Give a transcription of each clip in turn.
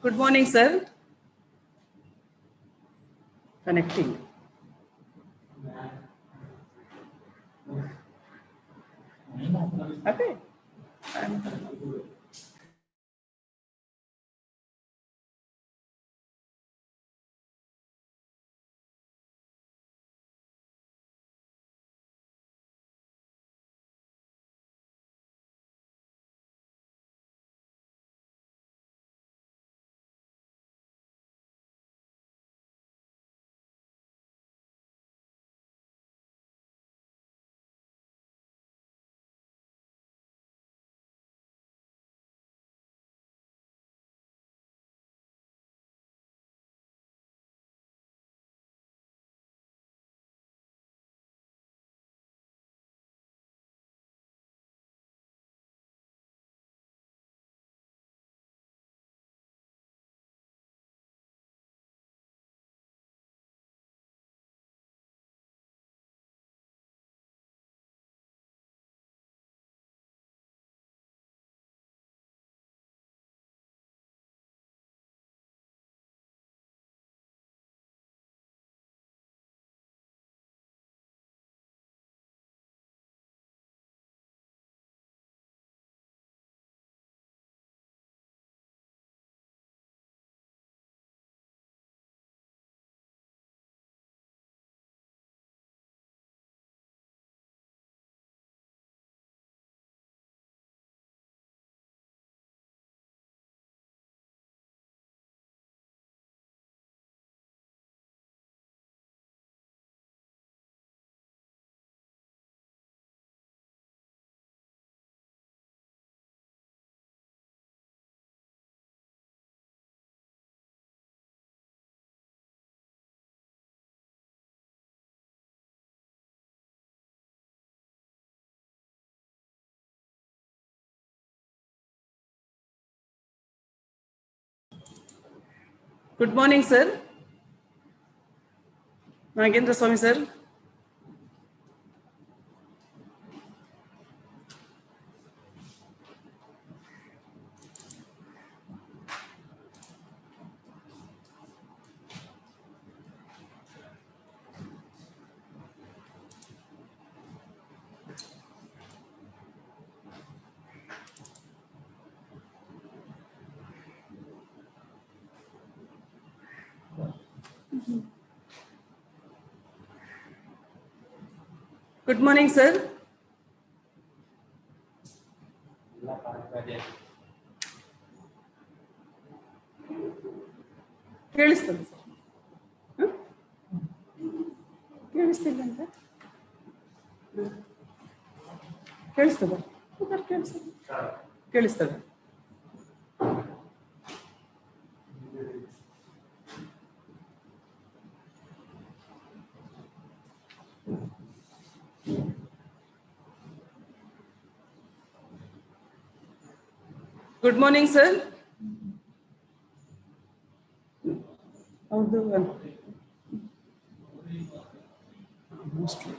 Good morning, sir. Connecting. Okay. Good morning, sir. Nagendra Swami, sir. Good morning, sir. ಕೇಳಿಸ್ತದೆ sir ಕೇಳಿಸ್ತಿಲ್ಲ ಅಂತ ಕೇಳಿಸ್ತದೆ ಕೇಳಿಸ್ತದೆ ಗುಡ್ ಮಾರ್ನಿಂಗ್ ಸರ್. ಹೌದು mostly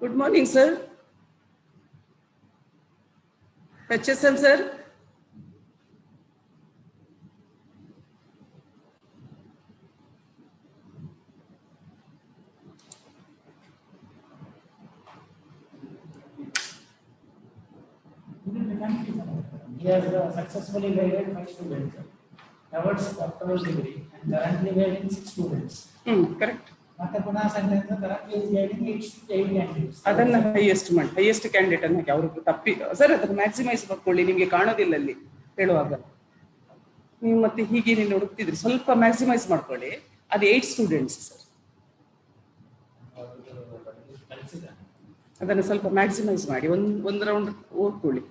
Good morning, sir. HSM, sir. He has successfully guided 5 students towards doctoral degree and currently guiding 6 students. Correct. ಮತ್ತೆ ಪುನಃ sentence currently is guiding 8 candidates. ಅದನ್ನ highest candidate ಅನ್ನ ಅವ್ರಿಗೆ ತಪ್ಪಿ ಸರ್ ಅದನ್ನ ಮ್ಯಾಕ್ಸಿಮೈಸ್ ಮಾಡ್ಕೊಳ್ಳಿ, ನಿಮಗೆ ಕಾಣೋದಿಲ್ಲ ಅಲ್ಲಿ ಹೇಳುವಾಗ. ನೀವು ಮತ್ತೆ ಹೀಗೆ ನೀನು ಹುಡುಕ್ತಿದ್ರಿ, ಸ್ವಲ್ಪ ಮ್ಯಾಕ್ಸಿಮೈಸ್ ಮಾಡ್ಕೊಳ್ಳಿ. ಅದು 8 ಸ್ಟೂಡೆಂಟ್ಸ್ ಸರ್. ಅದನ್ನು ಸ್ವಲ್ಪ ಮ್ಯಾಕ್ಸಿಮೈಸ್ ಮಾಡಿ ಒಂದು ರೌಂಡ್ ಓದ್ಕೊಳ್ಳಿ.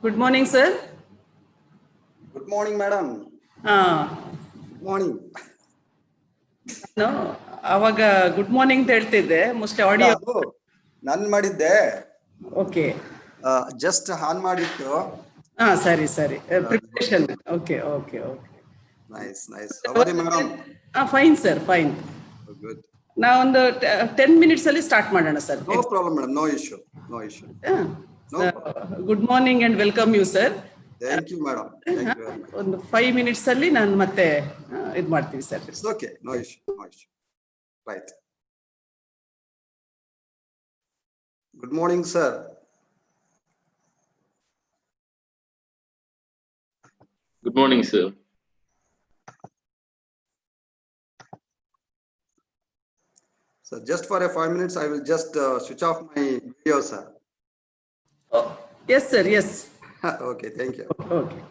Good morning, sir. Good morning, madam. Good morning. No, ಅವಾಗ ಗುಡ್ ಮಾರ್ನಿಂಗ್ ಅಂತ ಹೇಳ್ತಿದ್ದೆ ಮೋಸ್ಟ್ಲಿ ಆಡಿಯೋ. ಅದು ನಾನು ಮಾಡಿದ್ದೆ. ಓಕೆ. ಜಸ್ಟ್ ಆನ್ ಮಾಡಿತ್ತು. ಸರಿ ಸರಿ. Preparation. Okay okay okay. Nice nice. How are you madam? Fine sir, fine. Good. ನಾವೊಂದು 10 ಮಿನಿಟ್ಸ್ ಅಲ್ಲಿ ಸ್ಟಾರ್ಟ್ ಮಾಡೋಣ sir. No problem madam, no issue, no issue. Good morning and welcome you sir. Thank you madam. ಒಂದು 5 minutes ಅಲ್ಲಿ ನಾನು ಮತ್ತೆ ಇದು ಮಾಡ್ತೀವಿ sir. It's okay, no issue, no issue. Right. Good morning sir. Good morning, sir. So just for a 5 minutes, I will just switch off my video, sir. Oh, yes, sir. Yes. Okay, thank you. Okay.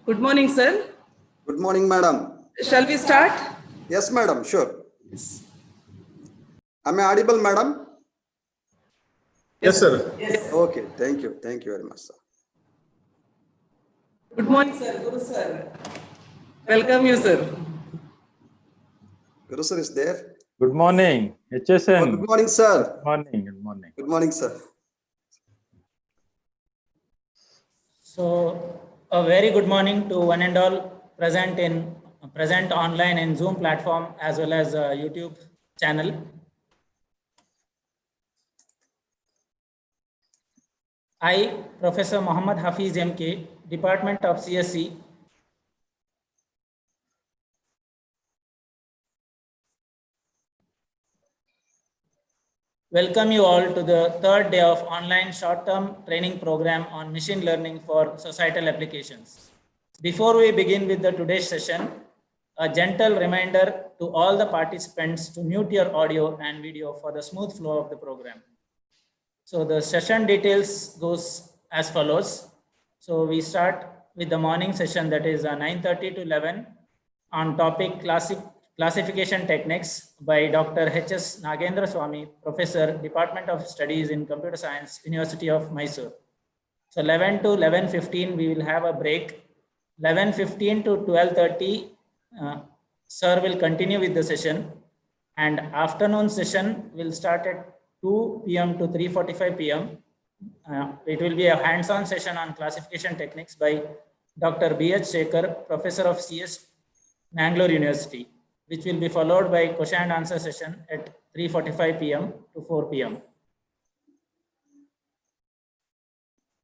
Good morning, sir. Good morning, madam. Shall we start? Yes, madam, sure. Yes. Am I audible, madam? Yes, sir. Yes. Okay, thank you. Thank you very much, sir. Good morning, sir. Guru, sir. Welcome you, sir. Guru sir is there. Good morning, HSN. Oh, good morning, sir. Good morning. Good morning. Good morning, sir. So, a very good morning to one and all present online in Zoom platform as well as YouTube channel. I, Professor Muhammad Hafiz MK, Department of CSC, welcome you all to the third day of online short-term training program on machine learning for societal applications. Before we begin with the today's session, a gentle reminder to all the participants to mute your audio and video for the smooth flow of the program. So the session details goes as follows. So we start with the morning session, that is 9:30 to 11, on topic classification techniques by Dr. H.S. Nagendra Swamy, Professor, Department of Studies in Computer Science, University of Mysore. So 11 to 11:15, we will have a break. 11:15 to 12:30, sir will continue with the session, and afternoon session will start at 2 p.m. to 3:45 p.m. It will be a hands-on session on classification techniques by Dr. B.H. Shekhar, Professor of CS, Mangaluru University, which will be followed by question and answer session at 3:45 p.m. to 4 p.m.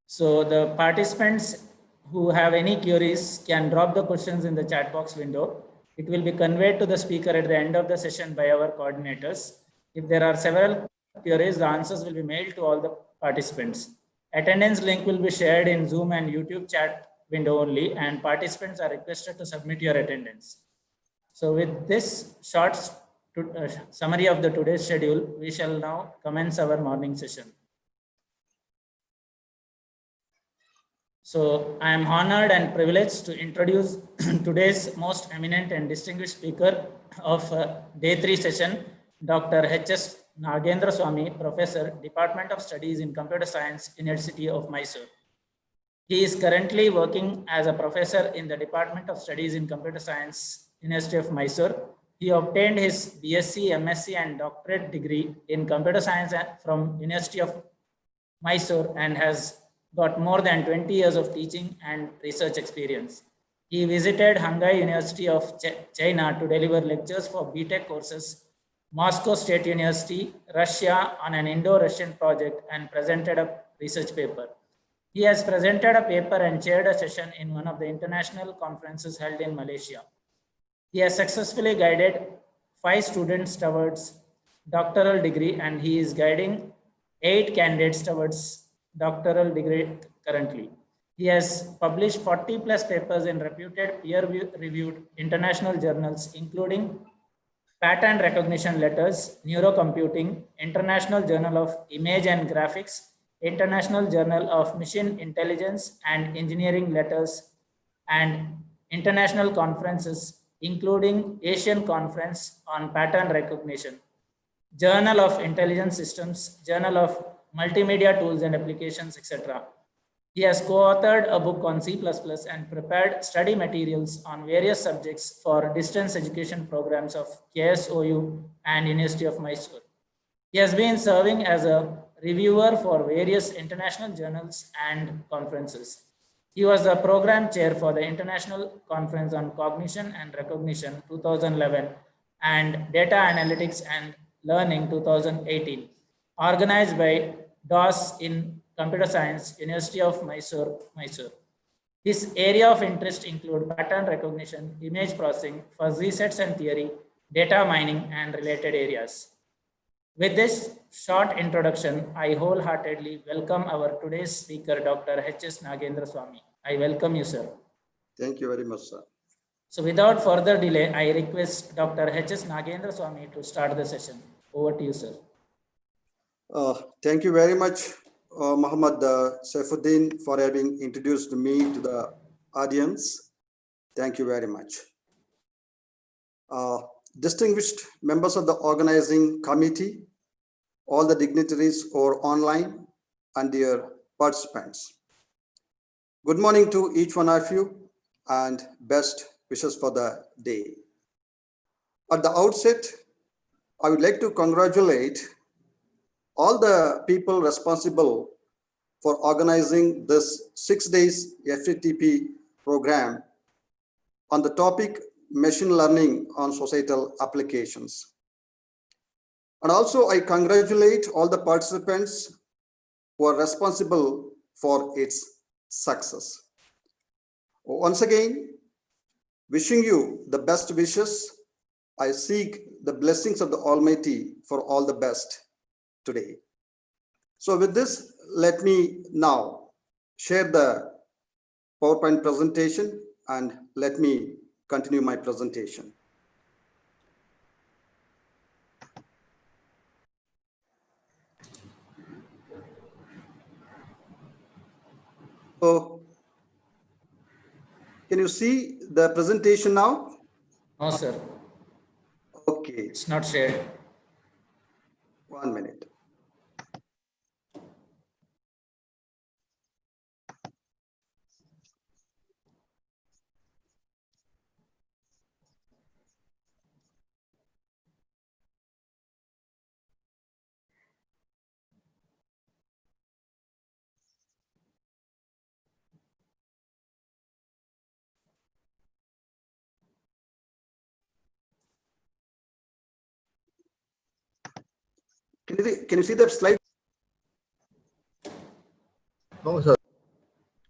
So the participants who have any queries can drop the questions in the chat box window. It will be conveyed to the speaker at the end of the session by our coordinators. If there are several queries, the answers will be mailed to all the participants. Attendance link will be shared in Zoom and YouTube chat window only, and participants are requested to submit your attendance. So with this short summary of the today's schedule, we shall now commence our morning session. So I am honored and privileged to introduce today's most eminent and distinguished speaker of day 3 session, Dr. H.S. Nagendra Swamy, Professor, Department of Studies in Computer Science, University of Mysore. He is currently working as a professor in the Department of Studies in Computer Science, University of Mysore. He obtained his BSc, MSc and doctorate degree in computer science from University of Mysore and has got more than 20 years of teaching and research experience. He visited Hangai University of China to deliver lectures for BTech courses, Moscow State University, Russia on an Indo-Russian project, and presented a research paper. He has presented a paper and chaired a session in one of the international conferences held in Malaysia. He has successfully guided 5 students towards doctoral degree, and he is guiding 8 candidates towards doctoral degree currently. He has published 40 plus papers in reputed peer-reviewed international journals, including Pattern Recognition Letters, Neurocomputing, International Journal of Image and Graphics, International Journal of Machine Intelligence and Engineering Letters, and international conferences, including Asian Conference on Pattern Recognition, Journal of Intelligence Systems, Journal of Multimedia Tools and Applications, etc. He has co-authored a book on C++ and prepared study materials on various subjects for distance education programs of KSOU and University of Mysore. He has been serving as a reviewer for various international journals and conferences. He was the program chair for the International Conference on Cognition and Recognition 2011 and Data Analytics and Learning 2018, organized by DOS in Computer Science, University of Mysore. His area of interest include pattern recognition, image processing, fuzzy sets and theory, data mining, and related areas. With this short introduction, I wholeheartedly welcome our today's speaker, Dr. H.S. Nagendra Swamy. I welcome you, sir. Thank you very much, sir. So without further delay, I request Dr. H.S. Nagendra Swamy to start the session. Over to you, sir. Thank you very much, Muhammad Saifuddin, for having introduced me to the audience. Thank you very much. Distinguished members of the organizing committee, all the dignitaries who are online, and dear participants. Good morning to each one of you and best wishes for the day. At the outset, I would like to congratulate all the people responsible for organizing this 6 days STTP program on the topic machine learning on societal applications. And also I congratulate all the participants who are responsible for its success. Once again, wishing you the best wishes. I seek the blessings of the Almighty for all the best today. So with this, let me now share the PowerPoint presentation and let me continue my presentation. So, can you see the presentation now? No, sir. Okay, It's not shared. 1 minute. Can you see the slide? No, sir.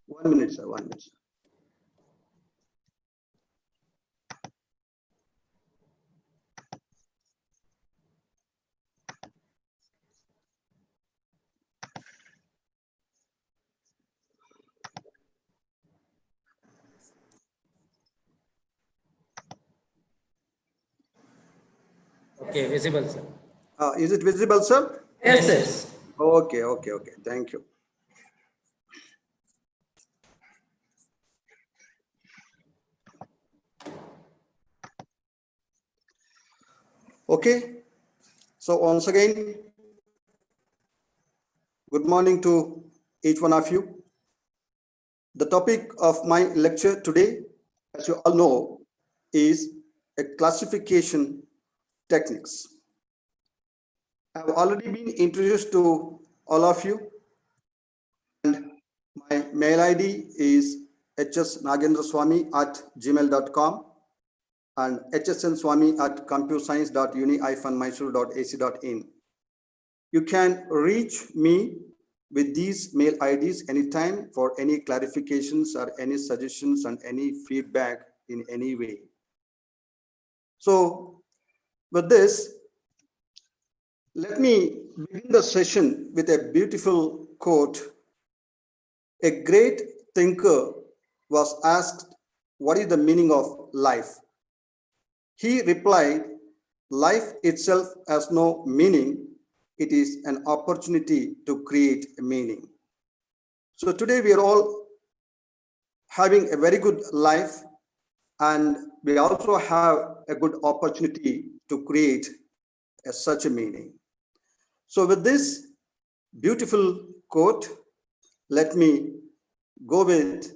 1 minute, sir, 1 minute. Okay, visible, sir. Is it visible, sir? Yes, yes. Okay. Thank you. Okay. So once again, good morning to each one of you. The topic of my lecture today, as you all know, is a classification techniques. I've already been introduced to all of you, and my mail ID is hsnagendraswamy@gmail.com and hsnswamy@computerscience.uni-mysuru.ac.in. You can reach me with these mail IDs anytime for any clarifications or any suggestions and any feedback in any way. So with this, let me begin the session with a beautiful quote. A great thinker was asked, "What is the meaning of life?" He replied, "Life itself has no meaning. It is an opportunity to create a meaning." So today we are all having a very good life, and we also have a good opportunity to create such a meaning. So with this beautiful quote, let me go with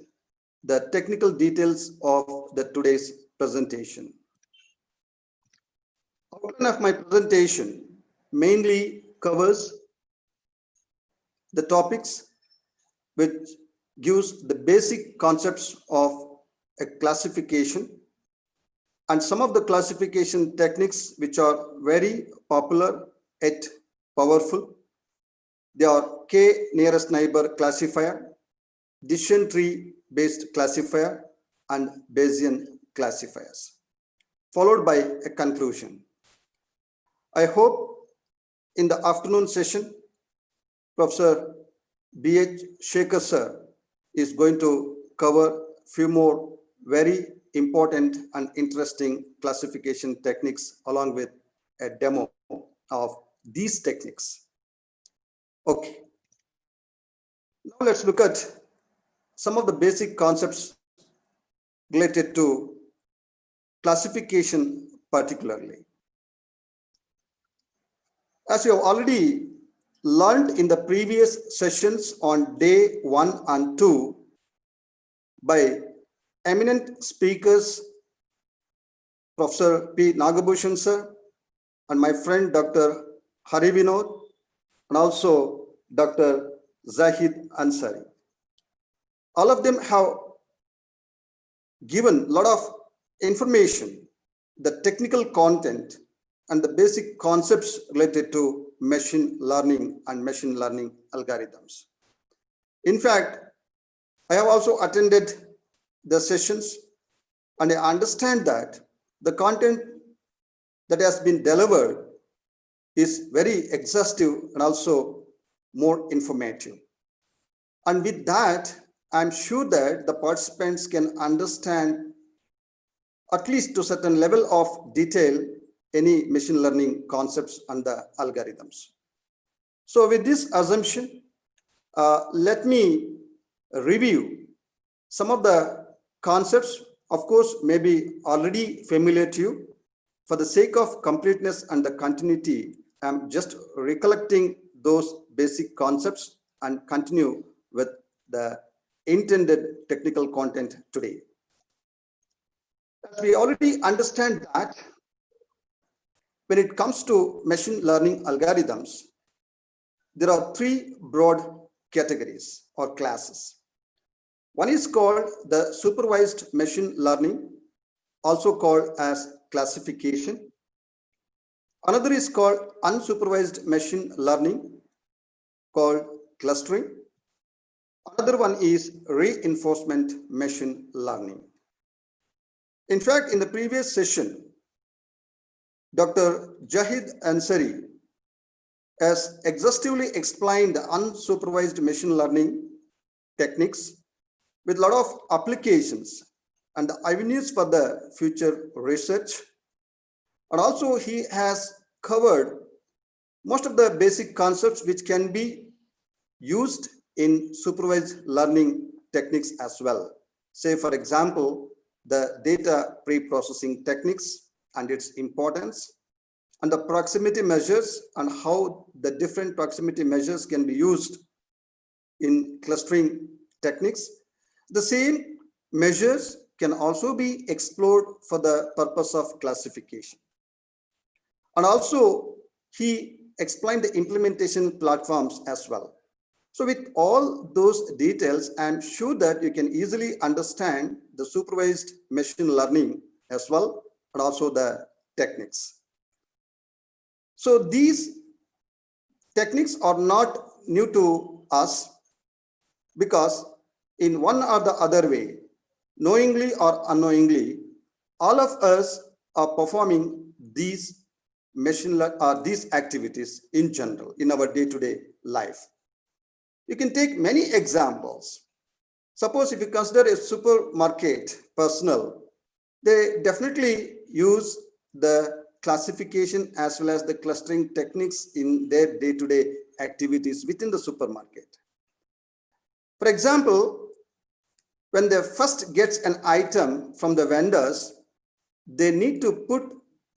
the technical details of today's presentation. Outline of my presentation mainly covers the topics which gives the basic concepts of a classification and some of the classification techniques which are very popular yet powerful. They are K nearest neighbor classifier, decision tree based classifier, and Bayesian classifiers, followed by a conclusion. I hope in the afternoon session, Professor B.H. Shekhar sir is going to cover few more very important and interesting classification techniques along with a demo of these techniques. Okay. Now let's look at some of the basic concepts related to classification particularly. As you have already learned in the previous sessions on day 1 and 2 by eminent speakers, Professor P. Nagabhushan sir, and my friend Dr. Hari Vinod, and also Dr. Zahid Ansari. All of them have given a lot of information, the technical content, and the basic concepts related to machine learning and machine learning algorithms. In fact, I have also attended the sessions, and I understand that the content that has been delivered is very exhaustive and also more informative. And with that, I'm sure that the participants can understand at least to a certain level of detail any machine learning concepts and the algorithms. So with this assumption, let me review some of the concepts, of course, may be already familiar to you. For the sake of completeness and the continuity, I'm just recollecting those basic concepts and continue with the intended technical content today. As we already understand that when it comes to machine learning algorithms, there are 3 broad categories or classes. One is called the supervised machine learning, also called as classification. Another is called unsupervised machine learning, called clustering. Another one is reinforcement machine learning. In fact, in the previous session, Dr. Zahid Ansari has exhaustively explained the unsupervised machine learning techniques with a lot of applications and the avenues for the future research. And also he has covered most of the basic concepts which can be used in supervised learning techniques as well. Say, for example, the data pre-processing techniques and its importance, and the proximity measures and how the different proximity measures can be used in clustering techniques. The same measures can also be explored for the purpose of classification. And also, he explained the implementation platforms as well. So with all those details, I'm sure that you can easily understand the supervised machine learning as well, and also the techniques. So these techniques are not new to us because in one or the other way, knowingly or unknowingly, all of us are performing these these activities in general in our day-to-day life. You can take many examples. Suppose if you consider a supermarket personnel, they definitely use the classification as well as the clustering techniques in their day-to-day activities within the supermarket. For example, when they first get an item from the vendors, they need to put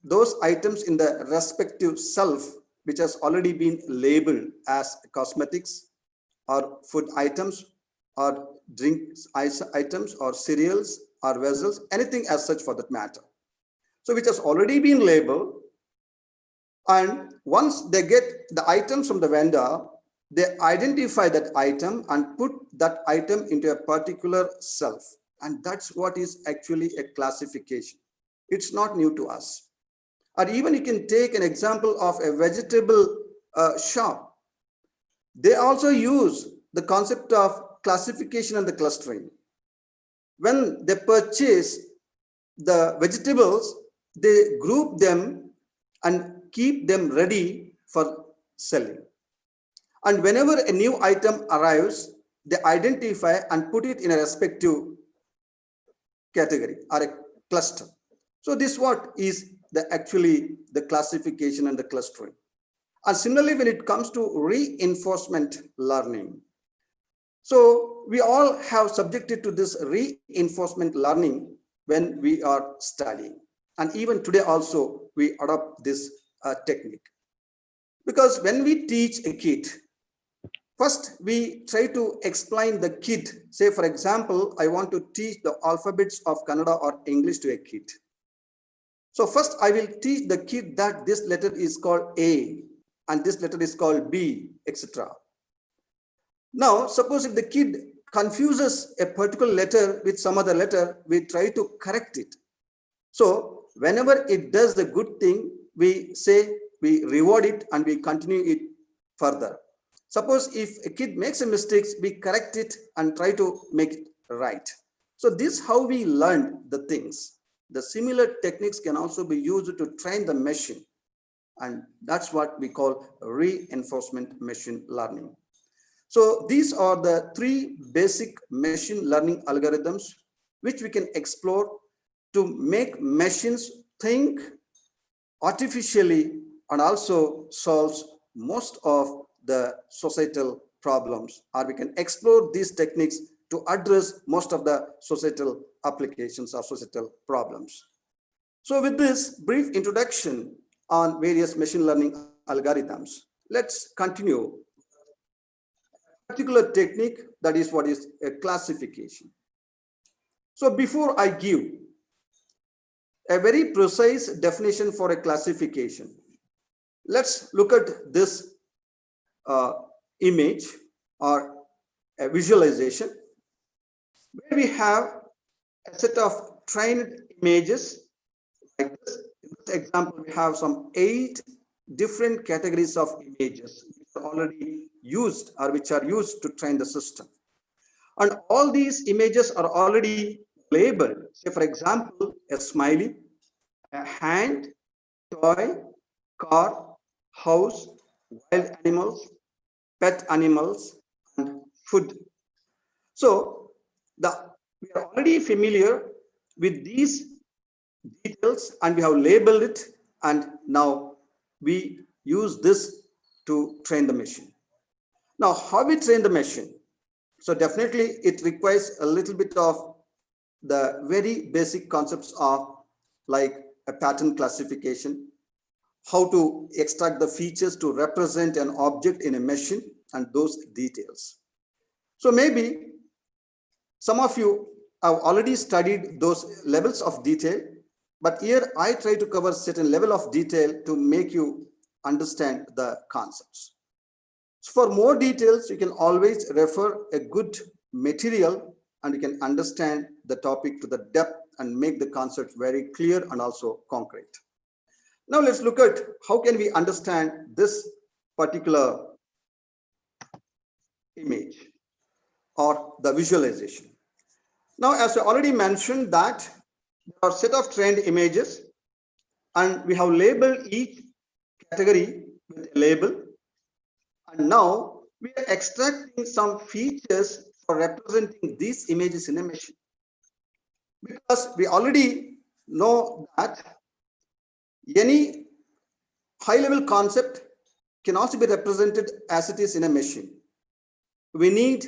those items in the respective shelf, which has already been labeled as cosmetics or food items or drinks items or cereals or vessels, anything as such for that matter. So which has already been labeled, and once they get the items from the vendor, they identify that item and put that item into a particular shelf. And that's what is actually a classification. It's not new to us. Or even you can take an example of a vegetable shop. They also use the concept of classification and the clustering. When they purchase the vegetables, they group them and keep them ready for selling. And whenever a new item arrives, they identify and put it in a respective category or a cluster. So this what is actually the classification and the clustering. And similarly, when it comes to reinforcement learning, so we all have subjected to this reinforcement learning when we are studying. And even today also, we adopt this technique. Because when we teach a kid, first we try to explain the kid. Say, for example, I want to teach the alphabets of Kannada or English to a kid. So first I will teach the kid that this letter is called A and this letter is called B, etc. Now, suppose if the kid confuses a particular letter with some other letter, we try to correct it. So whenever it does the good thing, we say, we reward it and we continue it further. Suppose if a kid makes a mistake, we correct it and try to make it right. So this is how we learn the things. The similar techniques can also be used to train the machine. And that's what we call reinforcement machine learning. So these are the three basic machine learning algorithms which we can explore to make machines think artificially and also solves most of the societal problems, or we can explore these techniques to address most of the societal applications or societal problems. So with this brief introduction on various machine learning algorithms, let's continue. A particular technique, that is what is a classification. So before I give a very precise definition for a classification, let's look at this image or a visualization where we have a set of trained images like this. In this example, we have some 8 different categories of images which are already used or which are used to train the system. And all these images are already labeled. Say, for example, a smiley, a hand, toy, car, house, wild animals, pet animals, and food. So we are already familiar with these details and we have labeled it, and now we use this to train the machine. Now, how we train the machine? So definitely it requires a little bit of the very basic concepts of like a pattern classification, how to extract the features to represent an object in a machine, and those details. So maybe some of you have already studied those levels of detail, but here I try to cover certain level of detail to make you understand the concepts. So for more details, you can always refer a good material and you can understand the topic to the depth and make the concept very clear and also concrete. Now let's look at how can we understand this particular image or the visualization. Now, as I already mentioned that there are a set of trained images and we have labeled each category with a label. And now we are extracting some features for representing these images in a machine. Because we already know that any high-level concept can also be represented as it is in a machine. We need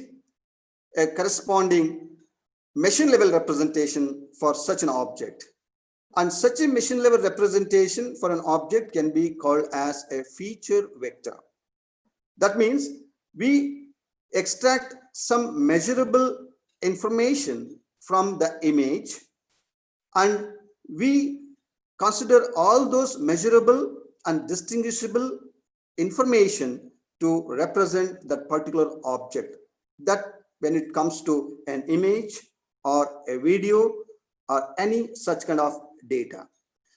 a corresponding machine level representation for such an object. And such a machine level representation for an object can be called as a feature vector. That means we extract some measurable information from the image and we consider all those measurable and distinguishable information to represent that particular object. That when it comes to an image or a video or any such kind of data.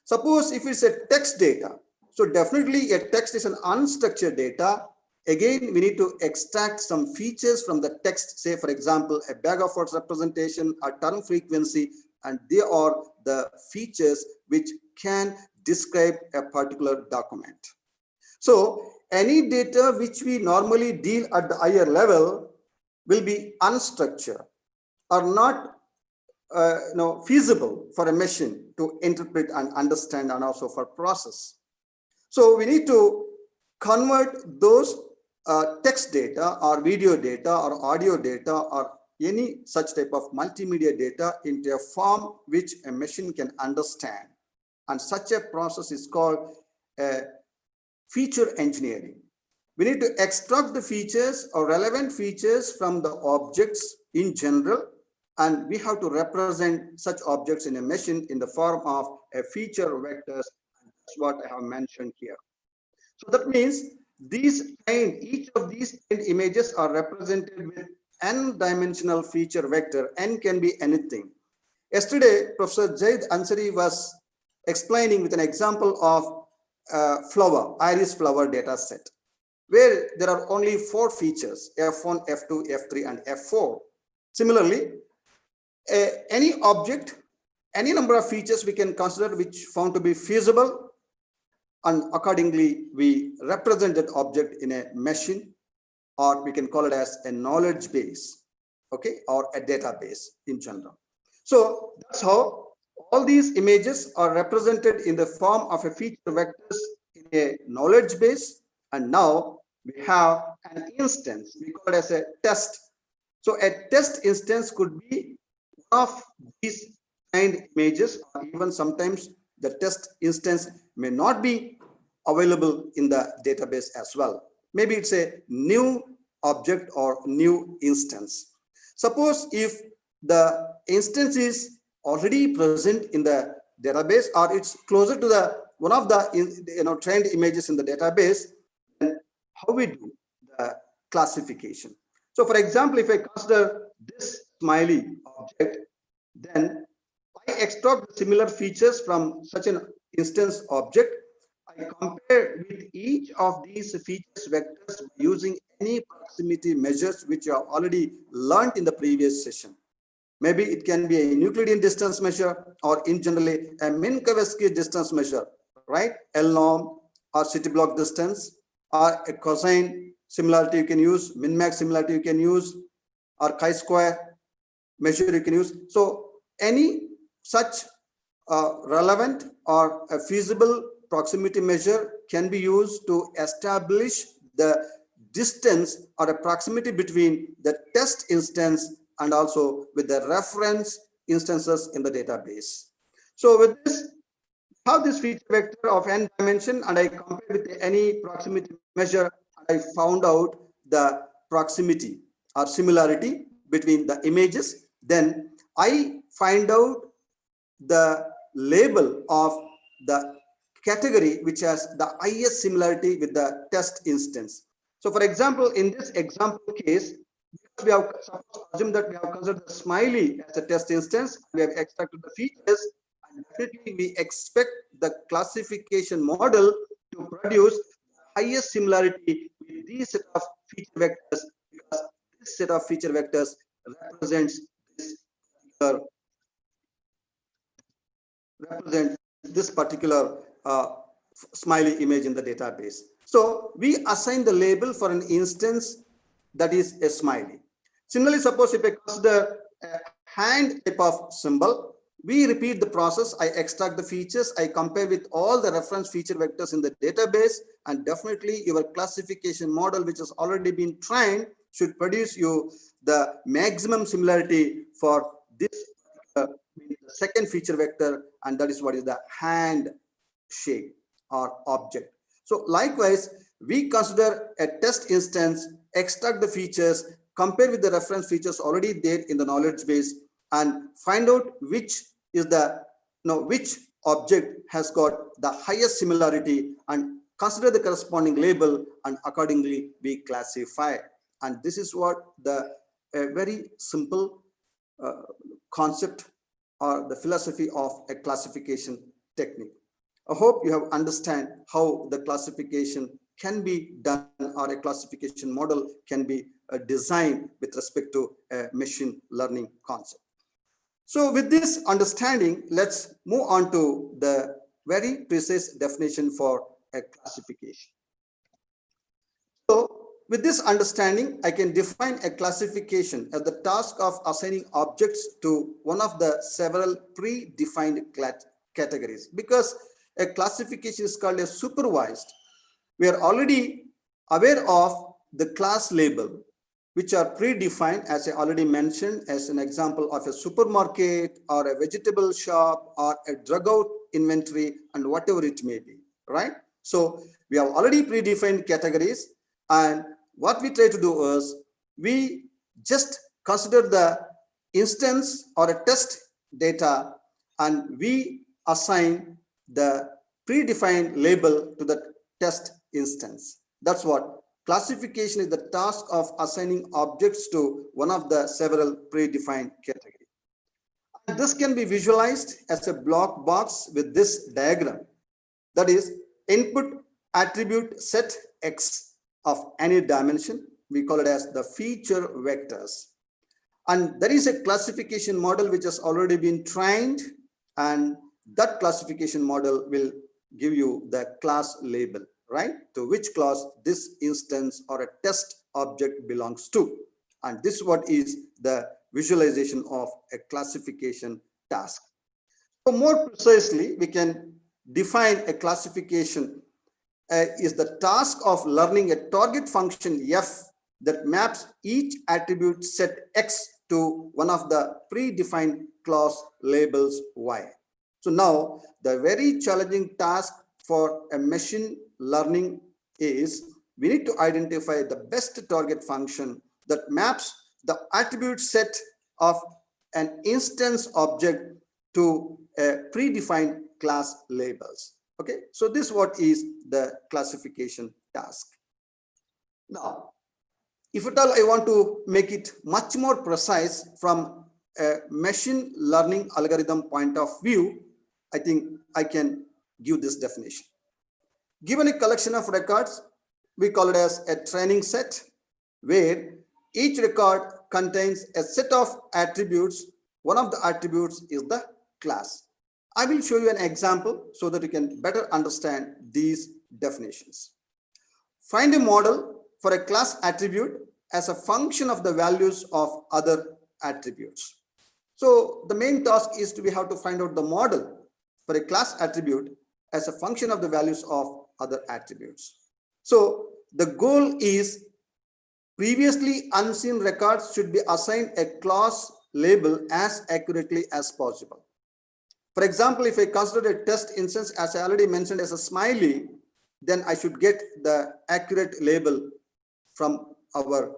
Suppose if it's a text data, so definitely a text is an unstructured data. Again, we need to extract some features from the text, say for example, a bag of words representation, a term frequency, and they are the features which can describe a particular document. So any data which we normally deal at the higher level will be unstructured or not feasible for a machine to interpret and understand and also for process. So we need to convert those text data or video data or audio data or any such type of multimedia data into a form which a machine can understand. And such a process is called feature engineering. We need to extract the features or relevant features from the objects in general, and we have to represent such objects in a machine in the form of a feature vectors. That's what I have mentioned here. So that means each of these images are represented with n-dimensional feature vector. N can be anything. Yesterday, Professor Zaid Ansari was explaining with an example of iris flower data set, where there are only 4 features, F1, F2, F3, and F4. Similarly, any object, any number of features we can consider which found to be feasible, and accordingly we represent that object in a machine, or we can call it as a knowledge base, okay, or a database in general. So that's how all these images are represented in the form of a feature vectors in a knowledge base. And now we have an instance, we call it as a test. So a test instance could be one of these kind images, or even sometimes the test instance may not be available in the database as well. Maybe it's a new object or new instance. Suppose if the instance is already present in the database, or it's closer to the one of the trained images in the database, then how we do the classification. So for example, if I consider this smiley object, then I extract similar features from such an instance object. I compare with each of these features vectors using any proximity measures which you have already learned in the previous session. Maybe it can be a Euclidean distance measure, or in generally a Minkowski distance measure, right? L norm or city block distance, or a cosine similarity you can use, min-max similarity you can use, or chi-square measure you can use. So any such relevant or a feasible proximity measure can be used to establish the distance or a proximity between the test instance and also with the reference instances in the database. So with this, have this feature vector of n dimension, and I compare with any proximity measure, and I found out the proximity or similarity between the images. Then I find out the label of the category which has the highest similarity with the test instance. So for example, in this example case, we have assumed that we have considered the smiley as a test instance, we have extracted the features, and definitely we expect the classification model to produce highest similarity with these set of feature vectors, because this set of feature vectors represents this particular smiley image in the database. So we assign the label for an instance that is a smiley. Similarly, suppose if I consider a hand type of symbol, we repeat the process. I extract the features, I compare with all the reference feature vectors in the database, and definitely your classification model, which has already been trained, should produce you the maximum similarity for this second feature vector, and that is what is the hand shape or object. So likewise, we consider a test instance, extract the features, compare with the reference features already there in the knowledge base, and find out which is the which object has got the highest similarity, and consider the corresponding label, and accordingly we classify. And this is what the very simple concept or the philosophy of a classification technique. I hope you have understand how the classification can be done, or a classification model can be designed with respect to a machine learning concept. So with this understanding, let's move on to the very precise definition for a classification. So with this understanding, I can define a classification as the task of assigning objects to one of the several predefined categories. Because a classification is called a supervised, we are already aware of the class label. which are predefined, as I already mentioned, as an example of a supermarket or a vegetable shop or a drug out inventory and whatever it may be, right? So we have already predefined categories, and what we try to do is we just consider the instance or a test data and we assign the predefined label to the test instance. That's what classification is, the task of assigning objects to one of the several predefined categories. And this can be visualized as a block box with this diagram. That is, input attribute set X of any dimension. We call it as the feature vectors. And there is a classification model which has already been trained, and that classification model will give you the class label, right? To which class this instance or a test object belongs to. And this is what is the visualization of a classification task. So more precisely, we can define a classification is the task of learning a target function F that maps each attribute set X to one of the predefined class labels Y. So now the very challenging task for a machine learning is we need to identify the best target function that maps the attribute set of an instance object to a predefined class labels. Okay, so this is what is the classification task. Now, if at all I want to make it much more precise from a machine learning algorithm point of view, I think I can give this definition. Given a collection of records, we call it as a training set, where each record contains a set of attributes. One of the attributes is the class. I will show you an example so that you can better understand these definitions. Find a model for a class attribute as a function of the values of other attributes. So the main task is we have to find out the model for a class attribute as a function of the values of other attributes. So the goal is previously unseen records should be assigned a class label as accurately as possible. For example, if I consider a test instance, as I already mentioned, as a smiley, then I should get the accurate label from our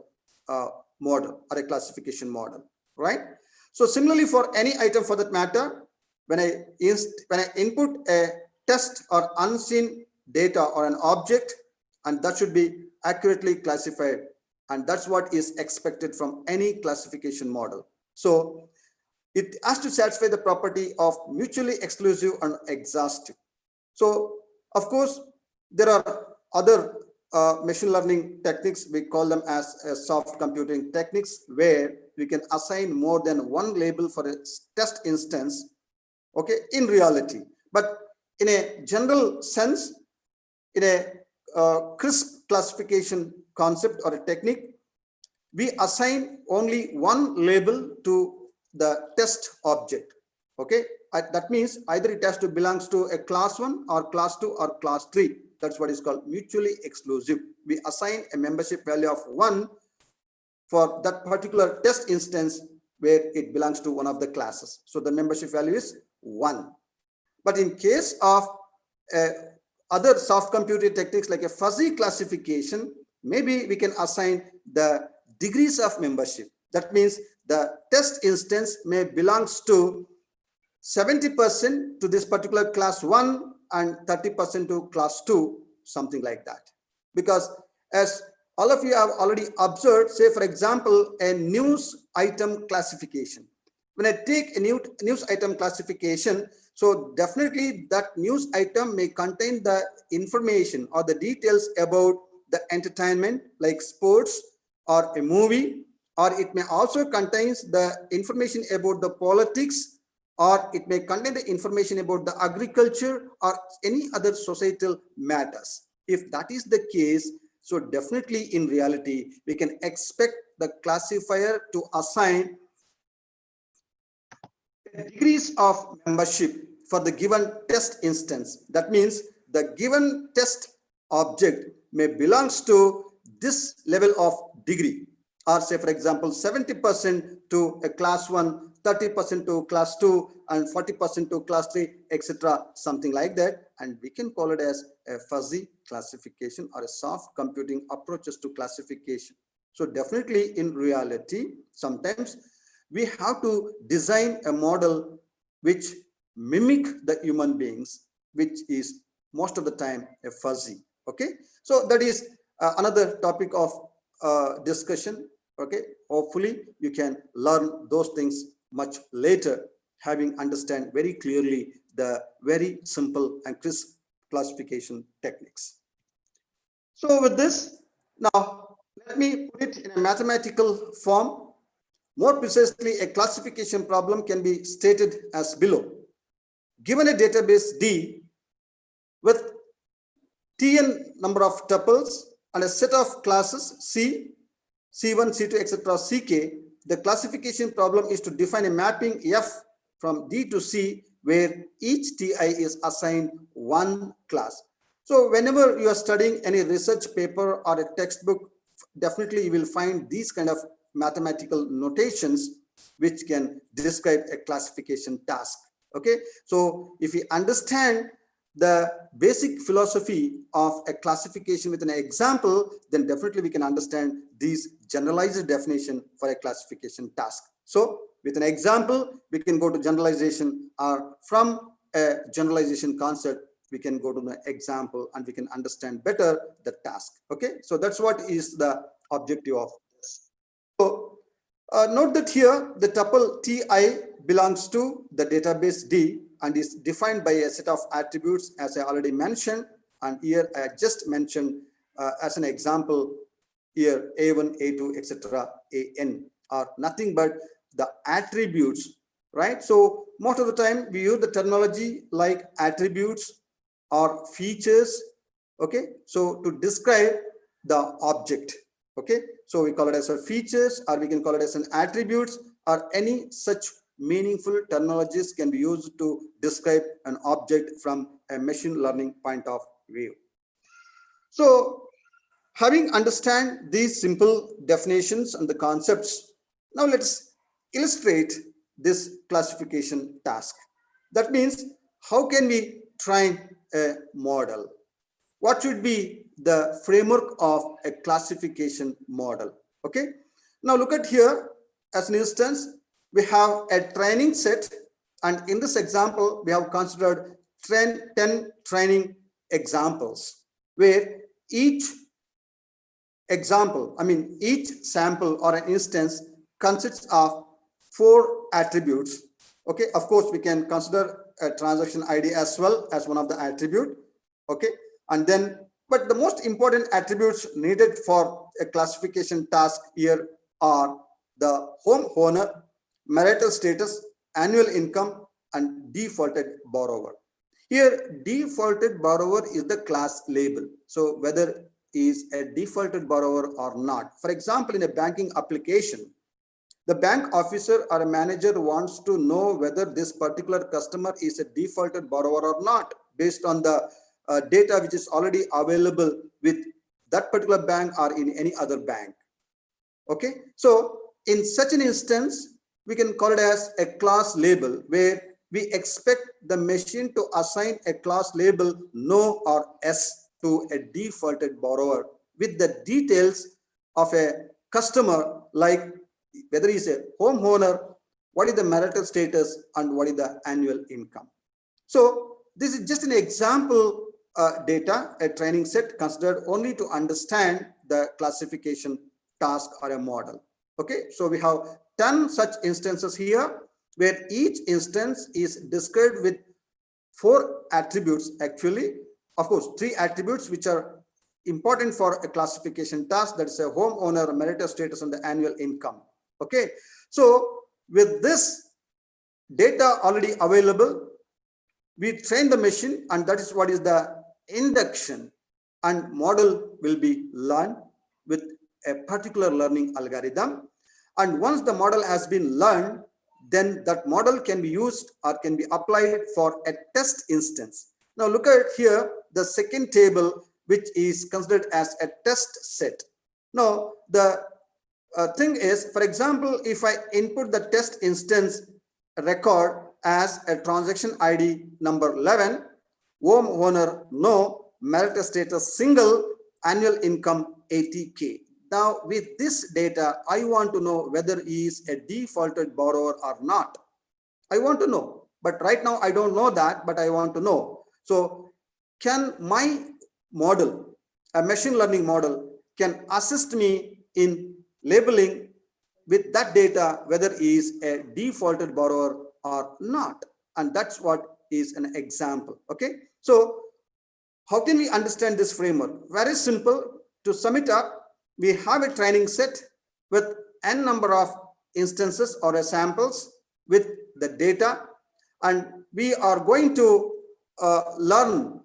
model or a classification model, right? So similarly, for any item for that matter, when I input a test or unseen data or an object, and that should be accurately classified, and that's what is expected from any classification model. So it has to satisfy the property of mutually exclusive and exhaustive. So of course, there are other machine learning techniques. We call them as soft computing techniques, where we can assign more than one label for a test instance, okay, in reality. But in a general sense, in a crisp classification concept or a technique, we assign only one label to the test object. Okay, that means either it has to belongs to a class 1 or class 2 or class 3. That's what is called mutually exclusive. We assign a membership value of 1 for that particular test instance where it belongs to one of the classes. So the membership value is 1. But in case of other soft computing techniques like a fuzzy classification, maybe we can assign the degrees of membership. That means the test instance may belongs to 70% to this particular class 1 and 30% to class 2, something like that. Because as all of you have already observed, say for example, a news item classification. When I take a news item classification, so definitely that news item may contain the information or the details about the entertainment like sports or a movie, or it may also contains the information about the politics, or it may contain the information about the agriculture or any other societal matters. If that is the case, so definitely in reality, we can expect the classifier to assign degrees of membership for the given test instance. That means the given test object may belongs to this level of degree, or say, for example, 70% to a class 1, 30% to class 2, and 40% to class 3, etc., something like that. And we can call it as a fuzzy classification or a soft computing approaches to classification. So definitely in reality, sometimes we have to design a model which mimic the human beings, which is most of the time a fuzzy. Okay, so that is another topic of discussion. Okay, hopefully you can learn those things much later, having understand very clearly the very simple and crisp classification techniques. So with this, now let me put it in a mathematical form. More precisely, a classification problem can be stated as below. Given a database D with Tn number of tuples and a set of classes C, C1, C2, etc., Ck, the classification problem is to define a mapping F from D to C where each Ti is assigned one class. So whenever you are studying any research paper or a textbook, definitely you will find these kind of mathematical notations which can describe a classification task. Okay, so if we understand the basic philosophy of a classification with an example, then definitely we can understand these generalized definition for a classification task. So with an example, we can go to generalization, or from a generalization concept, we can go to the example and we can understand better the task. Okay, so that's what is the objective of this. So note that here the tuple Ti belongs to the database D and is defined by a set of attributes, as I already mentioned. And here I just mentioned as an example here A1, A2, etc., AN are nothing but the attributes, right? So most of the time we use the terminology like attributes or features, okay, so to describe the object. Okay, so we call it as a features, or we can call it as an attributes, or any such meaningful terminologies can be used to describe an object from a machine learning point of view. So having understand these simple definitions and the concepts, now let's illustrate this classification task. That means, how can we train a model? What should be the framework of a classification model? Okay, now look at here. As an instance, we have a training set, and in this example we have considered 10 training examples, where each example, each sample or an instance consists of 4 attributes. Okay, of course we can consider a transaction ID as well as one of the attribute. Okay, and then, but the most important attributes needed for a classification task here are the homeowner, marital status, annual income, and defaulted borrower. Here, defaulted borrower is the class label. So whether is a defaulted borrower or not. For example, in a banking application, the bank officer or a manager wants to know whether this particular customer is a defaulted borrower or not, based on the data which is already available with that particular bank or in any other bank. Okay, so in such an instance, we can call it as a class label, where we expect the machine to assign a class label no or S to a defaulted borrower with the details of a customer, like whether he's a homeowner, what is the marital status, and what is the annual income. So this is just an example data, a training set considered only to understand the classification task or a model. Okay, so we have 10 such instances here, where each instance is described with 4 attributes actually. Of course, 3 attributes which are important for a classification task, that is a homeowner, marital status, and the annual income. Okay, so with this data already available, we train the machine, and that is what is the induction, and model will be learned with a particular learning algorithm. And once the model has been learned, then that model can be used or can be applied for a test instance. Now look at here the second table, which is considered as a test set. Now the thing is, for example, if I input the test instance record as a transaction ID number 11, homeowner no, marital status single, annual income 80K. Now with this data, I want to know whether he is a defaulted borrower or not. I want to know, but right now I don't know that, but I want to know. So can my model, a machine learning model, can assist me in labeling with that data whether he is a defaulted borrower or not? And that's what is an example. Okay, so how can we understand this framework? Very simple. To sum it up, we have a training set with n number of instances or samples with the data, and we are going to learn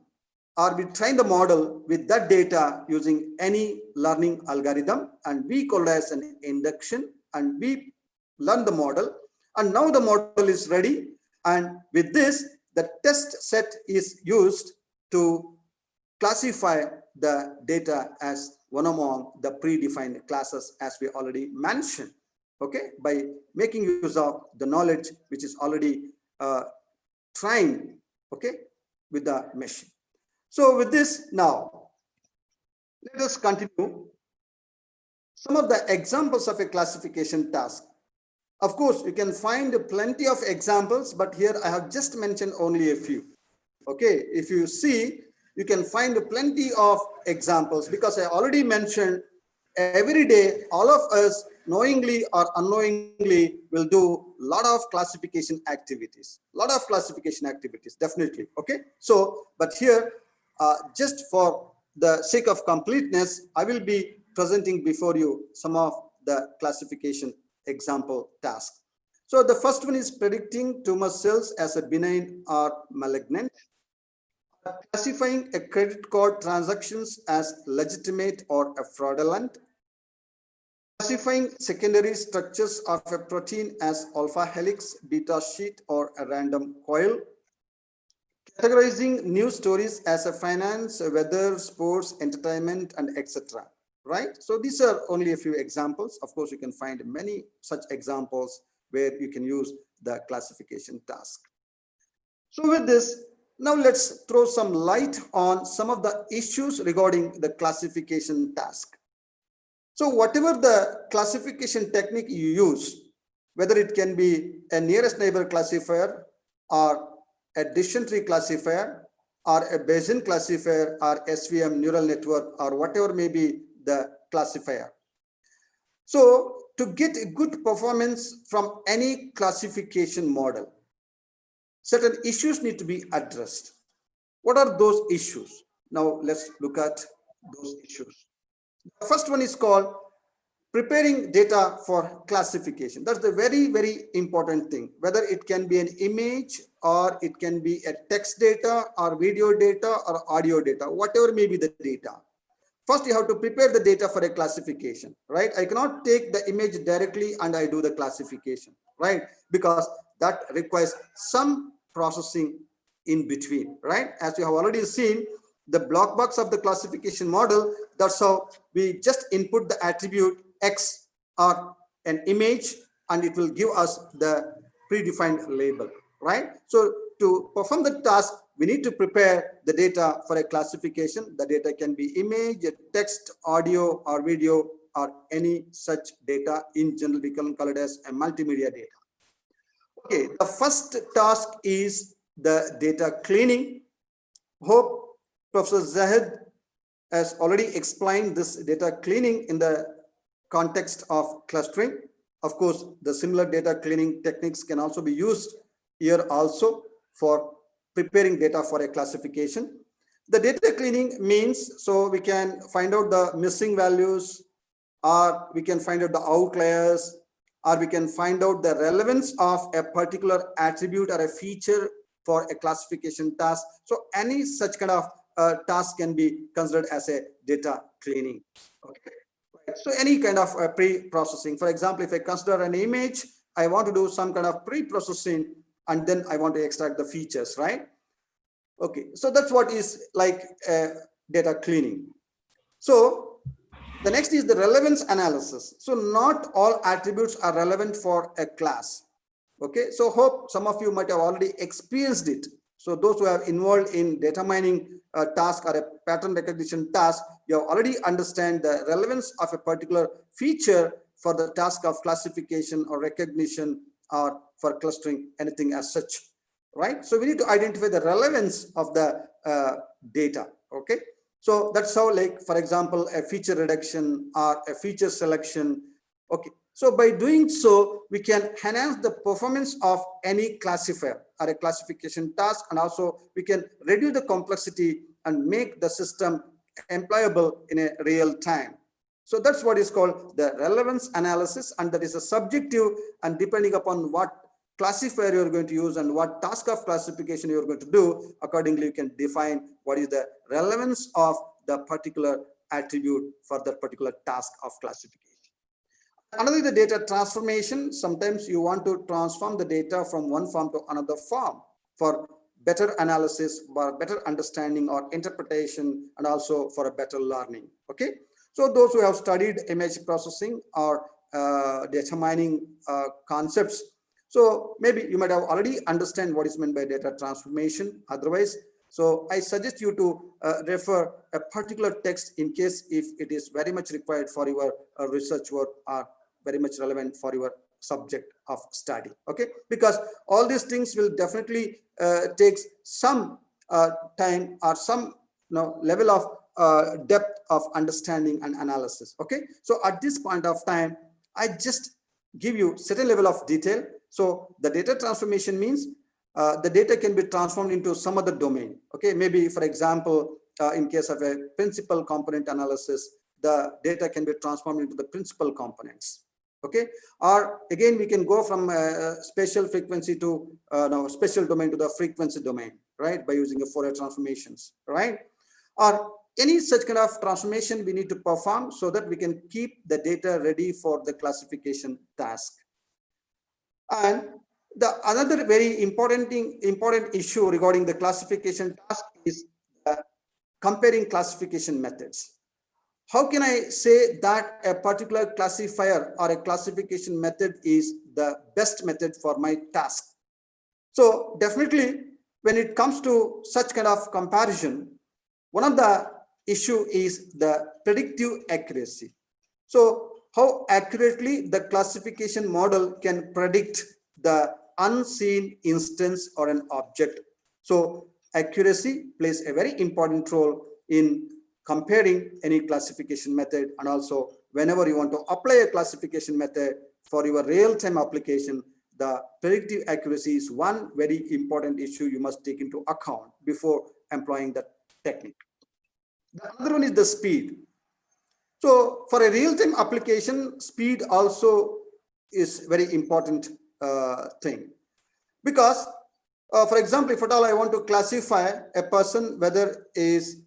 or we train the model with that data using any learning algorithm, and we call it as an induction, and we learn the model, and now the model is ready, and with this the test set is used to classify the data as one among the predefined classes, as we already mentioned, okay, by making use of the knowledge which is already trained, okay, with the machine. So with this, now let us continue some of the examples of a classification task. Of course, you can find plenty of examples, but here I have just mentioned only a few. Okay, if you see, you can find plenty of examples, because I already mentioned every day all of us knowingly or unknowingly will do a lot of classification activities, definitely. Okay, so but here just for the sake of completeness, I will be presenting before you some of the classification example tasks. So the first one is predicting tumor cells as a benign or malignant, classifying a credit card transactions as legitimate or a fraudulent, classifying secondary structures of a protein as alpha helix, beta sheet, or a random coil, categorizing news stories as a finance, weather, sports, entertainment, and etc. Right? So these are only a few examples. Of course, you can find many such examples where you can use the classification task. So with this, now let's throw some light on some of the issues regarding the classification task. So whatever the classification technique you use, whether it can be a nearest neighbor classifier or a decision tree classifier or a Bayesian classifier or SVM neural network or whatever may be the classifier. So to get a good performance from any classification model, certain issues need to be addressed. What are those issues? Now let's look at those issues. The first one is called preparing data for classification. That's the very, very important thing. Whether it can be an image or it can be a text data or video data or audio data, whatever may be the data. First, you have to prepare the data for a classification, right? I cannot take the image directly and I do the classification, right? Because that requires some processing in between, right? As you have already seen, the block box of the classification model, that's how we just input the attribute X or an image, and it will give us the predefined label, right? So to perform the task, we need to prepare the data for a classification. The data can be image, text, audio, or video, or any such data. In general, we can call it as a multimedia data. Okay, the first task is the data cleaning. Hope Professor Zahid has already explained this data cleaning in the context of clustering. Of course, the similar data cleaning techniques can also be used here also for preparing data for a classification. The data cleaning means, so we can find out the missing values, or we can find out the outliers, or we can find out the relevance of a particular attribute or a feature for a classification task. So any such kind of task can be considered as a data cleaning. Okay. So any kind of pre-processing. For example, if I consider an image, I want to do some kind of pre-processing, and then I want to extract the features, right? Okay, so that's what is like data cleaning. So The next is the relevance analysis. So not all attributes are relevant for a class. Okay, so hope some of you might have already experienced it. So those who have involved in data mining task or a pattern recognition task, you have already understand the relevance of a particular feature for the task of classification or recognition or for clustering, anything as such, right? So we need to identify the relevance of the data. Okay, so that's how, like, for example, a feature reduction or a feature selection. Okay, so by doing so, we can enhance the performance of any classifier or a classification task, and also we can reduce the complexity and make the system employable in a real time. So that's what is called the relevance analysis, and that is a subjective, and depending upon what classifier you're going to use and what task of classification you're going to do, accordingly you can define what is the relevance of the particular attribute for that particular task of classification. Another is the data transformation. Sometimes you want to transform the data from one form to another form for better analysis, for better understanding or interpretation, and also for a better learning. Okay, so those who have studied image processing or data mining concepts, so maybe you might have already understand what is meant by data transformation. Otherwise, so I suggest you to refer a particular text in case if it is very much required for your research work or very much relevant for your subject of study. Okay, because all these things will definitely take some time or some level of depth of understanding and analysis. Okay, so at this point of time, I just give you certain level of detail. So the data transformation means the data can be transformed into some other domain. Okay, maybe for example, in case of a principal component analysis, the data can be transformed into the principal components. Okay, or again, we can go from spatial frequency to spatial domain to the frequency domain, right, by using the Fourier transformations, right? Or any such kind of transformation we need to perform so that we can keep the data ready for the classification task. And the another very important issue regarding the classification task is comparing classification methods. How can I say that a particular classifier or a classification method is the best method for my task? So definitely, when it comes to such kind of comparison, one of the issue is the predictive accuracy. So how accurately the classification model can predict the unseen instance or an object. So accuracy plays a very important role in comparing any classification method, and also whenever you want to apply a classification method for your real-time application, the predictive accuracy is one very important issue you must take into account before employing that technique. The other one is the speed. So for a real-time application, speed also is very important thing, because for example, if at all I want to classify a person whether is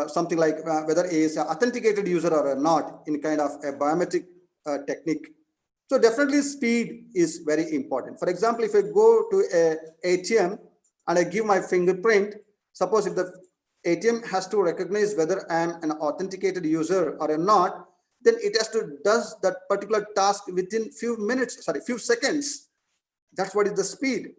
something like whether he is an authenticated user or not in kind of a biometric technique. So definitely speed is very important. For example, if I go to a ATM and I give my fingerprint, suppose if the ATM has to recognize whether I am an authenticated user or not, then it has to does that particular task within few seconds. That's what is the speed.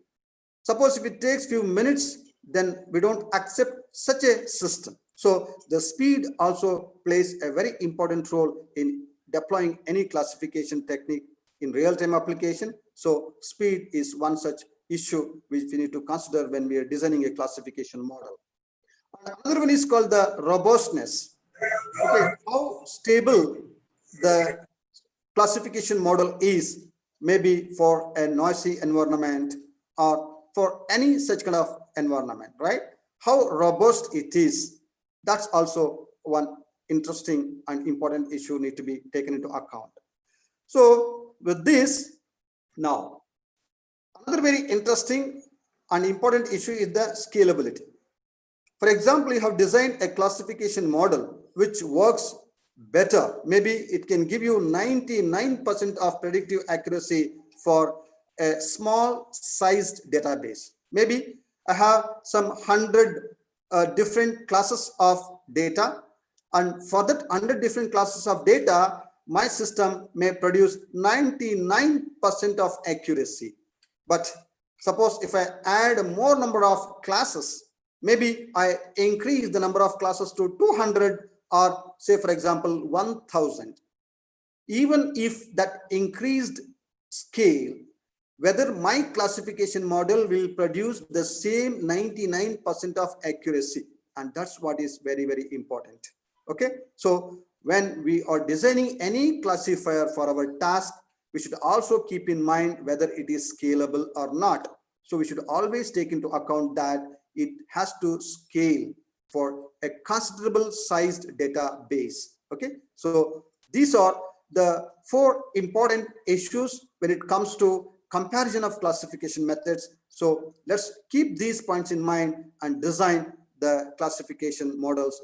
Suppose if it takes few minutes, then we don't accept such a system. So the speed also plays a very important role in deploying any classification technique in real-time application. So speed is one such issue which we need to consider when we are designing a classification model. Another one is called the robustness. Okay, how stable the classification model is, maybe for a noisy environment or for any such kind of environment, right? How robust it is, that's also one interesting and important issue need to be taken into account. So with this, now, another very interesting and important issue is the scalability. For example, you have designed a classification model which works better. Maybe it can give you 99% of predictive accuracy for a small sized database. Maybe I have some 100 different classes of data, And for that 100 different classes of data, my system may produce 99% of accuracy. But suppose if I add more number of classes, maybe I increase the number of classes to 200 or say, for example, 1000. Even if that increased scale, whether my classification model will produce the same 99% of accuracy. And that's what is very, very important. Okay, so when we are designing any classifier for our task, we should also keep in mind whether it is scalable or not. So we should always take into account that it has to scale for a considerable sized database. Okay, so these are the 4 important issues when it comes to comparison of classification methods. So let's keep these points in mind and design the classification models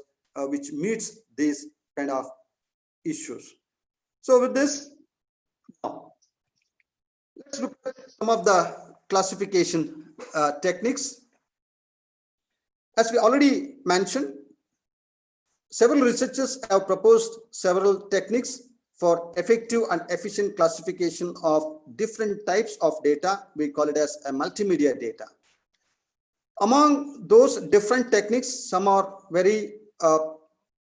which meets these kind of issues. So with this, let's look at some of the classification techniques. As we already mentioned, several researchers have proposed several techniques for effective and efficient classification of different types of data. We call it as a multimedia data. Among those different techniques, some are very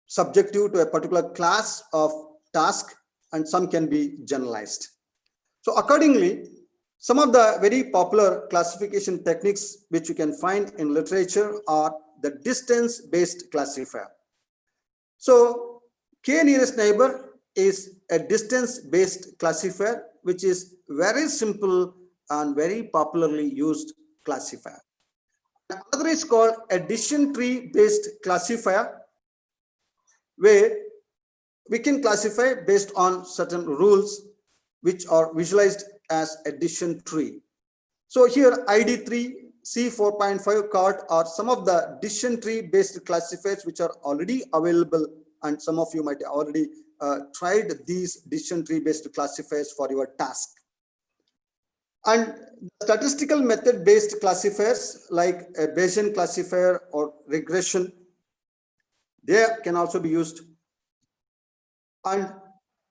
subjective to a particular class of task, and some can be generalized. So accordingly, some of the very popular classification techniques which you can find in literature are the distance-based classifier. So K nearest neighbor is a distance-based classifier, which is very simple and very popularly used classifier. Another is called addition tree-based classifier, where we can classify based on certain rules which are visualized as addition tree. So here ID3, C4.5 card are some of the addition tree based classifiers which are already available, and some of you might already tried these addition tree based classifiers for your task. And statistical method based classifiers like a Bayesian classifier or regression, they can also be used. And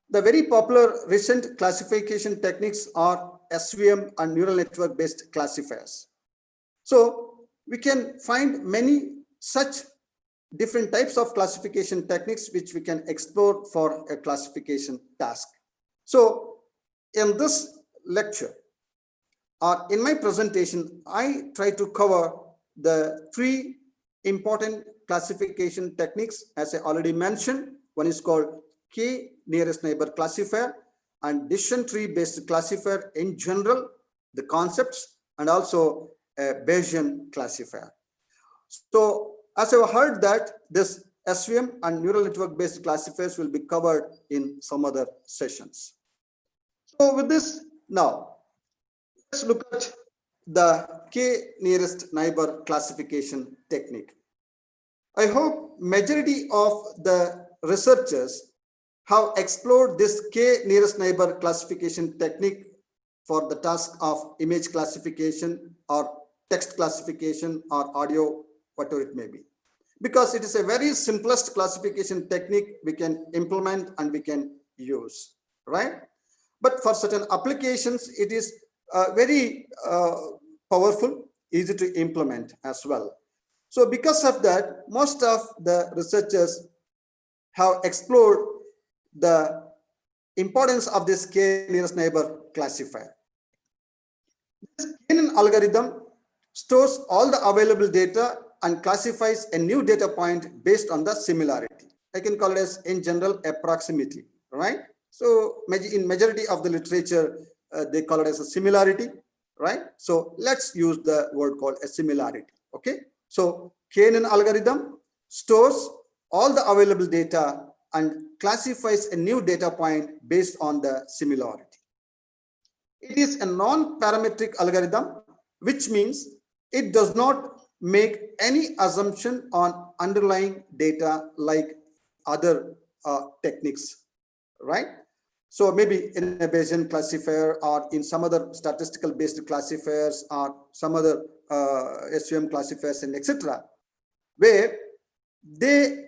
the very popular recent classification techniques are SVM and neural network based classifiers. So we can find many such different types of classification techniques which we can explore for a classification task. So in this lecture, or in my presentation, I try to cover the 3 important classification techniques, as I already mentioned. One is called K nearest neighbor classifier and decision tree based classifier in general, the concepts, and also a Bayesian classifier. So as I've heard that this SVM and neural network based classifiers will be covered in some other sessions. So with this, now let's look at the K nearest neighbor classification technique. I hope majority of the researchers have explored this K nearest neighbor classification technique for the task of image classification or text classification or audio, whatever it may be, because it is a very simplest classification technique we can implement and we can use, right? But for certain applications, it is very powerful, easy to implement as well. So because of that, most of the researchers have explored the importance of this K nearest neighbor classifier. This KNN algorithm stores all the available data and classifies a new data point based on the similarity. I can call it as, in general, a proximity, right? So in majority of the literature, they call it as a similarity, right? So let's use the word called a similarity, okay? So KNN algorithm stores all the available data and classifies a new data point based on the similarity. It is a non-parametric algorithm, which means it does not make any assumption on underlying data like other techniques, right? So maybe in a Bayesian classifier or in some other statistical based classifiers or some other SVM classifiers and etc., where they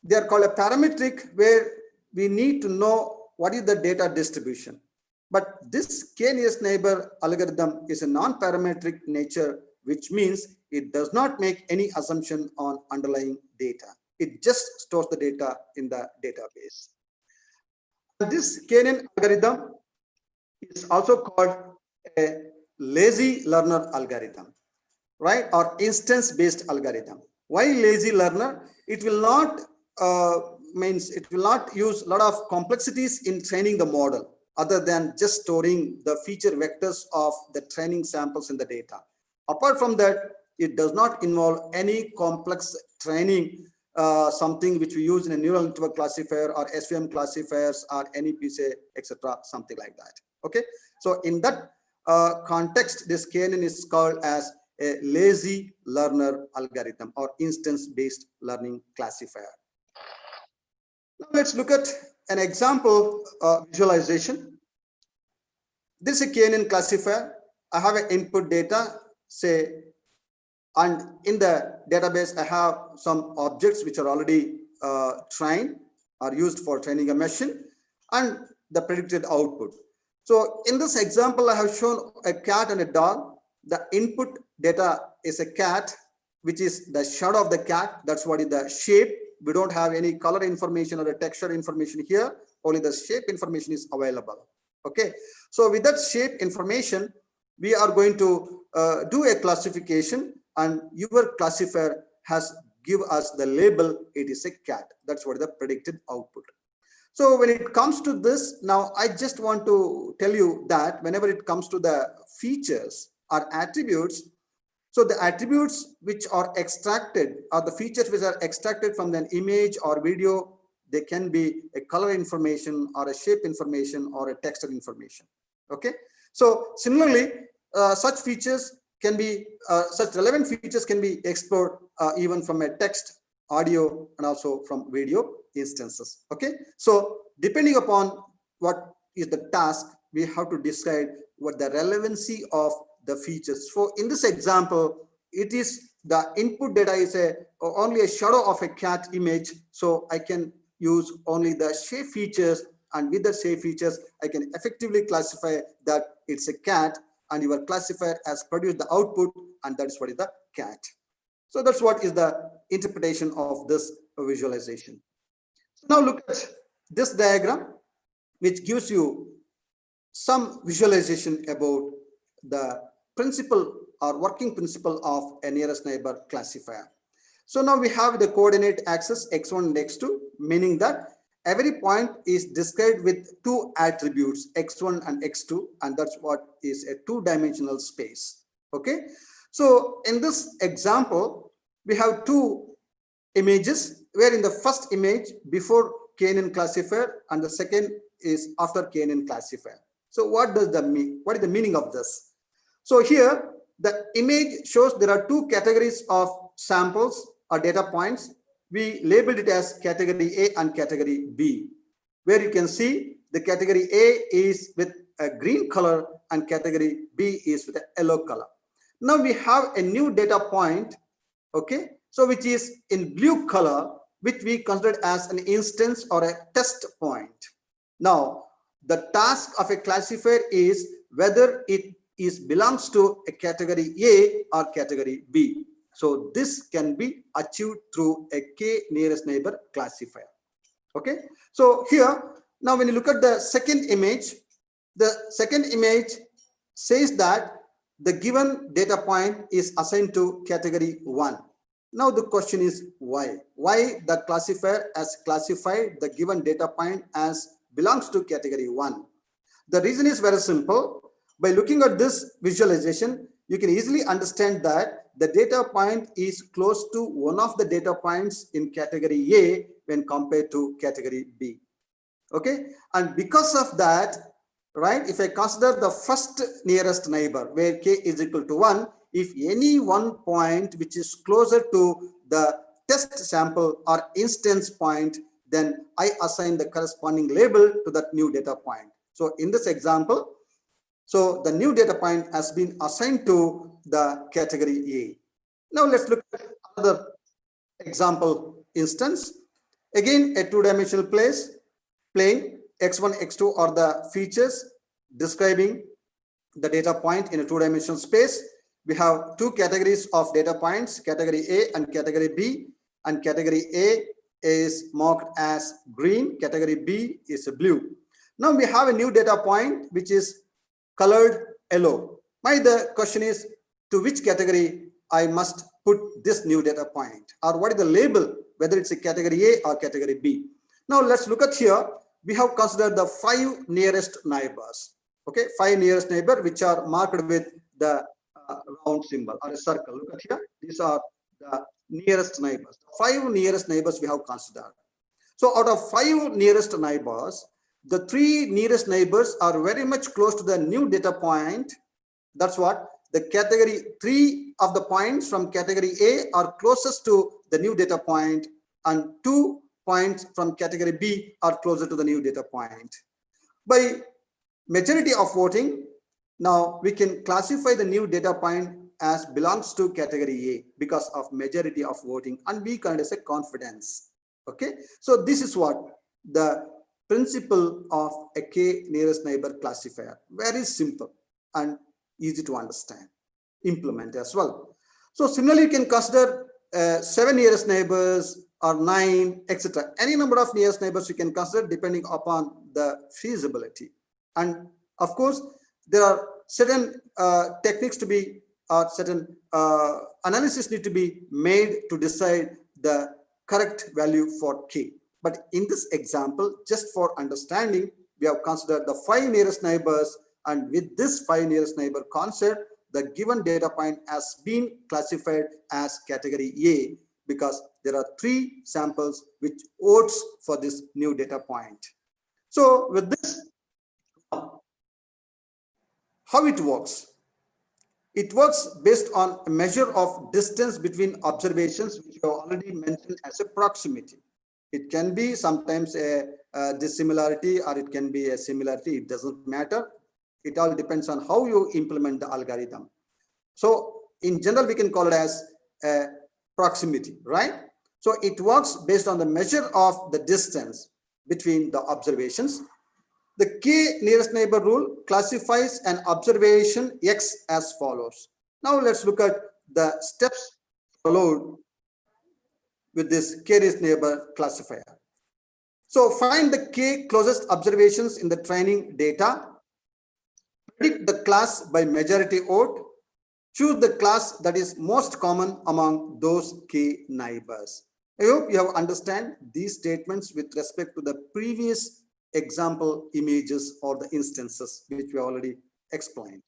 They are called a parametric, where we need to know what is the data distribution. But this k-nearest neighbor algorithm is a non-parametric nature, which means it does not make any assumption on underlying data. It just stores the data in the database. This k-NN algorithm is also called a lazy learner algorithm, right? Or instance-based algorithm. Why lazy learner? It will not use a lot of complexities in training the model, other than just storing the feature vectors of the training samples in the data. Apart from that, it does not involve any complex training, something which we use in a neural network classifier or SVM classifiers or NEPSA, etc., something like that. Okay, so in that context, this KNN is called as a lazy learner algorithm or instance-based learning classifier. Now let's look at an example visualization. This is a KNN classifier. I have an input data, say, and in the database, I have some objects which are already trained or used for training a machine, and the predicted output. So in this example, I have shown a cat and a dog. The input data is a cat, which is the shadow of the cat. That's what is the shape. We don't have any color information or the texture information here. Only the shape information is available. Okay. So with that shape information, we are going to do a classification, and your classifier has give us the label, it is a cat. That's what is the predicted output. So when it comes to this, now I just want to tell you that whenever it comes to the features or attributes, so the attributes which are extracted, or the features which are extracted from an image or video, they can be a color information or a shape information or a texture information. Okay. So similarly, such features can be, such relevant features can be explored even from a text, audio, and also from video instances. Okay. So depending upon what is the task, we have to decide what the relevancy of the features. So in this example, it is the input data is only a shadow of a cat image. So I can use only the shape features, and with the shape features, I can effectively classify that it's a cat, and your classifier has produced the output, and that's what is the cat. So that's what is the interpretation of this visualization. So now look at this diagram, which gives you some visualization about the principle or working principle of a nearest neighbor classifier. So now we have the coordinate axis x1 and x2, meaning that every point is described with two attributes, x1 and x2, and that's what is a two-dimensional space. Okay. So in this example, we have two images, where in the first image before KNN classifier and the second is after KNN classifier. So what does that mean? What is the meaning of this? So here the image shows there are two categories of samples or data points. We labeled it as category A and category B, where you can see the category A is with a green color and category B is with a yellow color. Now we have a new data point, okay, so which is in blue color, which we considered as an instance or a test point. Now the task of a classifier is whether it belongs to a category A or category B. So this can be achieved through a k nearest neighbor classifier. Okay. So here, now when you look at the second image says that the given data point is assigned to category 1. Now the question is why? Why the classifier has classified the given data point as belongs to category 1? The reason is very simple. By looking at this visualization, you can easily understand that the data point is close to one of the data points in category A when compared to category B. Okay. And because of that, right, if I consider the first nearest neighbor where k is equal to 1, if any one point which is closer to the test sample or instance point, then I assign the corresponding label to that new data point. So in this example, so the new data point has been assigned to the category A. Now let's look at another example instance. Again, a two-dimensional plane, x1, x2 are the features describing the data point in a two-dimensional space. We have two categories of data points, category A and category B, and category A is marked as green, category B is blue. Now we have a new data point which is colored yellow. The question is, to which category I must put this new data point, or what is the label, whether it's a category A or category B. Now let's look at here. We have considered the 5 nearest neighbors. Okay, 5 nearest neighbor which are marked with the round symbol or a circle. Look at here. These are the nearest neighbors. 5 nearest neighbors we have considered. So out of 5 nearest neighbors, the 3 nearest neighbors are very much close to the new data point. That's what the category 3 of the points from category A are closest to the new data point, and 2 points from category B are closer to the new data point. By majority of voting, now we can classify the new data point as belongs to category A because of majority of voting, and we can say confidence. Okay, so this is what the principle of a K nearest neighbor classifier. Very simple and easy to understand, implement as well. So similarly, you can consider 7 nearest neighbors or 9, etc. Any number of nearest neighbors you can consider depending upon the feasibility. And of course, there are certain techniques to be, or certain analysis need to be made to decide the correct value for K. But in this example, just for understanding, we have considered the 5 nearest neighbors, and with this 5 nearest neighbor concept, the given data point has been classified as category A because there are 3 samples which votes for this new data point. So with this, how it works? It works based on a measure of distance between observations, which you have already mentioned as a proximity. It can be sometimes a dissimilarity, or it can be a similarity. It doesn't matter. It all depends on how you implement the algorithm. So in general, we can call it as a proximity, right? So it works based on the measure of the distance between the observations. The K nearest neighbor rule classifies an observation X as follows. Now let's look at the steps followed with this K nearest neighbor classifier. So find the K closest observations in the training data, predict the class by majority vote, choose the class that is most common among those K neighbors. I hope you have understand these statements with respect to the previous example images or the instances which we already explained.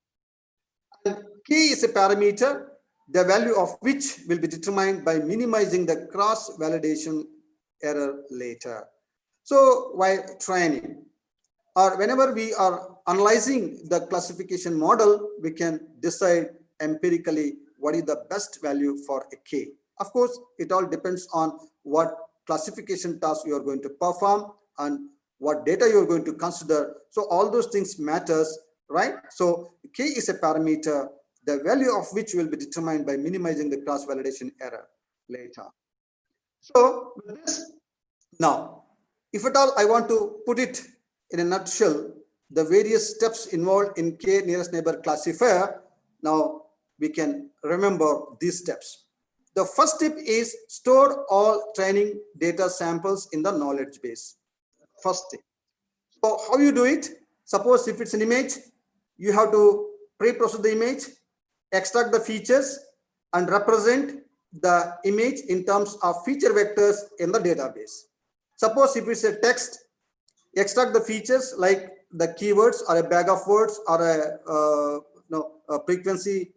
And K is a parameter, the value of which will be determined by minimizing the cross-validation error later. So while training, or whenever we are analyzing the classification model, we can decide empirically what is the best value for a K. Of course, it all depends on what classification task you are going to perform and what data you are going to consider. So all those things matters, right? So K is a parameter, the value of which will be determined by minimizing the cross-validation error later. So with this, now, if at all I want to put it in a nutshell, the various steps involved in K nearest neighbor classifier, now we can remember these steps. The first step is store all training data samples in the knowledge base. First thing. So how you do it? Suppose if it's an image, you have to pre-process the image, extract the features, and represent the image in terms of feature vectors in the database. Suppose if it's a text, extract the features like the keywords or a bag of words or a frequency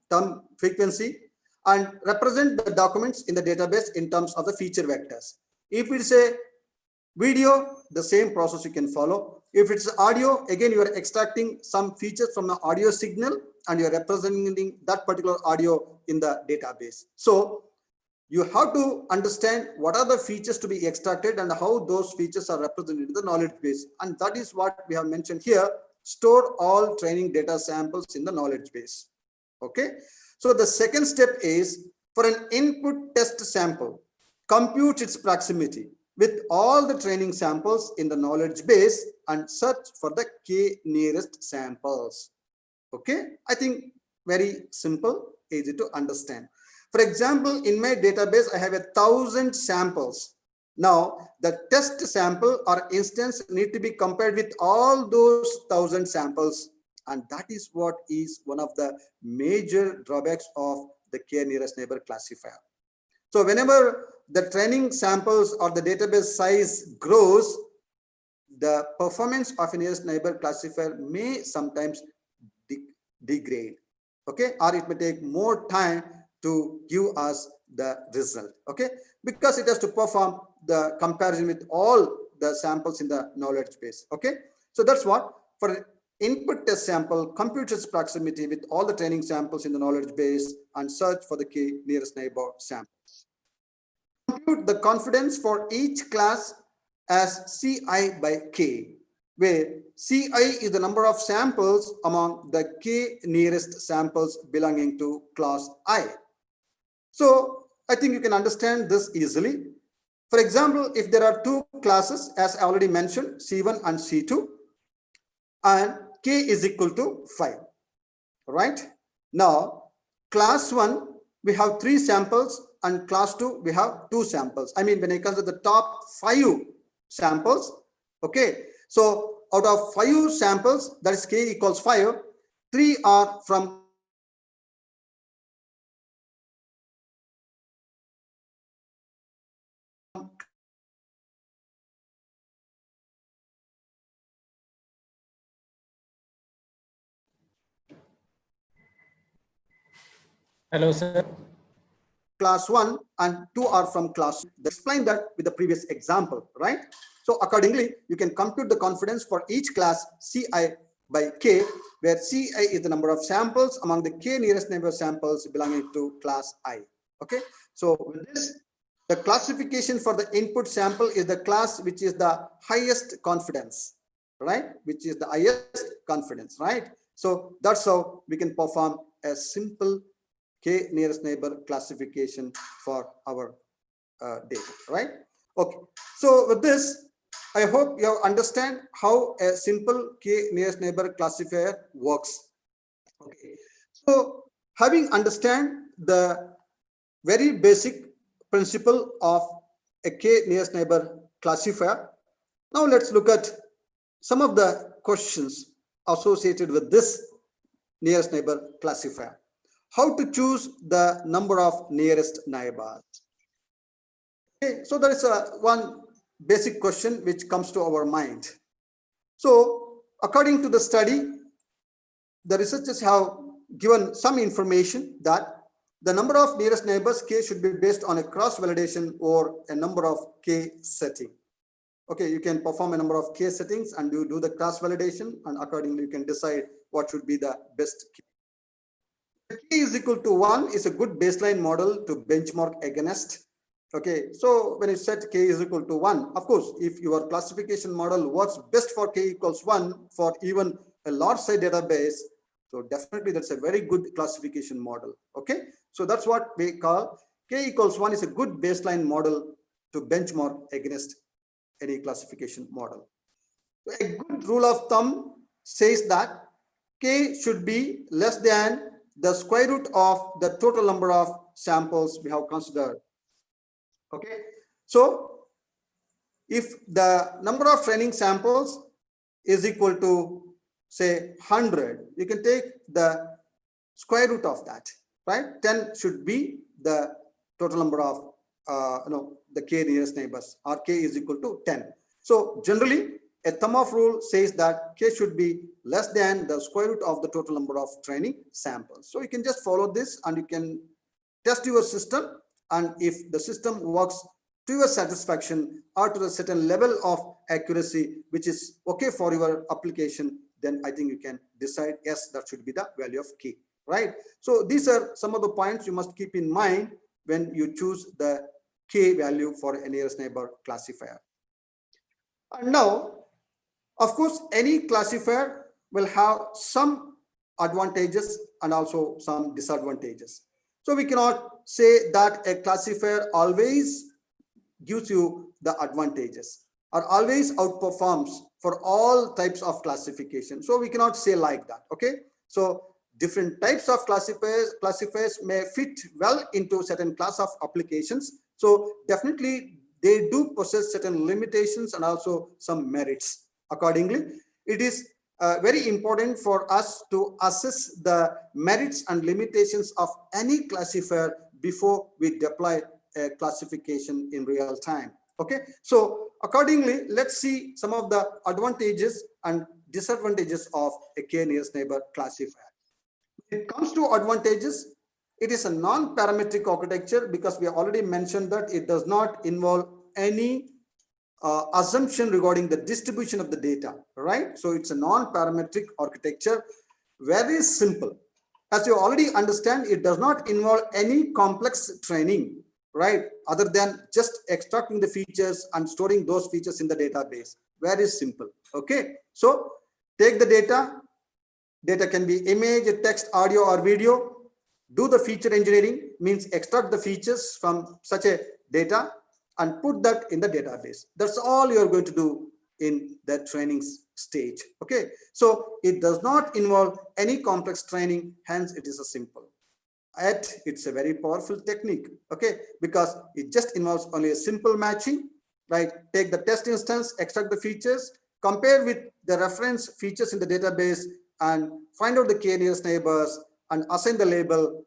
term frequency, and represent the documents in the database in terms of the feature vectors. If it's a video, the same process you can follow. If it's audio, again, you are extracting some features from the audio signal and you are representing that particular audio in the database. So you have to understand what are the features to be extracted and how those features are represented in the knowledge base. And that is what we have mentioned here. Store all training data samples in the knowledge base. Okay. So the second step is for an input test sample, compute its proximity with all the training samples in the knowledge base and search for the k nearest samples. Okay, I think very simple, easy to understand. For example, in my database, I have 1,000 samples. Now, the test sample or instance need to be compared with all those 1,000 samples. And that is what is one of the major drawbacks of the k nearest neighbor classifier. So whenever the training samples or the database size grows, the performance of a nearest neighbor classifier may sometimes degrade. Okay, or it may take more time to give us the result. Okay, because it has to perform the comparison with all the samples in the knowledge base. Okay, so that's what for input test sample computes its proximity with all the training samples in the knowledge base and search for the k nearest neighbor samples. Compute the confidence for each class as Ci by k, where Ci is the number of samples among the k nearest samples belonging to class I. So I think you can understand this easily. For example, if there are two classes, as I already mentioned, C1 and C2, and k is equal to 5, right? Now, class 1, we have 3 samples, and class 2, we have 2 samples. I mean, when it comes to the top 5 samples, okay, so out of 5 samples, that is k equals 5, 3 are from Hello, sir. class 1 and 2 are from class 2. Explain that with the previous example, right? So accordingly, you can compute the confidence for each class Ci by k, where Ci is the number of samples among the k nearest neighbor samples belonging to class I. Okay, so with this, the classification for the input sample is the class which is the highest confidence, right? Which is the highest confidence, right? So that's how we can perform a simple k nearest neighbor classification for our data, right? Okay, so with this, I hope you understand how a simple k nearest neighbor classifier works. Okay, so having understand the very basic principle of a k nearest neighbor classifier, now let's look at some of the questions associated with this nearest neighbor classifier. How to choose the number of nearest neighbors? Okay, so there is one basic question which comes to our mind. So according to the study, the researchers have given some information that the number of nearest neighbors k should be based on a cross validation or a number of k setting. Okay, you can perform a number of k settings and you do the cross validation, and accordingly you can decide what should be the best k. K is equal to 1 is a good baseline model to benchmark against. Okay, so when you set k is equal to 1, of course, if your classification model works best for k equals 1 for even a large size database, so definitely that's a very good classification model. Okay, so that's what we call k equals 1 is a good baseline model to benchmark against any classification model. So a good rule of thumb says that k should be less than the square root of the total number of samples we have considered. Okay, so if the number of training samples is equal to say 100, you can take the square root of that, right? 10 should be the total number of the k nearest neighbors, or k is equal to 10. So generally a thumb of rule says that k should be less than the square root of the total number of training samples. So you can just follow this and you can test your system, and if the system works to your satisfaction or to a certain level of accuracy which is okay for your application, then I think you can decide yes, that should be the value of k, right? So these are some of the points you must keep in mind when you choose the k value for a nearest neighbor classifier. And now, of course, any classifier will have some advantages and also some disadvantages. So we cannot say that a classifier always gives you the advantages or always outperforms for all types of classification. So we cannot say like that. Okay. So different types of classifiers may fit well into certain class of applications. So definitely they do possess certain limitations and also some merits. Accordingly, it is very important for us to assess the merits and limitations of any classifier before we deploy a classification in real time. Okay, so accordingly, let's see some of the advantages and disadvantages of a k-nearest neighbor classifier. When it comes to advantages, it is a non-parametric architecture because we already mentioned that it does not involve any assumption regarding the distribution of the data, right? So it's a non-parametric architecture, very simple. As you already understand, it does not involve any complex training, right? Other than just extracting the features and storing those features in the database. Very simple. Okay. So take the data. Data can be image, text, audio, or video. Do the feature engineering, means extract the features from such a data and put that in the database. That's all you're going to do in the training stage. Okay. So it does not involve any complex training. Hence, it is a simple. Yet it's a very powerful technique. Okay. Because it just involves only a simple matching, right? Take the test instance, extract the features, compare with the reference features in the database, and find out the k-nearest neighbors and assign the label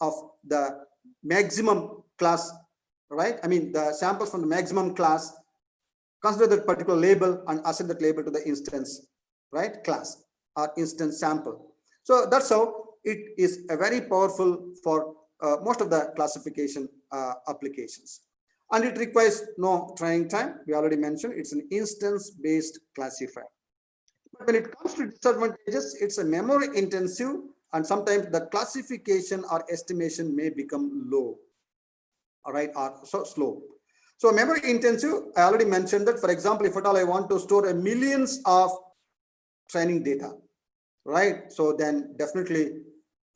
of the maximum class, right? I mean, the samples from the maximum class, consider that particular label and assign that label to the instance, right? Class or instance sample. So that's how it is a very powerful for most of the classification applications. And it requires no training time. We already mentioned it's an instance-based classifier. But when it comes to disadvantages, it's a memory intensive, and sometimes the classification or estimation may become low, all right, or so slow. So memory intensive, I already mentioned that, for example, if at all I want to store millions of training data, right? So then definitely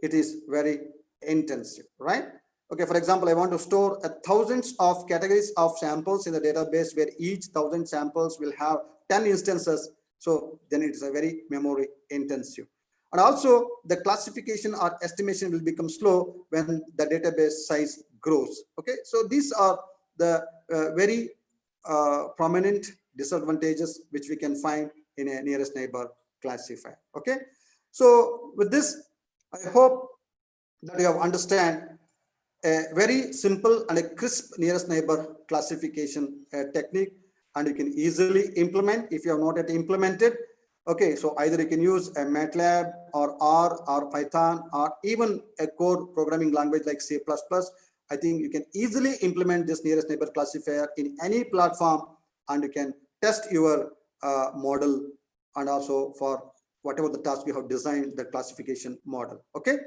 it is very intensive, right? Okay, for example, I want to store thousands of categories of samples in the database where each 1,000 samples will have 10 instances. So then it is a very memory intensive. And also the classification or estimation will become slow when the database size grows. Okay, so these are the very prominent disadvantages which we can find in a nearest neighbor classifier. Okay, so with this, I hope that you have understand a very simple and a crisp nearest neighbor classification technique, and you can easily implement if you have not yet implemented. Okay, so either you can use a MATLAB or R or Python or even a core programming language like C++. I think you can easily implement this nearest neighbor classifier in any platform, and you can test your model and also for whatever the task you have designed the classification model. Okay,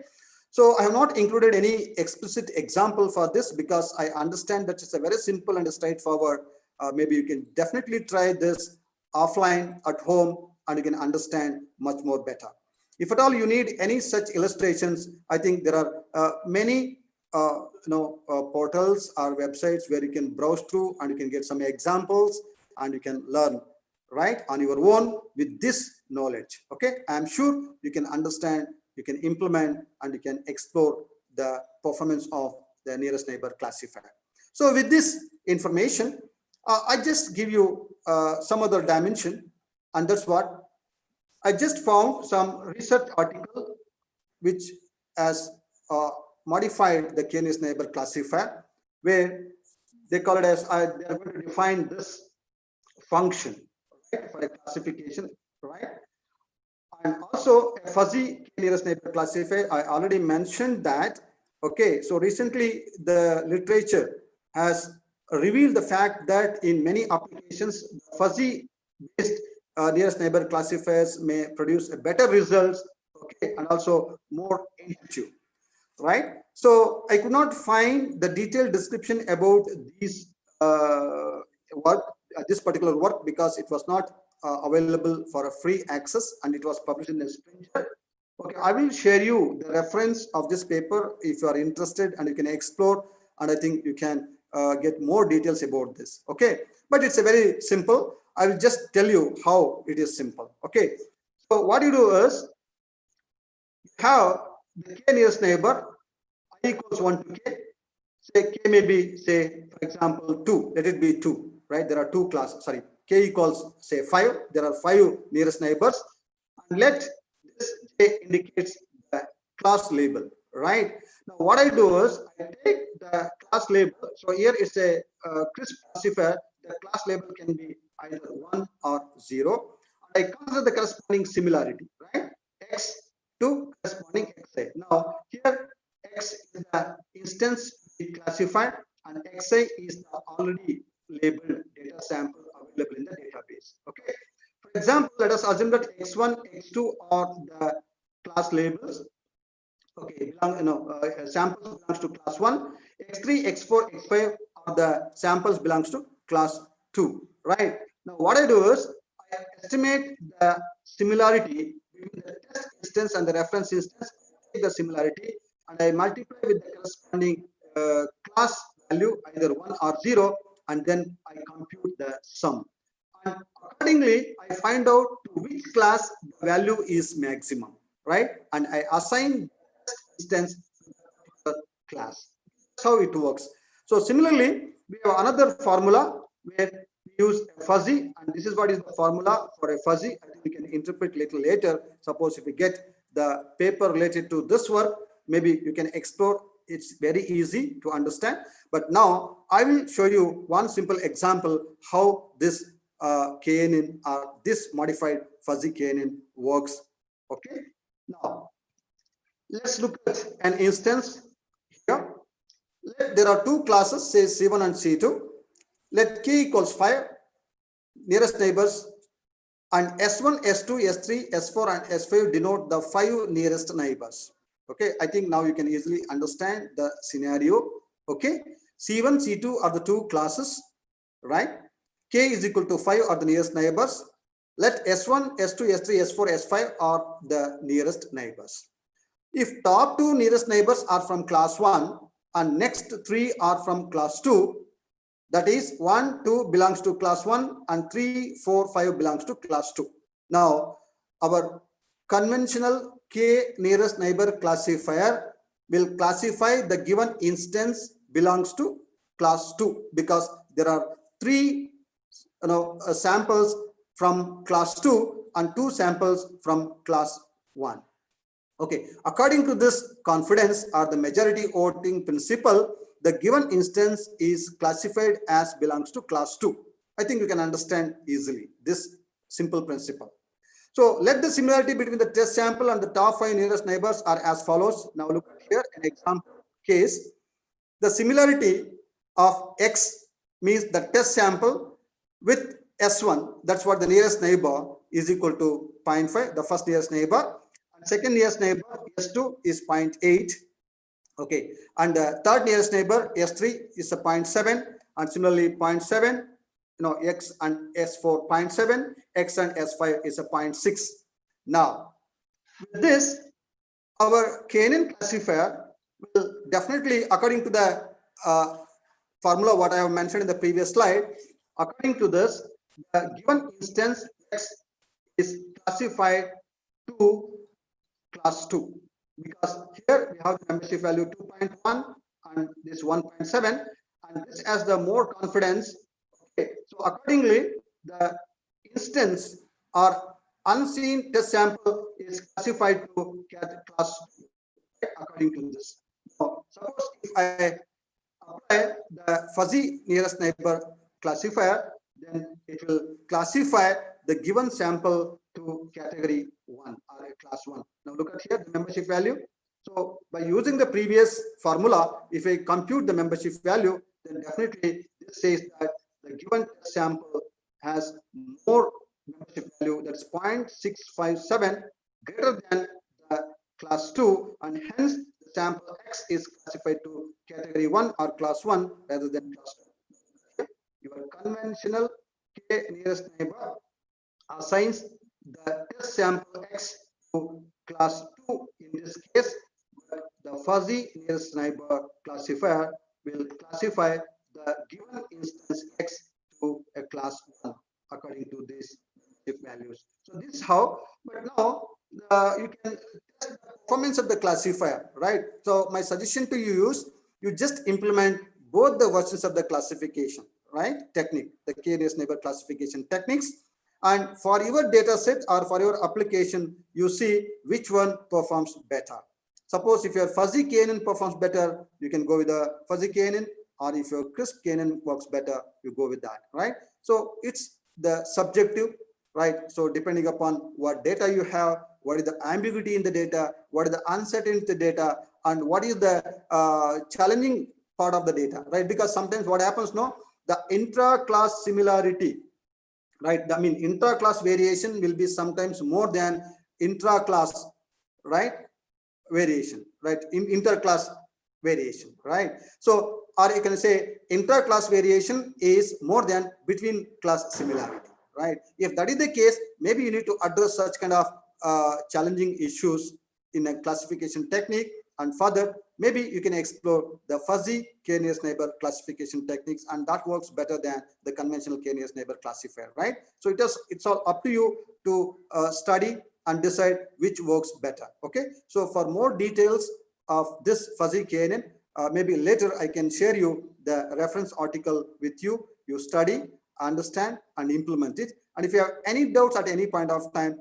so I have not included any explicit example for this because I understand that it's a very simple and straightforward. Maybe you can definitely try this offline at home and you can understand much more better. If at all you need any such illustrations, I think there are many portals or websites where you can browse through and you can get some examples and you can learn right on your own with this knowledge. Okay, I'm sure you can understand, you can implement, and you can explore the performance of the nearest neighbor classifier. So with this information, I just give you some other dimension, and that's what I just found some research article which has modified the k-nearest neighbor classifier, where they call it as they are going to define this function, right, for a classification, right? And also a fuzzy k-nearest neighbor classifier. I already mentioned that. Okay, so recently the literature has revealed the fact that in many applications, fuzzy-based nearest neighbor classifiers may produce a better results, okay, and also more intuitive, right? So I could not find the detailed description about these this particular work because it was not available for a free access and it was published in a Springer. Okay, I will share you the reference of this paper if you are interested, and you can explore, and I think you can get more details about this. Okay, but it's a very simple. I will just tell you how it is simple. Okay, so what you do is you have the k nearest neighbor I equals 1 to k. Say k may be, say, for example, 2. Let it be 2, right? There are two classes. Sorry, k equals, say, 5. There are 5 nearest neighbors. And let this j indicates the class label, right? Now, what I do is I take the class label. So here is a crisp classifier. The class label can be either 1 or 0. I consider the corresponding similarity, right? X to corresponding xi. Now, here X is the instance we classified and Xi is the already labeled data sample available in the database. Okay. For example, let us assume that X1, X2 are the class labels. Okay, samples belongs to class 1. X3, X4, X5 are the samples belongs to class 2. Right. Now, what I do is I estimate the similarity between the test instance and the reference instance. I take the similarity and I multiply with the corresponding class value, either 1 or 0, and then I compute the sum. And accordingly, I find out to which class the value is maximum, right? And I assign instance to the class. That's how it works. So similarly, we have another formula where we use a fuzzy, and this is what is the formula for a fuzzy. I think we can interpret little later. Suppose if we get the paper related to this work, maybe you can explore. It's very easy to understand. But now I will show you one simple example how this KNN or this modified fuzzy KNN works. Okay. Now let's look at an instance here. There are two classes, say C1 and C2. Let k equals 5, nearest neighbors, and S1, S2, S3, S4, and S5 denote the 5 nearest neighbors. Okay, I think now you can easily understand the scenario. Okay, C1, C2 are the two classes, right? K is equal to 5 are the nearest neighbors. Let S1, S2, S3, S4, S5 are the nearest neighbors. If top 2 nearest neighbors are from class 1 and next 3 are from class 2, that is 1, 2 belongs to class 1 and 3, 4, 5 belongs to class 2. Now, our conventional k nearest neighbor classifier will classify the given instance belongs to class 2 because there are 3 samples from class 2 and 2 samples from class 1. Okay, according to this confidence or the majority voting principle, the given instance is classified as belongs to class 2. I think you can understand easily this simple principle. So let the similarity between the test sample and the top 5 nearest neighbors are as follows. Now look at here an example case. The similarity of X means the test sample with S1, that's what the nearest neighbor is equal to 0.5, the first nearest neighbor. And second nearest neighbor S2 is 0.8. Okay, and the third nearest neighbor S3 is a 0.7, and similarly 0.7, X and S4 0.7, X and S5 is a 0.6. Now, with this, our KNN classifier will definitely, according to the formula what I have mentioned in the previous slide, according to this, the given instance X is classified to class 2. Because here we have the membership value 2.1 and this 1.7, and this has the more confidence. Okay, so accordingly, the instance or unseen test sample is classified to class 2 according to this. Now, suppose if I apply the fuzzy nearest neighbor classifier, then it will classify the given sample to category 1 or class 1. Now look at here the membership value. So by using the previous formula, if I compute the membership value, then definitely this says that the given sample has more membership value, that's 0.657 greater than the class 2, and hence the sample X is classified to category 1 or class 1 rather than class 2. Your conventional k nearest neighbor assigns the test sample X to class 2 in this case, but the fuzzy nearest neighbor classifier will classify the given instance X to a class 1 according to these values. So this is how, but now you can test the performance of the classifier, right? So my suggestion to you is you just implement both the versions of the classification, right? Technique, the k-nearest neighbor classification techniques. And for your data set or for your application, you see which one performs better. Suppose if your fuzzy KNN performs better, you can go with the fuzzy KNN, or if your crisp KNN works better, you go with that, right? So it's the subjective, right? So depending upon what data you have, what is the ambiguity in the data, what is the uncertainty in the data, and what is the challenging part of the data, right? Because sometimes what happens, no, the intra-class similarity, right? I mean, intra-class variation will be sometimes more than intra-class, right? Variation, right? In inter-class variation, right? So, or you can say intra-class variation is more than between class similarity, right? If that is the case, maybe you need to address such kind of challenging issues in a classification technique. And further, maybe you can explore the fuzzy k-nearest neighbor classification techniques, and that works better than the conventional k-nearest neighbor classifier, right? So it's all up to you to study and decide which works better. Okay, so for more details of this fuzzy KNN, maybe later I can share you the reference article with you. You study, understand, and implement it. And if you have any doubts at any point of time,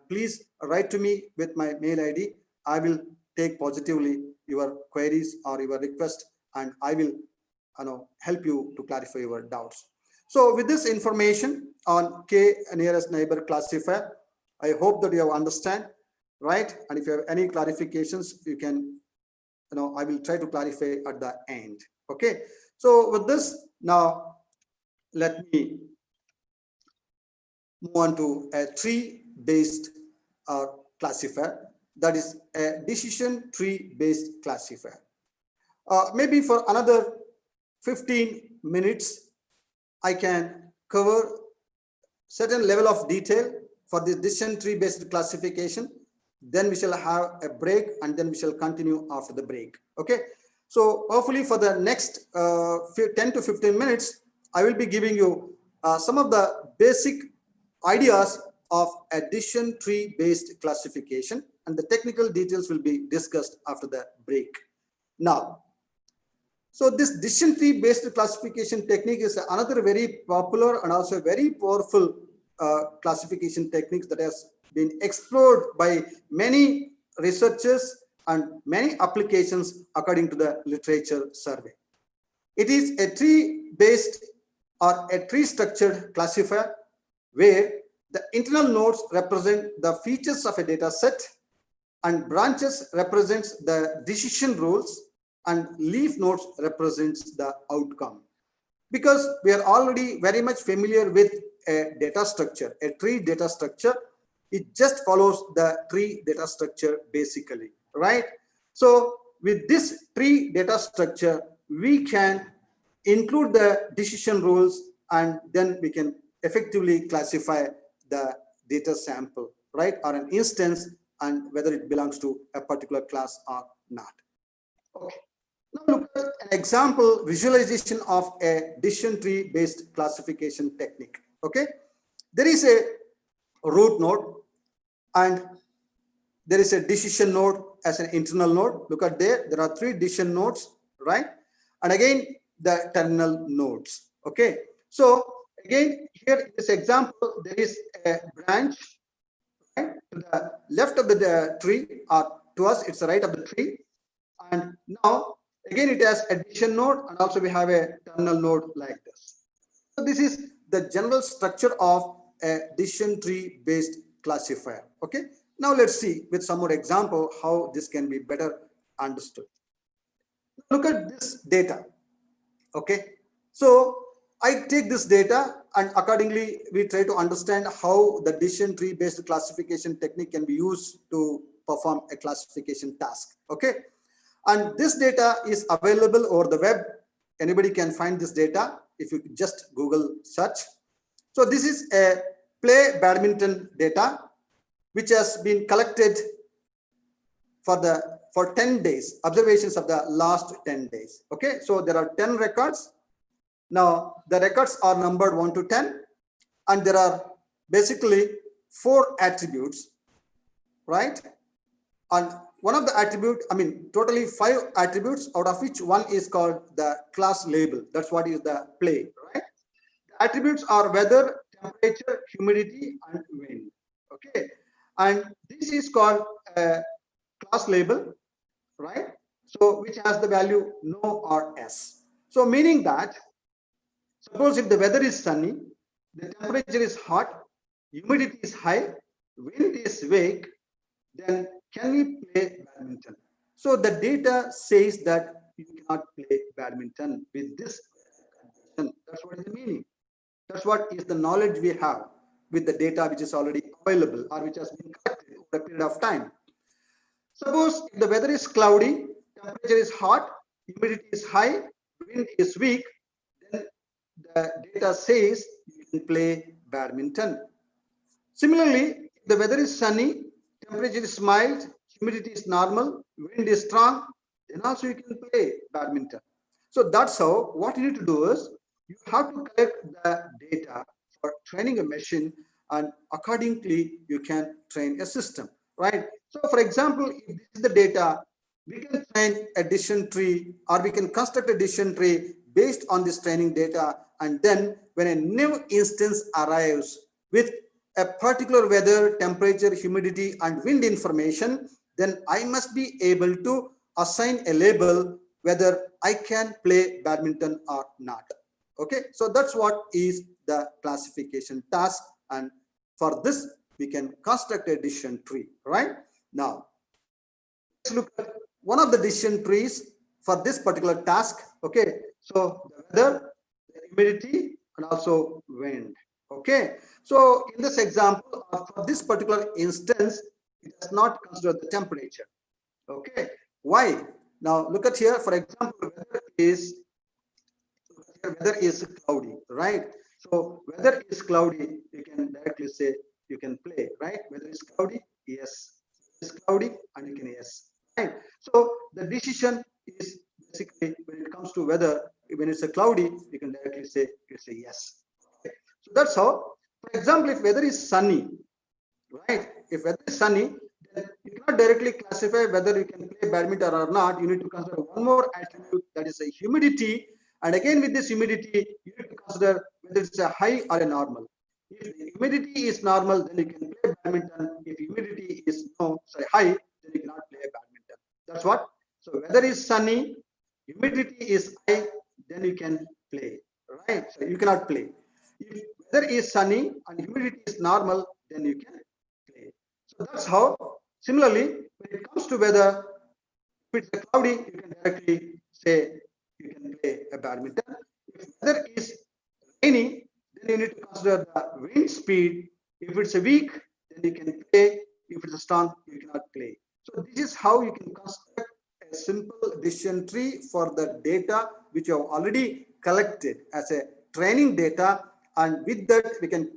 please write to me with my mail ID. I will take positively your queries or your request, and I will help you to clarify your doubts. So with this information on k-nearest neighbor classifier, I hope that you have understand, right? And if you have any clarifications, you can, I will try to clarify at the end. Okay. So with this, now let me move on to a tree-based classifier, that is a decision tree-based classifier. Maybe for another 15 minutes, I can cover certain level of detail for the decision tree based classification. Then we shall have a break, and then we shall continue after the break. Okay. So hopefully for the next 10 to 15 minutes, I will be giving you some of the basic ideas of a decision tree based classification, and the technical details will be discussed after the break. Now, so this decision tree based classification technique is another very popular and also very powerful classification techniques that has been explored by many researchers and many applications according to the literature survey. It is a tree based or a tree structured classifier where the internal nodes represent the features of a data set, and branches represents the decision rules, and leaf nodes represents the outcome. Because we are already very much familiar with a data structure, a tree data structure, it just follows the tree data structure basically, right? So with this tree data structure, we can include the decision rules, and then we can effectively classify the data sample, right? Or an instance, and whether it belongs to a particular class or not. Okay. Now look at an example visualization of a decision tree based classification technique. Okay. There is a root node, and there is a decision node as an internal node. Look at there are 3 decision nodes, right? And again, the terminal nodes. Okay. So again, here in this example, there is a branch, right, to the left of the tree, or to us, it's the right of the tree. And now, again, it has a decision node, and also we have a terminal node like this. So this is the general structure of a decision tree based classifier. Okay. Now let's see with some more example how this can be better understood. Look at this data. Okay. So I take this data, and accordingly we try to understand how the decision tree based classification technique can be used to perform a classification task. Okay. And this data is available over the web. Anybody can find this data if you just Google search. So this is a play badminton data which has been collected for 10 days, observations of the last 10 days. Okay, so there are 10 records, Now, the records are numbered 1 to 10, and there are basically 4 attributes, right? And one of the attribute, totally 5 attributes, out of which one is called the class label. That's what is the play, right? The attributes are weather, temperature, humidity, and wind. Okay, and this is called a class label, right? So which has the value no or s. So meaning that, suppose if the weather is sunny, the temperature is hot, humidity is high, wind is weak, then can we play badminton? So the data says that you cannot play badminton with this condition. That's what is the meaning. That's what is the knowledge we have with the data which is already available or which has been collected over a period of time. Suppose if the weather is cloudy, temperature is hot, humidity is high, wind is weak, then the data says you can play badminton. Similarly, if the weather is sunny, temperature is mild, humidity is normal, wind is strong, then also you can play badminton. So that's how, what you need to do is, you have to collect the data for training a machine, and accordingly you can train a system, right? So for example, if this is the data, we can train a decision tree, or we can construct a decision tree based on this training data, and then when a new instance arrives with a particular weather, temperature, humidity, and wind information, then I must be able to assign a label whether I can play badminton or not. Okay, so that's what is the classification task, and for this we can construct a decision tree, right? Now, let's look at one of the decision trees for this particular task. Okay, so the weather, the humidity, and also wind. Okay, so in this example, for this particular instance, it does not consider the temperature. Okay, why? Now look at here. For example, weather is cloudy, right? So weather is cloudy, you can directly say you can play, right? Weather is cloudy, yes. It's cloudy, and you can yes, right? So the decision is basically, when it comes to weather, when it's a cloudy, you can directly say yes. Okay. So that's how. For example, if weather is sunny, right? If weather is sunny, then you cannot directly classify whether you can play badminton or not. You need to consider one more attribute, that is a humidity. And again, with this humidity, you need to consider whether it's a high or a normal. If the humidity is normal, then you can play badminton. If humidity is high, then you cannot play badminton. That's what. So weather is sunny, humidity is high, then you can play, right? So you cannot play. If weather is sunny and humidity is normal, then you can play. So that's how. Similarly, when it comes to weather, if it's cloudy, you can directly say you can play a badminton. If weather is rainy, then you need to consider the wind speed. If it's a weak, then you can play. If it's a strong, you cannot play. So this is how you can construct a simple decision tree for the data which you have already collected as a training data, and with that we can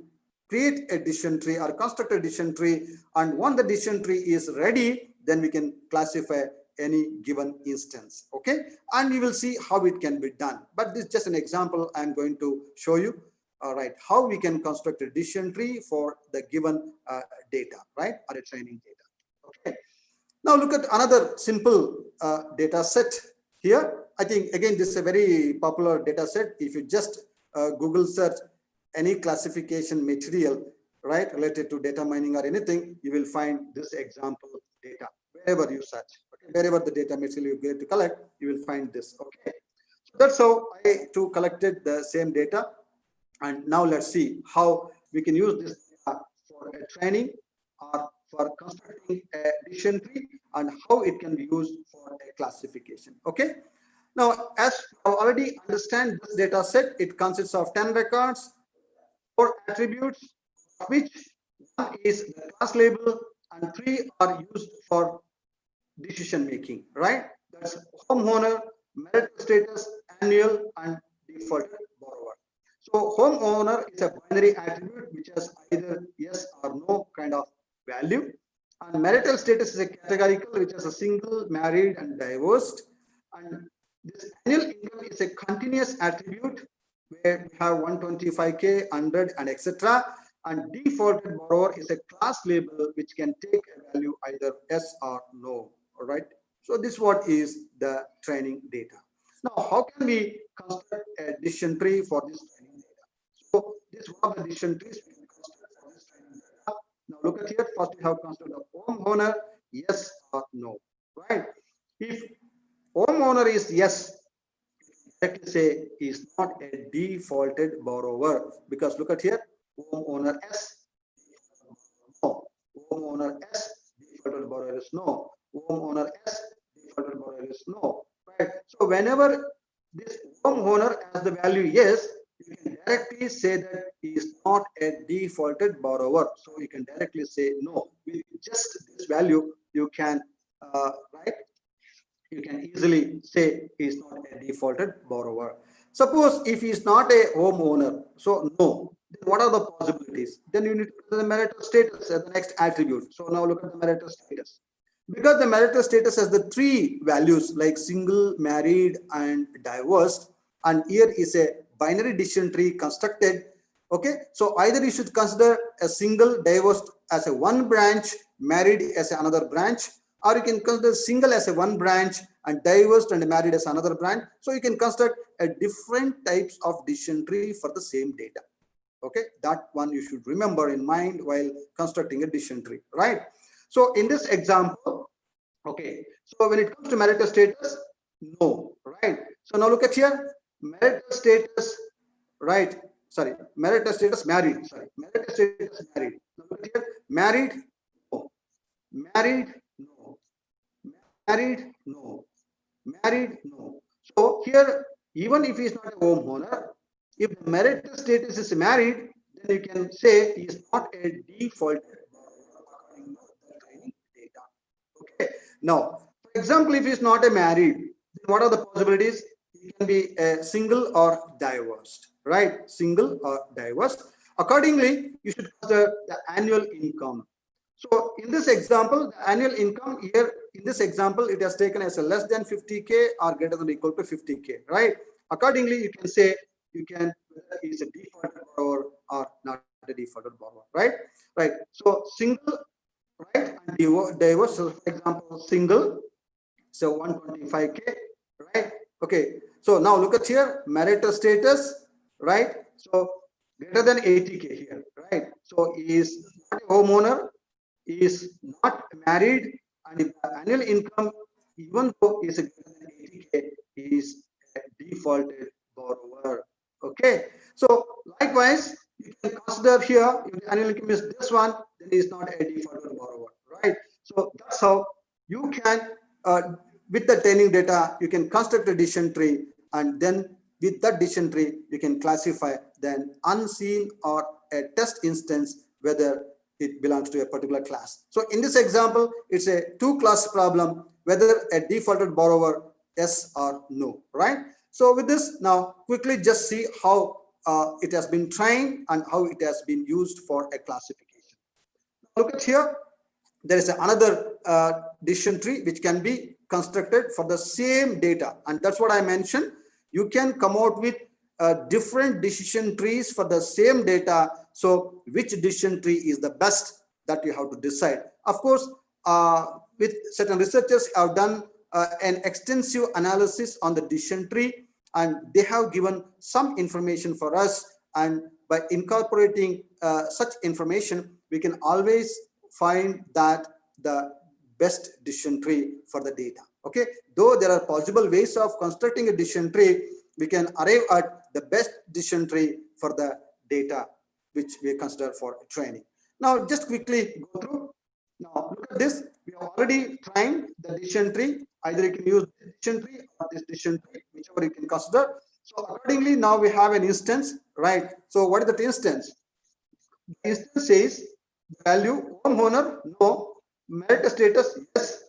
create a decision tree or construct a decision tree, and once the decision tree is ready, then we can classify any given instance. Okay, and we will see how it can be done, but this is just an example I'm going to show you. All right, how we can construct a decision tree for the given data, right, or a training data. Okay, now look at another simple data set here. I think again this is a very popular data set. If you just Google search any classification material, right, related to data mining or anything, you will find this example data wherever you search. Okay, wherever the data material you get to collect, you will find this. Okay, so that's how I too collected the same data, and now let's see how we can use this data for a training or for constructing a decision tree, and how it can be used for a classification. Okay, now as you already understand this data set, it consists of 10 records, 4 attributes, of which 1 is the class label and 3 are used for decision making, right? That's homeowner, marital status, annual, and default borrower. So homeowner is a binary attribute which has either yes or no kind of value, and marital status is a categorical which has a single, married, and divorced, and this annual income is a continuous attribute where we have 125K, 100, and etc. And defaulted borrower is a class label which can take a value either yes or no. All right. So this what is the training data. Now, how can we construct a decision tree for this training data? So this one of the decision trees we can construct for this training data. Now look at here. First, we have constructed the homeowner, yes or no. Right. If homeowner is yes, directly say is not a defaulted borrower, because look at here, homeowner S, no. Homeowner S, defaulted borrower is no. Homeowner S, defaulted borrower is no. Right. So whenever this homeowner has the value yes, you can directly say that he is not a defaulted borrower. So you can directly say no. With just this value, you can right. You can easily say he is not a defaulted borrower. Suppose if he is not a homeowner, so no, then what are the possibilities? Then you need to put the marital status as the next attribute. So now look at the marital status. Because the marital status has the three values like single, married, and divorced, and here is a binary decision tree constructed. Okay, so either you should consider a single divorced as a one branch, married as another branch, or you can consider single as a one branch and divorced and married as another branch. So you can construct a different types of decision tree for the same data. Okay, that one you should remember in mind while constructing a decision tree, right? So in this example, okay, so when it comes to marital status, no, right? So now look at here, marital status, right? Sorry, marital status married, sorry, marital status married. Now look at here, married, no, married, no, married, no, married, no. So here, even if he is not a homeowner, if the marital status is married, then you can say he is not a default according to the training data. Okay. Now, for example, if he is not a married, then what are the possibilities? He can be a single or divorced, right? Single or divorced. Accordingly, you should consider the annual income. So in this example, the annual income here, in this example, it has taken as a less than 50K or greater than or equal to 50K, right? Accordingly, you can say, you can, whether he is a defaulted borrower or not a defaulted borrower, right? Right. So single, right, and divorce. So for example, single, so 125K, right? Okay. So now look at here, marital status, right? So greater than 80K here, right? So he is not a homeowner, is not married, and if the annual income, even though is greater than 80K, is a defaulted borrower. Okay. So likewise, you can consider here if the annual income is this one, then he is not a defaulted borrower, right? So that's how you can, with the training data, you can construct a decision tree, and then with that decision tree, you can classify then unseen or a test instance whether it belongs to a particular class. So in this example, it's a two-class problem, whether a defaulted borrower, yes or no, right? So with this, now quickly just see how it has been trained and how it has been used for a classification. Look at here, there is another decision tree which can be constructed for the same data, and that's what I mentioned. You can come out with different decision trees for the same data. So which decision tree is the best, that you have to decide. Of course, with certain researchers have done an extensive analysis on the decision tree, and they have given some information for us, and by incorporating such information, we can always find that the best decision tree for the data. Okay, though there are possible ways of constructing a decision tree, we can arrive at the best decision tree for the data which we consider for training. Now just quickly go through. Now look at this, we have already trained the decision tree. Either you can use this decision tree or this decision tree, whichever you can consider. So accordingly, now we have an instance, right? So what is that instance? The instance says the value homeowner, no, marital status, yes,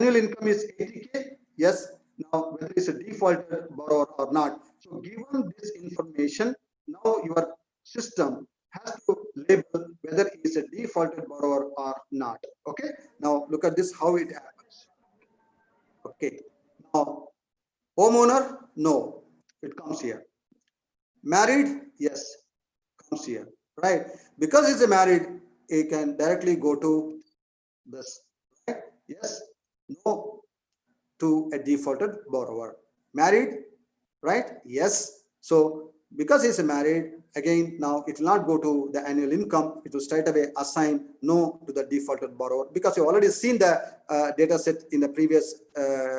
annual income is 80K, yes. Now whether it's a defaulted borrower or not. So given this information, now your system has to label whether it's a defaulted borrower or not. Okay. Now look at this, how it happens. Okay. Now homeowner, no, it comes here. Married? Yes, comes here, right? Because he's a married, he can directly go to this, right? Yes, no to a defaulted borrower. Married, right? Yes. So because he's married, again, now it will not go to the annual income. It will straight away assign no to the defaulted borrower, because you already seen the data set in the previous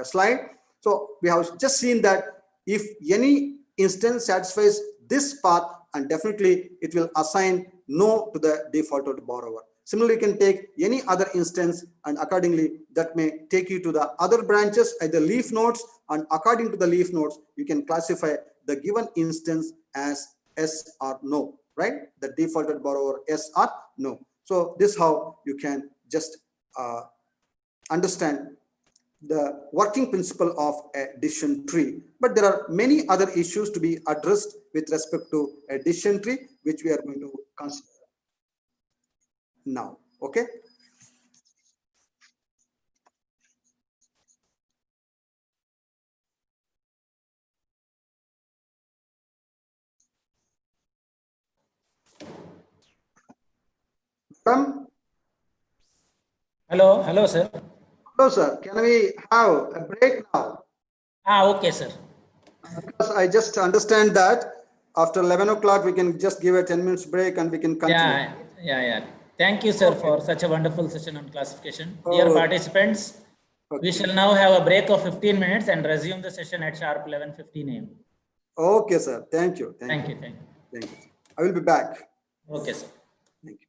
slide. So we have just seen that if any instance satisfies this path, and definitely it will assign no to the defaulted borrower. Similarly, you can take any other instance, and accordingly that may take you to the other branches at the leaf nodes, and according to the leaf nodes, you can classify the given instance as yes or no, right? The defaulted borrower yes or no. So this is how you can just understand the working principle of a decision tree. But there are many other issues to be addressed with respect to a decision tree, which we are going to consider now. Okay. Come. Hello, sir. Hello, sir. Can we have a break now? Okay, sir. Because I just understand that after 11 o'clock, we can just give a 10 minutes break and we can continue. Yeah. Thank you, sir, for such a wonderful session on classification. Dear Oh, participants, we shall now have a break of 15 minutes and resume the session at sharp 11:15 a.m. okay, sir. Thank you. Thank you. Thank you. I will be back. Okay, sir. Thank you.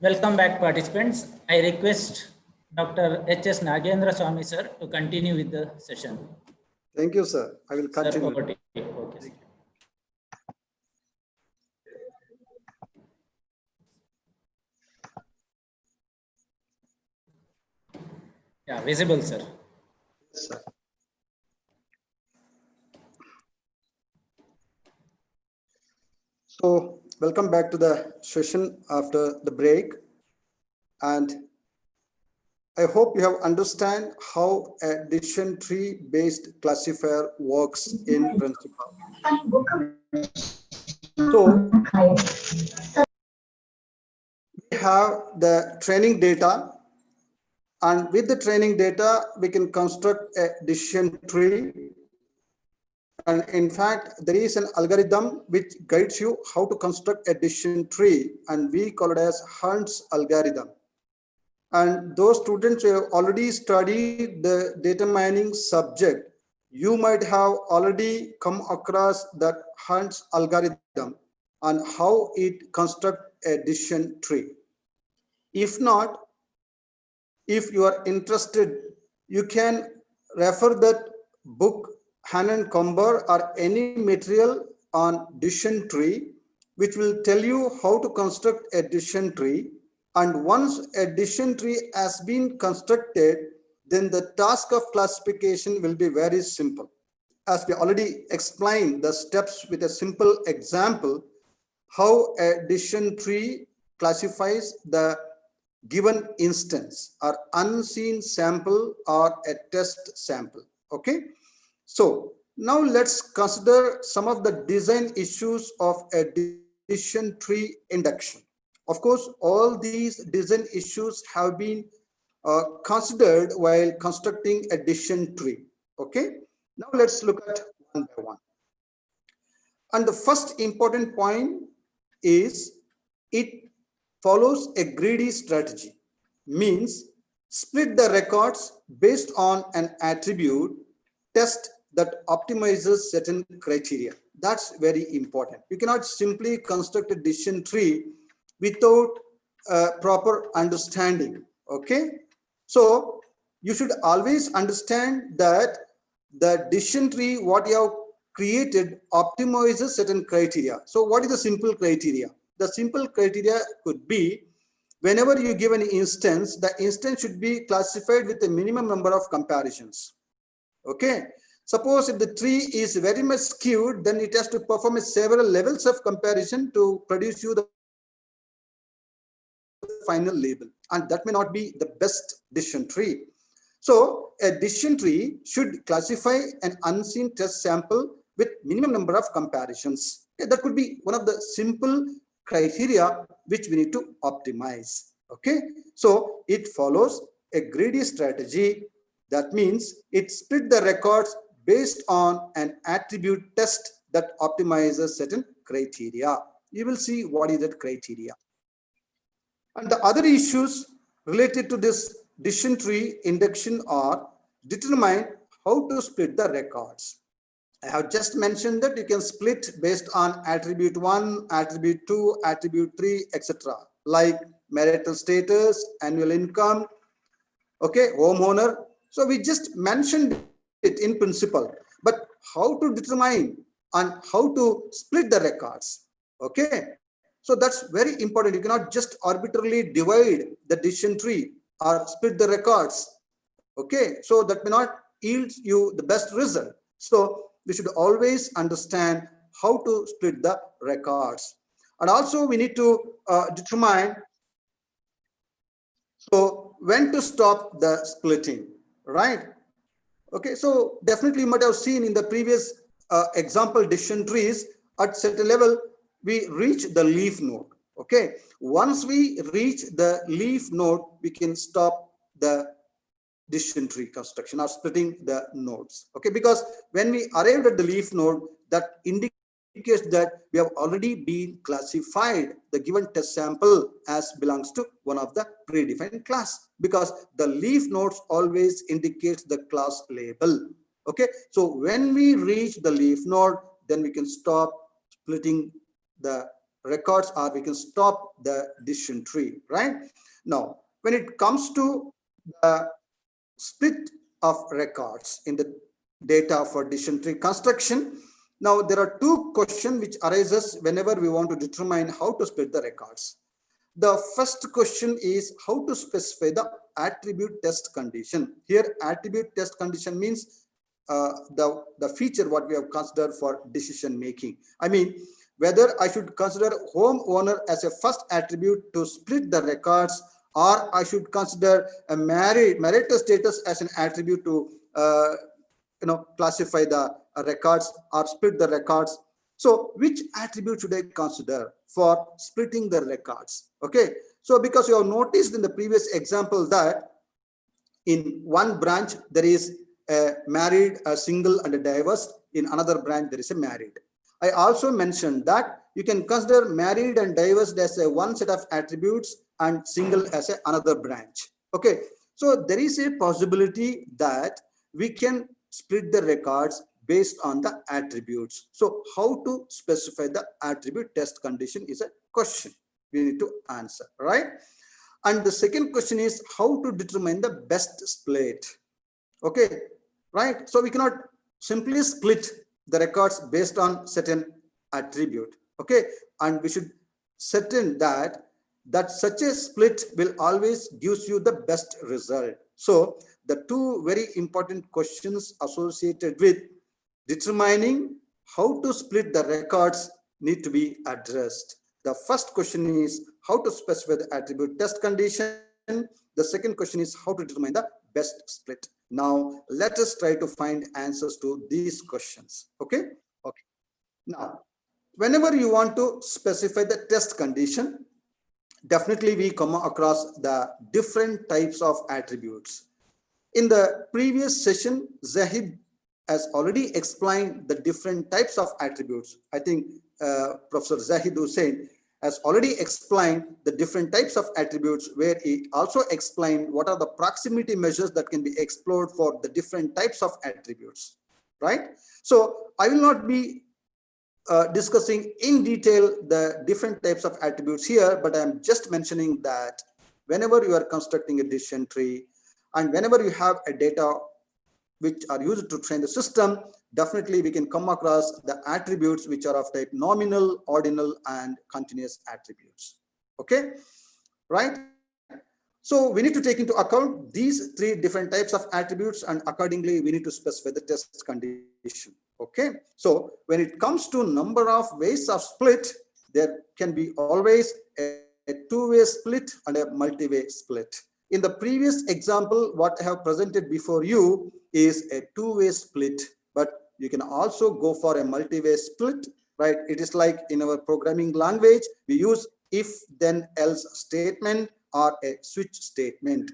Welcome back, participants. I request Dr. H.S. Nagendra Swami sir to continue with the session. Thank you, sir. I will Sir, continue. over to you. Okay, sir. Yeah, visible, sir. Yes, sir. So welcome back to the session after the break. And I hope you have understand how a decision tree based classifier works in principle. So we have the training data, and with the training data, we can construct a decision tree. And in fact, there is an algorithm which guides you how to construct a decision tree, and we call it as Hunt's algorithm. And those students who have already studied the data mining subject, you might have already come across that Hunt's algorithm and how it constructs a decision tree. If not, if you are interested, you can refer that book, Hanan Comber, or any material on decision tree, which will tell you how to construct a decision tree. And once a decision tree has been constructed, then the task of classification will be very simple. As we already explained the steps with a simple example, how a decision tree classifies the given instance or unseen sample or a test sample. Okay, so now let's consider some of the design issues of a decision tree induction. Of course, all these design issues have been considered while constructing a decision tree. Okay, now let's look at one by one. And the first important point is it follows a greedy strategy, means split the records based on an attribute test that optimizes certain criteria. That's very important. You cannot simply construct a decision tree without proper understanding. Okay, so you should always understand that the decision tree what you have created optimizes certain criteria. So what is the simple criteria? The simple criteria could be, whenever you give an instance, the instance should be classified with a minimum number of comparisons. Okay, suppose if the tree is very much skewed, then it has to perform several levels of comparison to produce you the final label, and that may not be the best decision tree. So a decision tree should classify an unseen test sample with minimum number of comparisons. Okay, that could be one of the simple criteria which we need to optimize. Okay, so it follows a greedy strategy. That means it split the records based on an attribute test that optimizes certain criteria. You will see what is that criteria. And the other issues related to this decision tree induction are determine how to split the records. I have just mentioned that you can split based on attribute 1, attribute 2, attribute 3, etc. like marital status, annual income, okay, homeowner. So we just mentioned it in principle, but how to determine and how to split the records, okay? So that's very important. You cannot just arbitrarily divide the decision tree or split the records, okay? So that may not yield you the best result. So we should always understand how to split the records. And also we need to determine so when to stop the splitting, right? Okay, so definitely you might have seen in the previous example decision trees, at certain level, we reach the leaf node. Okay, once we reach the leaf node, we can stop the decision tree construction or splitting the nodes. Okay, because when we arrived at the leaf node, that indicates that we have already been classified the given test sample as belongs to one of the predefined class, because the leaf nodes always indicates the class label. Okay, so when we reach the leaf node, then we can stop splitting the records, or we can stop the decision tree, right? Now, when it comes to the split of records in the data for decision tree construction, now there are two questions which arises whenever we want to determine how to split the records. The first question is how to specify the attribute test condition. Here, attribute test condition means the feature what we have considered for decision making. I mean, whether I should consider homeowner as a first attribute to split the records, or I should consider a marital status as an attribute to classify the records or split the records. So which attribute should I consider for splitting the records? Okay, so because you have noticed in the previous example that in one branch there is a married, a single, and a divorced. In another branch there is a married. I also mentioned that you can consider married and divorced as a one set of attributes and single as another branch. Okay, so there is a possibility that we can split the records based on the attributes. So how to specify the attribute test condition is a question we need to answer, right? And the second question is how to determine the best split. Okay, right? So we cannot simply split the records based on certain attribute. Okay, and we should certain that such a split will always gives you the best result. So the two very important questions associated with determining how to split the records need to be addressed. The first question is how to specify the attribute test condition. The second question is how to determine the best split. Now let us try to find answers to these questions. Okay. Now, whenever you want to specify the test condition, definitely we come across the different types of attributes. In the previous session, Zahid has already explained the different types of attributes. I think Professor Zahid Hussain has already explained the different types of attributes, where he also explained what are the proximity measures that can be explored for the different types of attributes, right? So I will not be discussing in detail the different types of attributes here, but I'm just mentioning that whenever you are constructing a decision tree and whenever you have a data which are used to train the system, definitely we can come across the attributes which are of type nominal, ordinal, and continuous attributes. Okay, right? So we need to take into account these three different types of attributes, and accordingly we need to specify the test condition. Okay, so when it comes to number of ways of split, there can be always a two-way split and a multi-way split. In the previous example, what I have presented before you is a two-way split, but you can also go for a multi-way split, right? It is like in our programming language, we use if then else statement or a switch statement.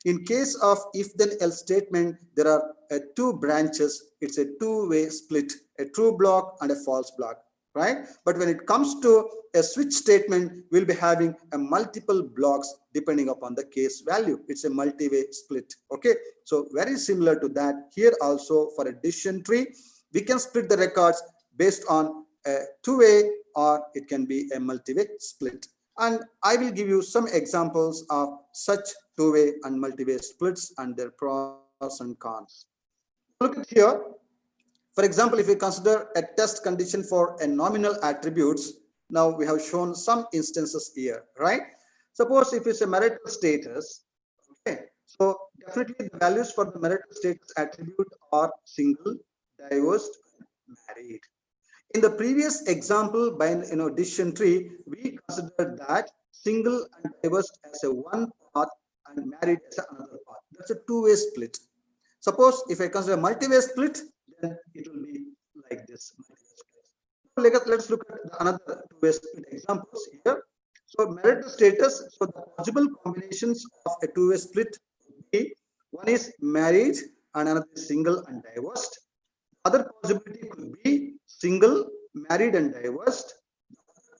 In case of if then else statement, there are two branches. It's a two-way split, a true block and a false block, right? But when it comes to a switch statement, we'll be having a multiple blocks depending upon the case value. It's a multi-way split. Okay, so very similar to that here also for a decision tree, we can split the records based on a two-way or it can be a multi-way split. And I will give you some examples of such two-way and multi-way splits and their pros and cons. Look at here. For example, if we consider a test condition for a nominal attributes, now we have shown some instances here, right? Suppose if it's a marital status, okay, so definitely the values for the marital status attribute are single, divorced, married. In the previous example by decision tree, we considered that single and divorced as a one path and married as another path. That's a two-way split. Suppose if I consider multi-way split, then it will be like this. Let's look at another two-way split examples here. So marital status, so the possible combinations of a two-way split would be, one is married and another is single and divorced. Other possibility could be single, married and divorced.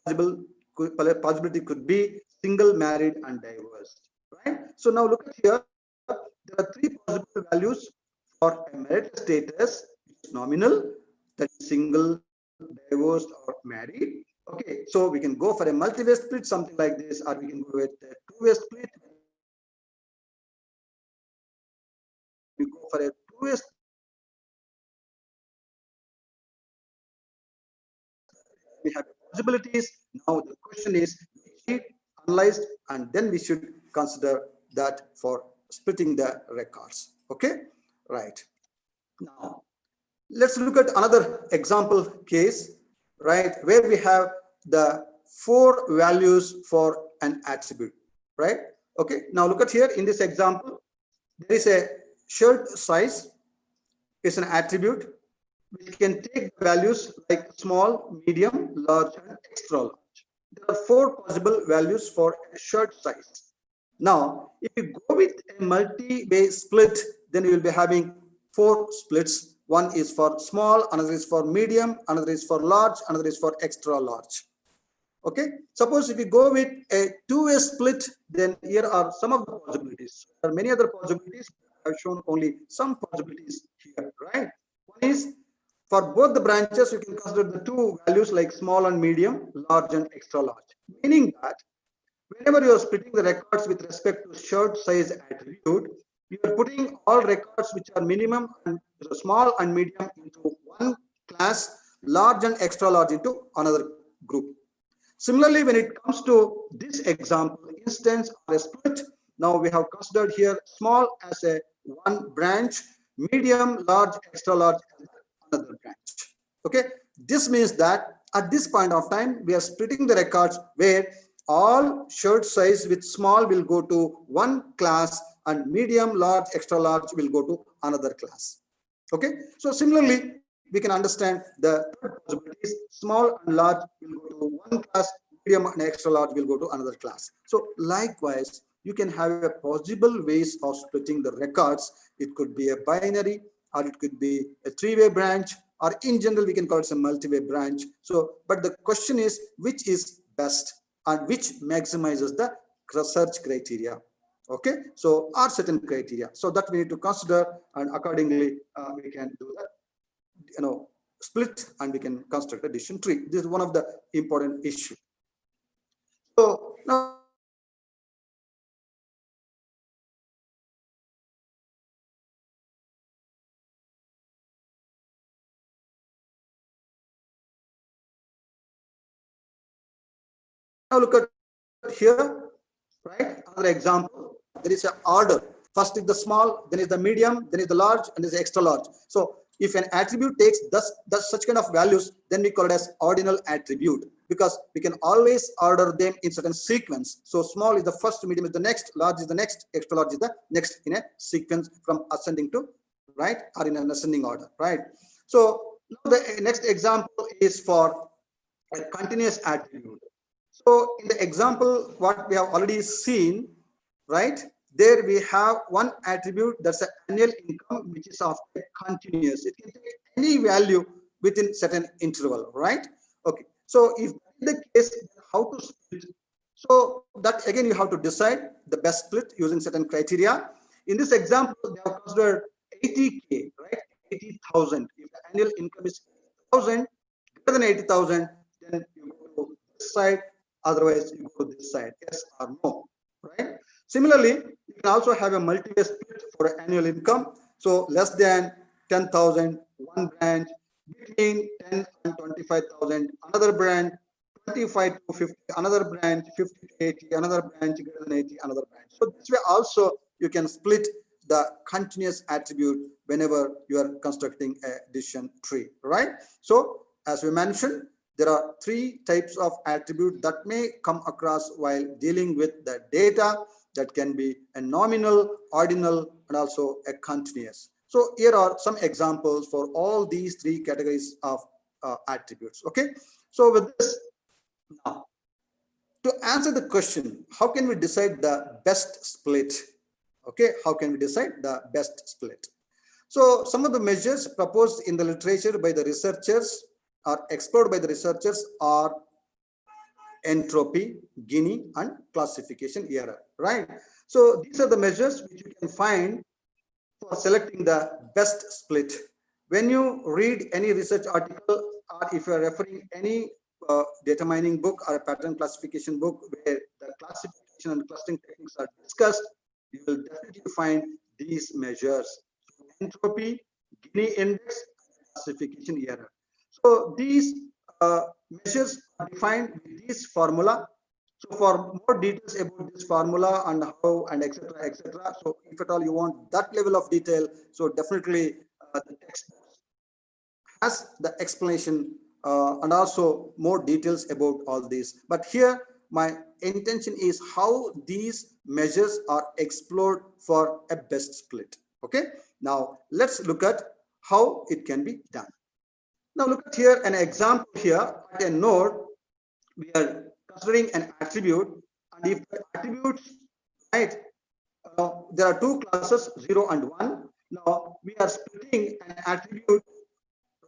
Possibility could be single, married and divorced, right? So now look at here, there are three possible values for a marital status, which is nominal, that is single, divorced, or married. Okay, so we can go for a multi-way split, something like this, or we can go with a two-way split. We go for a two-way split. We have possibilities. Now the question is, we analyzed, and then we should consider that for splitting the records. Okay, right. Now let's look at another example case, right, where we have the 4 values for an attribute, right? Okay, now look at here in this example, there is a shirt size is an attribute which can take values like small, medium, large, and extra large. There are 4 possible values for a shirt size. Now, if you go with a multi-way split, then you will be having 4 splits. One is for small, another is for medium, another is for large, another is for extra large. Okay, suppose if you go with a two-way split, then here are some of the possibilities. There are many other possibilities. I've shown only some possibilities here, right? One is for both the branches, you can consider the 2 values like small and medium, large and extra large, meaning that whenever you are splitting the records with respect to shirt size attribute, you are putting all records which are minimum and small and medium into one class, large and extra large into another group. Similarly, when it comes to this example, instance or a split, now we have considered here small as a one branch, medium, large, extra large as another branch. Okay, this means that at this point of time, we are splitting the records where all shirt size with small will go to one class and medium, large, extra large will go to another class. Okay, so similarly, we can understand the third possibilities, small and large will go to one class, medium and extra large will go to another class. So likewise, you can have a possible ways of splitting the records. It could be a binary, or it could be a 3-way branch, or in general, we can call it a multi-way branch. So, but the question is, which is best and which maximizes the search criteria? Okay, so are certain criteria. So that we need to consider, and accordingly, we can do that, split, and we can construct a decision tree. This is one of the important issues. So now look at here, right? Another example, there is an order. First is the small, then is the medium, then is the large, and is the extra large. So if an attribute takes such kind of values, then we call it as ordinal attribute, because we can always order them in certain sequence. So small is the first, medium is the next, large is the next, extra large is the next in a sequence from ascending to right, or in an ascending order, right? So now the next example is for a continuous attribute. So in the example, what we have already seen, right, there we have one attribute that's an annual income, which is of continuous. It can take any value within certain interval, right? Okay. So if the case, how to split? So that again, you have to decide the best split using certain criteria. In this example, they have considered 80K, right? 80,000. If the annual income is 1,000, greater than 80,000, then you go to this side. Otherwise, you go to this side, yes or no, right? Similarly, you can also have a multi-way split for annual income. So less than 10,000, one branch, between 10 and 25,000, another branch, 25 to 50, another branch, 50 to 80, another branch, greater than 80, another branch. So this way also you can split the continuous attribute whenever you are constructing a decision tree, right? So as we mentioned, there are 3 types of attribute that may come across while dealing with the data. That can be a nominal, ordinal, and also a continuous. So here are some examples for all these 3 categories of attributes. Okay, so with this, now to answer the question, how can we decide the best split? Okay, how can we decide the best split? So some of the measures proposed in the literature by the researchers or explored by the researchers are entropy, Gini, and classification error, right? So these are the measures which you can find for selecting the best split. when you read any research article, or if you are referring any data mining book or a pattern classification book where the classification and clustering techniques are discussed, you will definitely find these measures: entropy, Gini index, classification error. So these measures are defined with this formula. So for more details about this formula and how and etc., etc. So if at all you want that level of detail, so definitely the text has the explanation and also more details about all these. But here my intention is how these measures are explored for a best split. Okay, now let's look at how it can be done. Now look at here an example here at a node. We are considering an attribute, and if the attributes, right, there are two classes 0 and 1. Now we are splitting an attribute,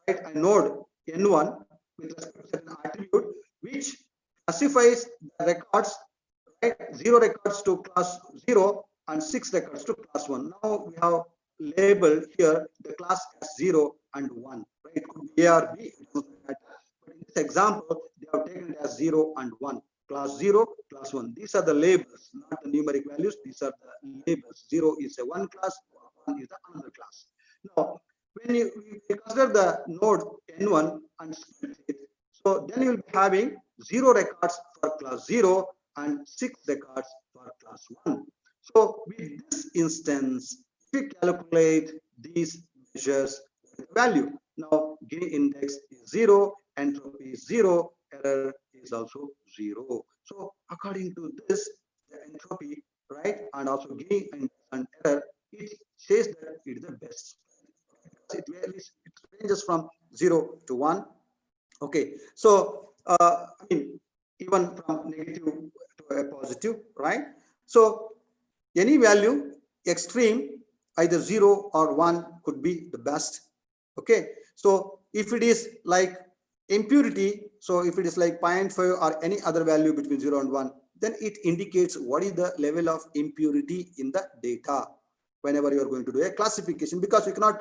right, a node n1 with respect to certain attribute which classifies the records, right, 0 records to class 0 and 6 records to class 1. Now we have labeled here the class as 0 and 1, right? It could be A or B. But in this example, they have taken it as 0 and 1. Class 0, class 1. These are the labels, not the numeric values. These are the labels. 0 is a one class, 1 is the another class. Now, when you consider the node n1 and split it, so then you will be having 0 records for class 0 and 6 records for class 1. So with this instance, if you calculate these measures value, now Gini index is 0, entropy is 0, error is also 0. So according to this, the entropy, right, and also Gini and error, it says that it is the best. It ranges from 0 to 1. Okay, so I mean, even from negative to a positive, right? So any value extreme, either 0 or 1 could be the best. Okay, so if it is like impurity, so if it is like 0.5 or any other value between 0 and 1, then it indicates what is the level of impurity in the data whenever you are going to do a classification, because you cannot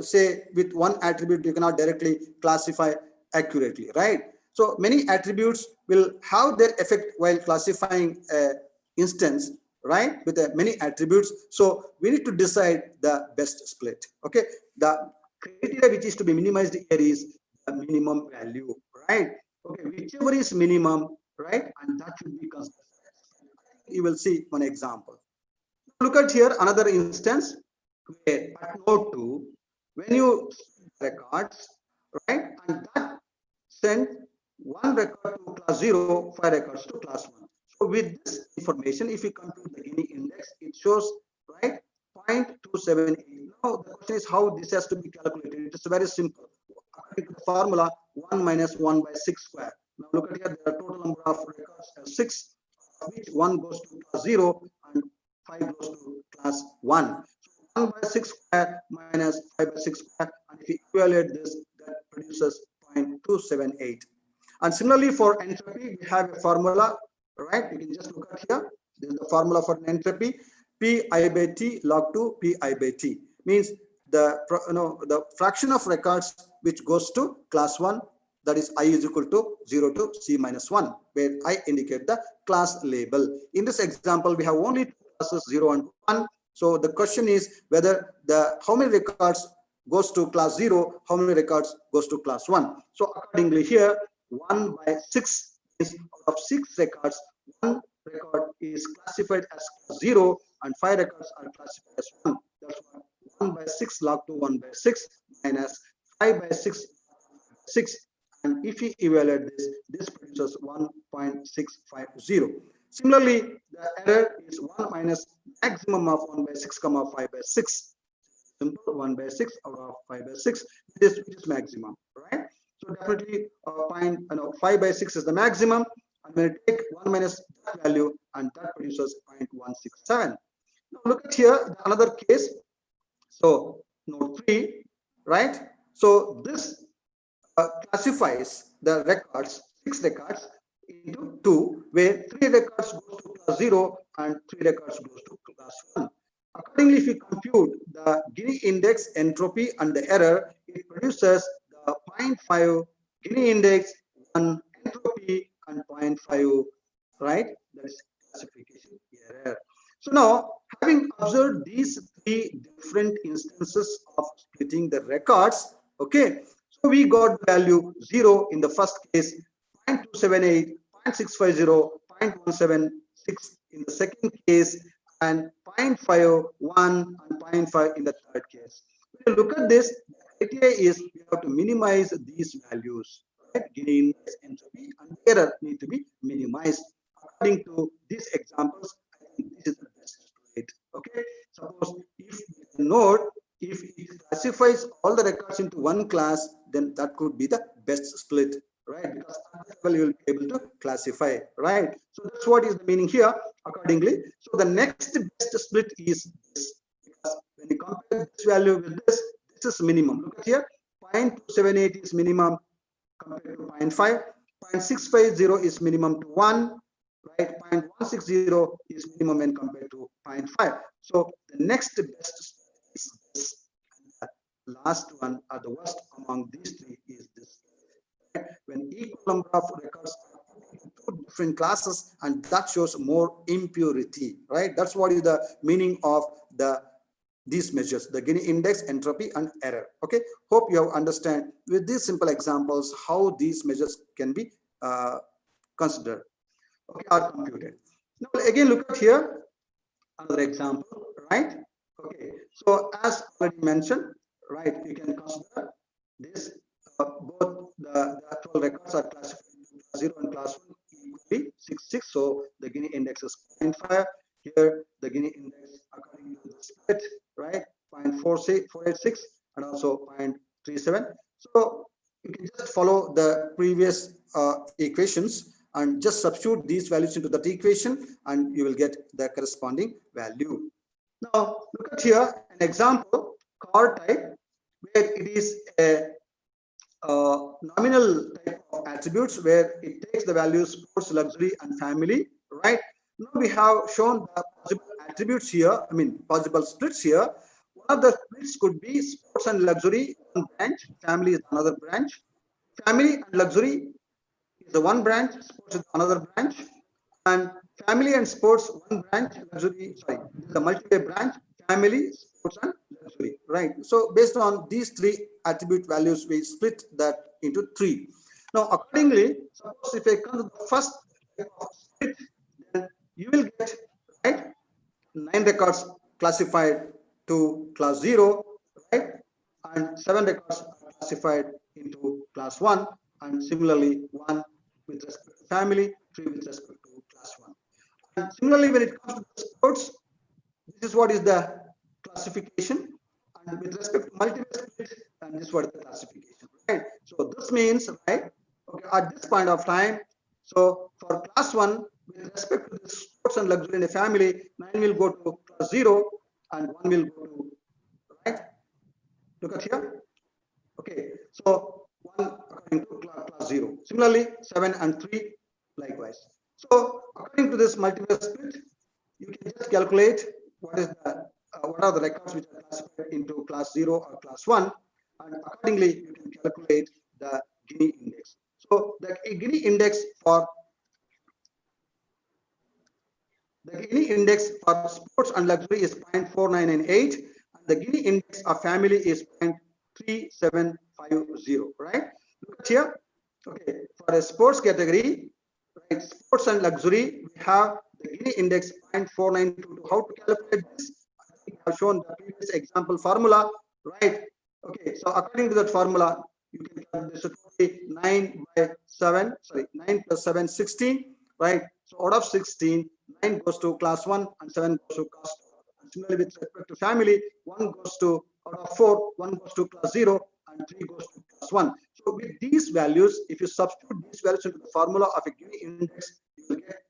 say with one attribute you cannot directly classify accurately, right? So many attributes will have their effect while classifying a instance, right, with many attributes. So we need to decide the best split. Okay, the criteria which is to be minimized here is the minimum value, right? Okay, whichever is minimum, right, and that should be considered. You will see one example. Look at here another instance where at node 2, when you records, right, and that send 1 record to class 0, 5 records to class 1. So with this information, if you come to the Gini index, it shows, right, 0.278. Now the question is how this has to be calculated. It is very simple. According to the formula, 1 minus 1 by 6 square. Now look at here, there are total number of records as 6, of which 1 goes to class 0 and 5 goes to class 1. So 1 by 6 square minus 5 by 6 square, and if you evaluate this, that produces 0.278. And similarly for entropy, we have a formula, right? You can just look at here. This is the formula for entropy. Pi by t log 2 pi by t means the fraction of records which goes to class 1, that is I is equal to 0 to c minus 1, where I indicate the class label. In this example, we have only two classes 0 and 1. So the question is whether how many records goes to class 0, how many records goes to class 1. So accordingly here, 1 by 6 is out of 6 records, 1 record is classified as class 0 and 5 records are classified as 1. That's why 1 by 6 log to 1 by 6 minus 5 by 6 and if we evaluate this produces 1.650. Similarly, the error is 1 minus maximum of 1 by 6 comma 5 by 6. Simple, 1 by 6 out of 5 by 6, which is maximum, right? So definitely 5 by 6 is the maximum. I'm going to take 1 minus that value and that produces 0.167. Now look at here another case. So node 3, right? So this classifies the records, 6 records into 2, where 3 records goes to class 0 and 3 records goes to class 1. Accordingly, if you compute the Gini index, entropy, and the error, it produces the 0.5 Gini index, 1 entropy, and 0.5, right? That is classification error. So now, having observed these three different instances of splitting the records, okay, so we got value 0 in the first case, 0.278, 0.650, 0.176 in the second case, and 0.51 and 0.5 in the third case. When you look at this, the criteria is we have to minimize these values, right? Gain, entropy, and error need to be minimized. According to these examples, I think this is the best split. Okay, suppose if the node, if it classifies all the records into one class, then that could be the best split, right? Because at that level you will be able to classify, right? So that's what is the meaning here. Accordingly, so the next best split is this. Because when you compare this value with this is minimum. Look at here, 0.278 is minimum compared to 0.5. 0.650 is minimum to 1, right? 0.160 is minimum when compared to 0.5. So the next best is this. And the last one, or the worst among these three, is this. When equal number of records are put in two different classes, and that shows more impurity, right? That's what is the meaning of these measures, the Gini index, entropy, and error. Okay, hope you have understand with these simple examples how these measures can be considered, okay, are computed. Now again, look at here another example, right? Okay, so as already mentioned, right, you can consider this both the actual records are classified into class 0 and class 1 equally 6. So the Gini index is 0.5. Here the Gini index according to the split, right, 0.486 and also 0.37. So you can just follow the previous equations and just substitute these values into that equation, and you will get the corresponding value. Now look at here an example car type where it is a nominal type of attributes where it takes the values sports, luxury, and family, right? Now we have shown the possible attributes here, I mean possible splits here. One of the splits could be sports and luxury, one branch, family is another branch. Family and luxury is the one branch, sports is another branch, and family and sports one branch, luxury, sorry, this is a multi-way branch, family, sports, and luxury, right? So based on these three attribute values, we split that into three. Now accordingly, suppose if I come to the first type of split, then you will get, right, 9 records classified to class 0, right, and 7 records are classified into class 1, and similarly 1 with respect to family, 3 with respect to class 1. And similarly, when it comes to the sports, this is what is the classification, and with respect to multiple split, and this is what is the classification, right? So this means, right, okay, at this point of time, so for class 1, with respect to the sports and luxury in a family, 9 will go to class 0 and 1 will go to, right? Look at here. Okay, so 1 according to class 0. Similarly, 7 and 3 likewise. So according to this multiple split, you can just calculate what is the what are the records which are classified into class 0 or class 1, and accordingly you can calculate the Gini index. So the Gini index for sports and luxury is 0.4998, and the Gini index of family is 0.3750, right? Look at here. Okay, for a sports category, right, sports and luxury, we have the Gini index 0.4922. How to calculate this? I think I have shown the previous example formula, right? Okay, so according to that formula, you can calculate this 9 by 7, sorry, 9 plus 7, 16, right? So out of 16, 9 goes to class 1 and 7 goes to class 2. And similarly, with respect to family, 1 goes to, out of 4, 1 goes to class 0 and 3 goes to class 1. So with these values, if you substitute these values into the formula of a Gini index, you will get,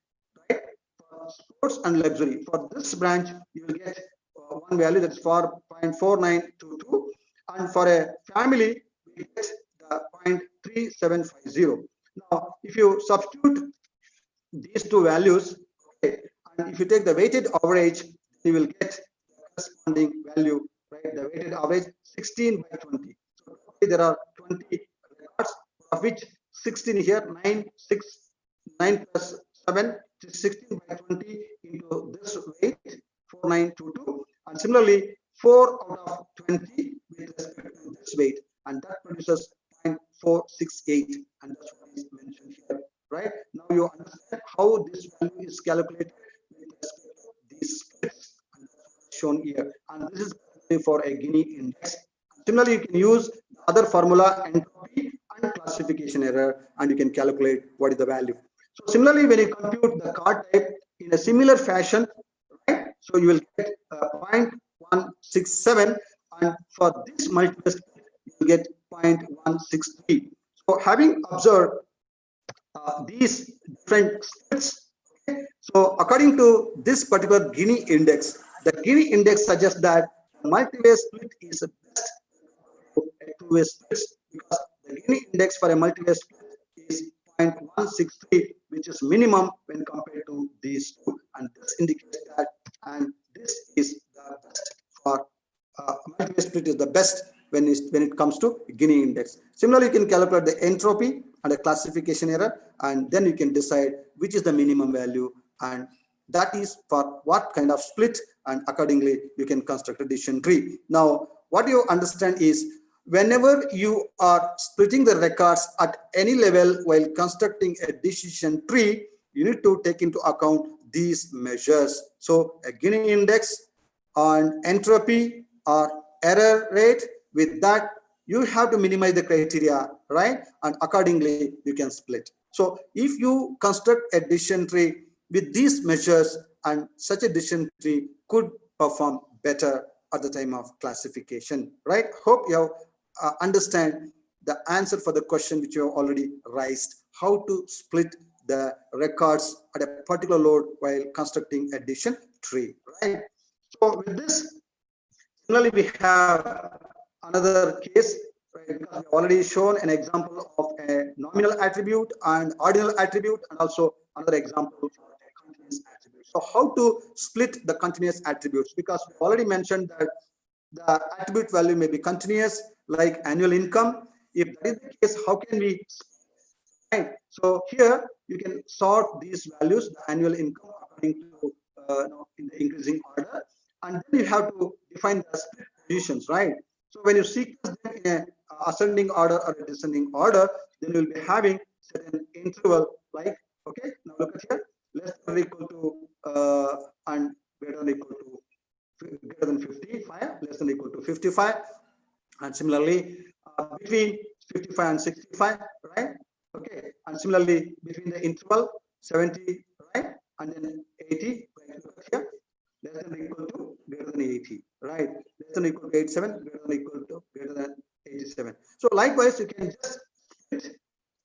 right, for sports and luxury. For this branch, you will get one value that's for 0.4922, and for a family, we get the 0.3750. Now, if you substitute these two values, okay, and if you take the weighted average, you will get corresponding value, right? The weighted average 16 by 20. So there are 20 records, of which 16 here, 9 plus 7, which is 16 by 20 into this weight, 4922. And similarly, 4 out of 20 with respect to this weight, and that produces 0.468, and that's what is mentioned here, right? Now you understand how this value is calculated with respect to these splits, and that's shown here. And this is for a Gini index. Similarly, you can use the other formula, entropy and classification error, and you can calculate what is the value. So similarly, when you compute the card type in a similar fashion, right? So you will get 0.167, and for this multiple split, you will get 0.163. So having observed these different splits, okay, so according to this particular Gini index, the Gini index suggests that the multi-way split is the best to a two-way splits, because the Gini index for a multi-way split is 0.163, which is minimum when compared to these two, and this indicates that, and this is the best for multi-way split is the best when it comes to Gini index. Similarly, you can calculate the entropy and a classification error, and then you can decide which is the minimum value, and that is for what kind of split, and accordingly you can construct a decision tree. Now, what you understand is, whenever you are splitting the records at any level while constructing a decision tree, you need to take into account these measures. So a Gini index and entropy or error rate, with that you have to minimize the criteria, right? And accordingly you can split. So if you construct a decision tree with these measures, and such a decision tree could perform better at the time of classification, right? Hope you have understand the answer for the question which you have already raised, how to split the records at a particular load while constructing a decision tree, right? So with this, similarly, we have another case, right? Because we've already shown an example of a nominal attribute and ordinal attribute, and also another example for a continuous attribute. So how to split the continuous attributes? Because we already mentioned that the attribute value may be continuous, like annual income. If that is the case, how can we split, right? So here you can sort these values, the annual income, according to in the increasing order, and then you have to define the split positions, right? So when you sequence them in a ascending order or a descending order, then you'll be having certain interval, like, okay, now look at here, less than or equal to and greater than or equal to greater than 55, less than or equal to 55, and similarly between 55 and 65, right? Okay, and similarly between the interval 70, right, and then 80, right? Look here, less than or equal to greater than 80, right? Less than or equal to 87, greater than or equal to greater than 87. So likewise, you can just split,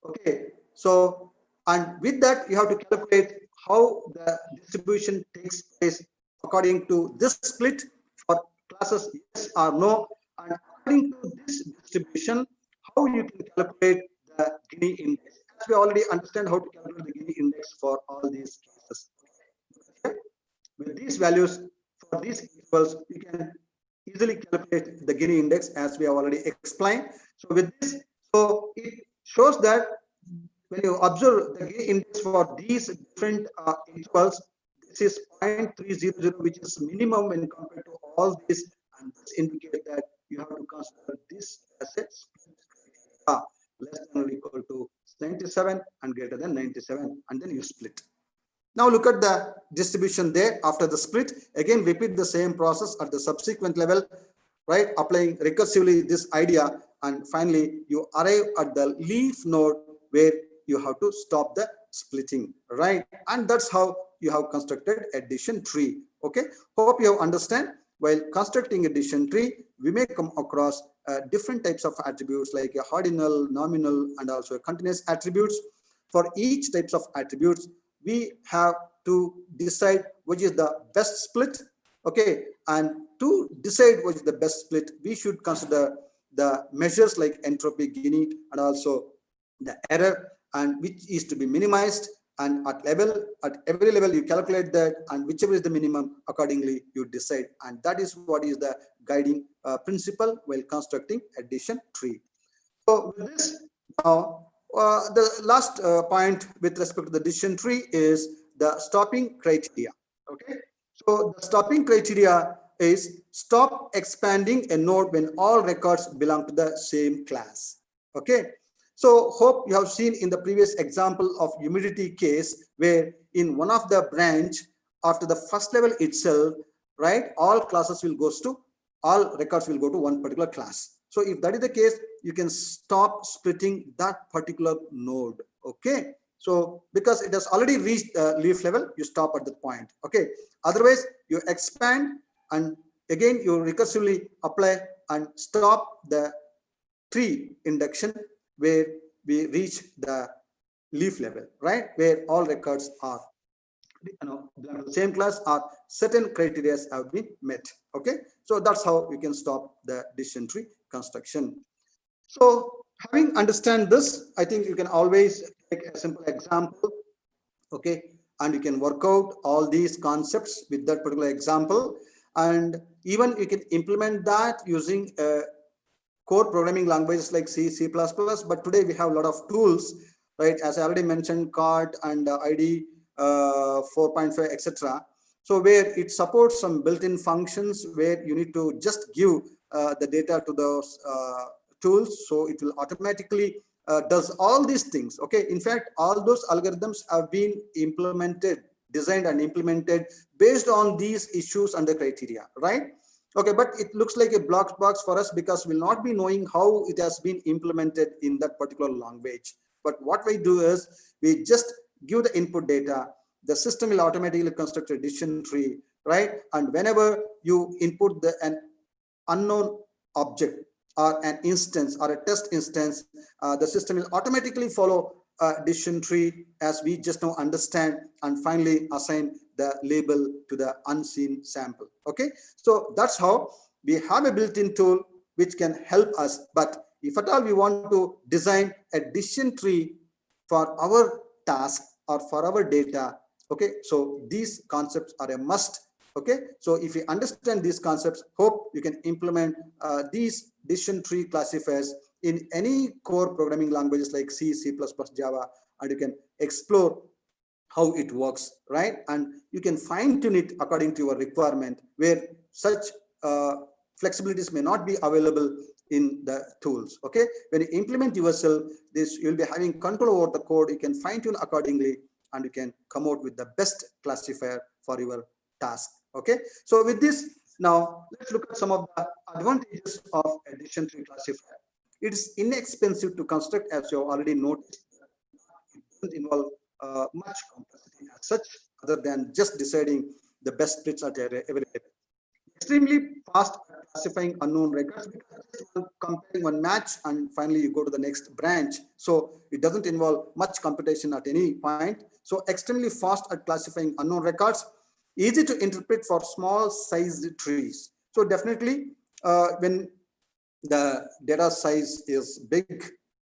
okay? So, and with that, you have to calculate how the distribution takes place according to this split for classes yes or no, and according to this distribution, how you can calculate the Gini index. As we already understand how to calculate the Gini index for all these cases. Okay? With these values, for these intervals, you can easily calculate the Gini index, as we have already explained. So with this, so it shows that when you observe the Gini index for these different intervals, this is 0.300, which is minimum when compared to all these, and this indicates that you have to consider this as a split criteria, less than or equal to 97 and greater than 97, and then you split. Now look at the distribution there after the split. Again, repeat the same process at the subsequent level, right? Applying recursively this idea, and finally you arrive at the leaf node where you have to stop the splitting, right? And that's how you have constructed a decision tree. Okay, hope you have understand. While constructing a decision tree, we may come across different types of attributes like a ordinal, nominal, and also continuous attributes. For each types of attributes, we have to decide which is the best split. Okay, and to decide what is the best split, we should consider the measures like entropy, Gini, and also the error, and which is to be minimized, and at every level you calculate that, and whichever is the minimum, accordingly you decide. And that is what is the guiding principle while constructing addition tree. So with this, now the last point with respect to the decision tree is the stopping criteria. Okay, so the stopping criteria is stop expanding a node when all records belong to the same class. Okay, so hope you have seen in the previous example of humidity case, where in one of the branch, after the first level itself, right, all records will go to one particular class. So if that is the case, you can stop splitting that particular node. Okay, so because it has already reached leaf level, you stop at that point. Okay, otherwise you expand and again you recursively apply and stop the tree induction where we reach the leaf level, right, where all records are belong to the same class or certain criteria have been met. Okay, so that's how we can stop the decision tree construction. So having understand this, I think you can always take a simple example, okay, and you can work out all these concepts with that particular example, and even you can implement that using core programming languages like C, C++, but today we have a lot of tools, right, as I already mentioned, CART and ID 4.5, etc. So where it supports some built-in functions where you need to just give the data to those tools, so it will automatically does all these things. Okay, in fact, all those algorithms have been designed and implemented based on these issues and the criteria, right? Okay, but it looks like a black box for us because we'll not be knowing how it has been implemented in that particular language. But what we do is we just give the input data, the system will automatically construct a decision tree, right? And whenever you input an unknown object or an instance or a test instance, the system will automatically follow a decision tree as we just now understand, and finally assign the label to the unseen sample. Okay, so that's how we have a built-in tool which can help us. But if at all we want to design a decision tree for our task or for our data, okay, so these concepts are a must. Okay, so if you understand these concepts, hope you can implement these decision tree classifiers in any core programming languages like C, C++, Java, and you can explore how it works, right? And you can fine tune it according to your requirement, where such flexibilities may not be available in the tools. Okay, when you implement yourself, you'll be having control over the code. You can fine tune accordingly, and you can come out with the best classifier for your task. Okay, so with this, now let's look at some of the advantages of a decision tree classifier. It is inexpensive to construct, as you have already noticed. It doesn't involve much complexity as such, other than just deciding the best fits at every level. Extremely fast at classifying unknown records, because comparing one match and finally you go to the next branch. So it doesn't involve much computation at any point. So extremely fast at classifying unknown records, easy to interpret for small sized trees. So definitely when the data size is big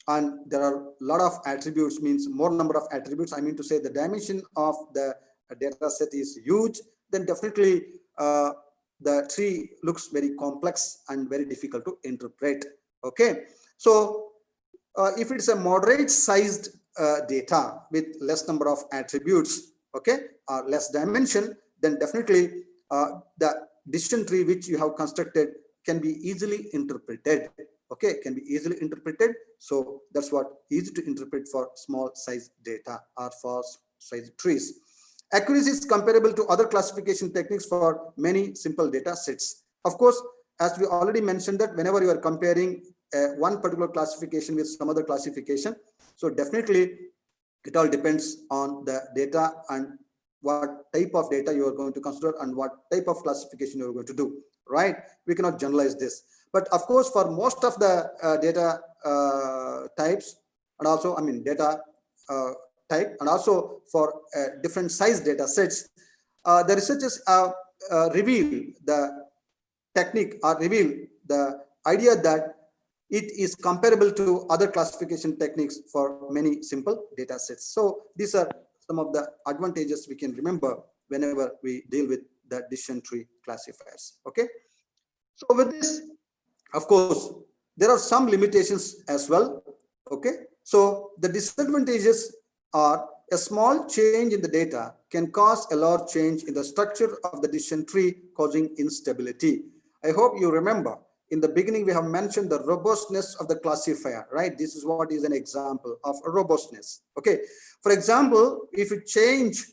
and there are a lot of attributes, means more number of attributes, I mean to say the dimension of the data set is huge, then definitely the tree looks very complex and very difficult to interpret. Okay, so if it's a moderate sized data with less number of attributes, okay, or less dimension, then definitely the decision tree which you have constructed can be easily interpreted. Okay, can be easily interpreted. So that's what easy to interpret for small size data or for size trees. Accuracy is comparable to other classification techniques for many simple data sets. Of course, as we already mentioned that whenever you are comparing one particular classification with some other classification, so definitely it all depends on the data and what type of data you are going to consider and what type of classification you are going to do, right? We cannot generalize this. But of course, for most of the data types, and also, I mean, data type, and also for different size data sets, the researchers reveal the technique or reveal the idea that it is comparable to other classification techniques for many simple data sets. So these are some of the advantages we can remember whenever we deal with the decision tree classifiers. Okay, so with this, of course, there are some limitations as well. Okay, so the disadvantages are a small change in the data can cause a large change in the structure of the decision tree, causing instability. I hope you remember in the beginning we have mentioned the robustness of the classifier, right? This is what is an example of a robustness. Okay, for example, if you change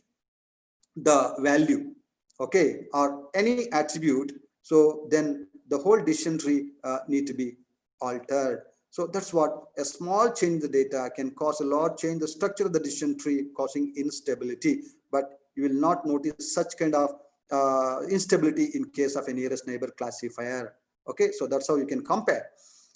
the value, okay, or any attribute, so then the whole decision tree need to be altered. So that's what a small change in the data can cause a large change in the structure of the decision tree, causing instability. But you will not notice such kind of instability in case of a nearest neighbor classifier. Okay, so that's how you can compare.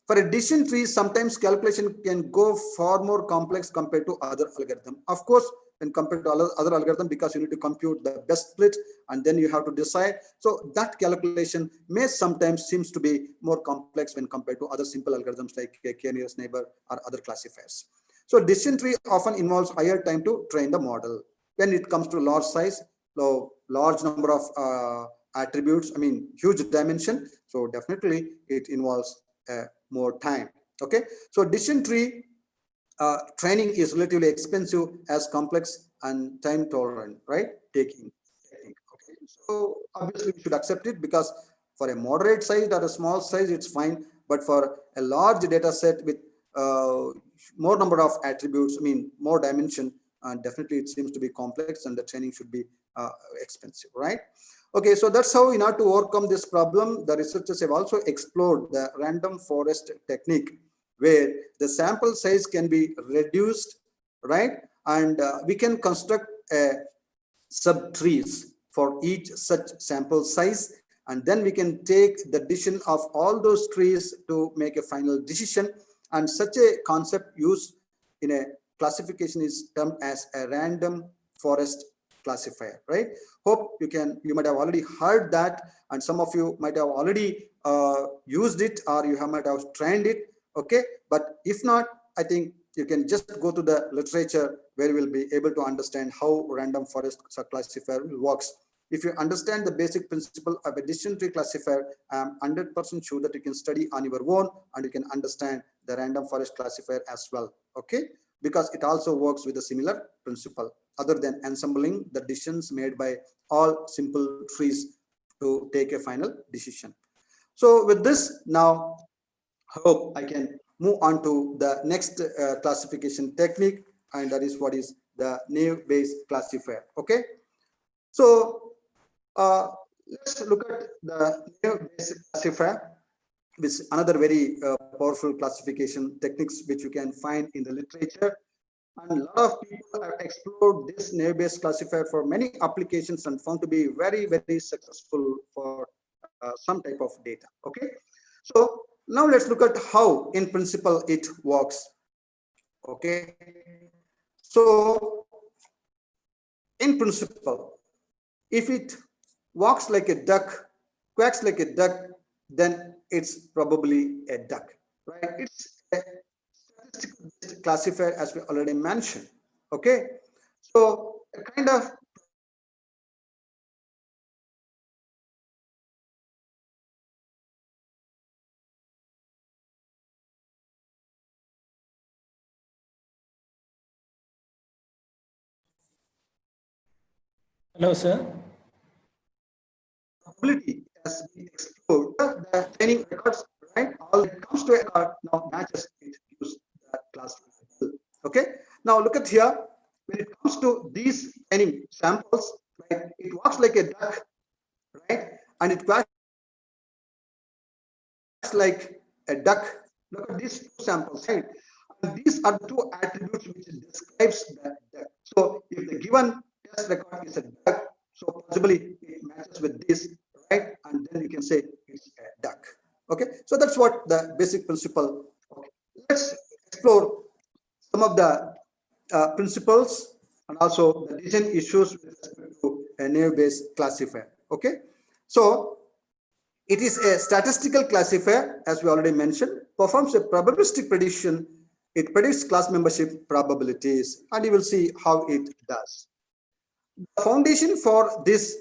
For a decision tree, sometimes calculation can go far more complex compared to other algorithm. Of course, when compared to other algorithm, because you need to compute the best split and then you have to decide. So that calculation may sometimes seems to be more complex when compared to other simple algorithms like k-nearest neighbor or other classifiers. So decision tree often involves higher time to train the model. When it comes to large size, so large number of attributes, I mean huge dimension, so definitely it involves more time. Okay, so decision tree training is relatively expensive as complex and time tolerant, right? Taking. Okay, so obviously we should accept it, because for a moderate size or a small size it's fine, but for a large data set with more number of attributes, I mean more dimension, definitely it seems to be complex and the training should be expensive, right? Okay, so that's how in order to overcome this problem, the researchers have also explored the random forest technique, where the sample size can be reduced, right? And we can construct a subtrees for each such sample size, and then we can take the decision of all those trees to make a final decision. And such a concept used in a classification is termed as a random forest classifier, right? Hope you might have already heard that, and some of you might have already used it, or you might have trained it. Okay, but if not, I think you can just go to the literature where you will be able to understand how random forest classifier works. If you understand the basic principle of a decision tree classifier, I'm 100% sure that you can study on your own and you can understand the random forest classifier as well. Okay, because it also works with a similar principle, other than ensembling the decisions made by all simple trees to take a final decision. So with this, now hope I can move on to the next classification technique, and that is what is the naive-Bayes classifier. Okay, so let's look at the naive-Bayes classifier, which is another very powerful classification techniques which you can find in the literature. And a lot of people have explored this naive-Bayes classifier for many applications and found to be very, very successful for some type of data. Okay, so now let's look at how in principle it works. Okay, so in principle, if it walks like a duck, quacks like a duck, then it's probably a duck, right? It's a statistical classifier, as we already mentioned. Okay, so a kind of Hello, sir. ability as we explored the training records, right? All that comes to a record now matches it use that classifier. Okay, now look at here. When it comes to these training samples, right, it walks like a duck, right? And it quacks like a duck. Look at these two samples, right? And these are the two attributes which describes that duck. So if the given test record is a duck, so possibly it matches with this, right? And then you can say it's a duck. Okay, so that's what the basic principle. Okay, let's explore some of the principles and also the design issues with respect to a naive-Bayes classifier. Okay, so it is a statistical classifier, as we already mentioned, performs a probabilistic prediction it predicts class membership probabilities, and you will see how it does. The foundation for this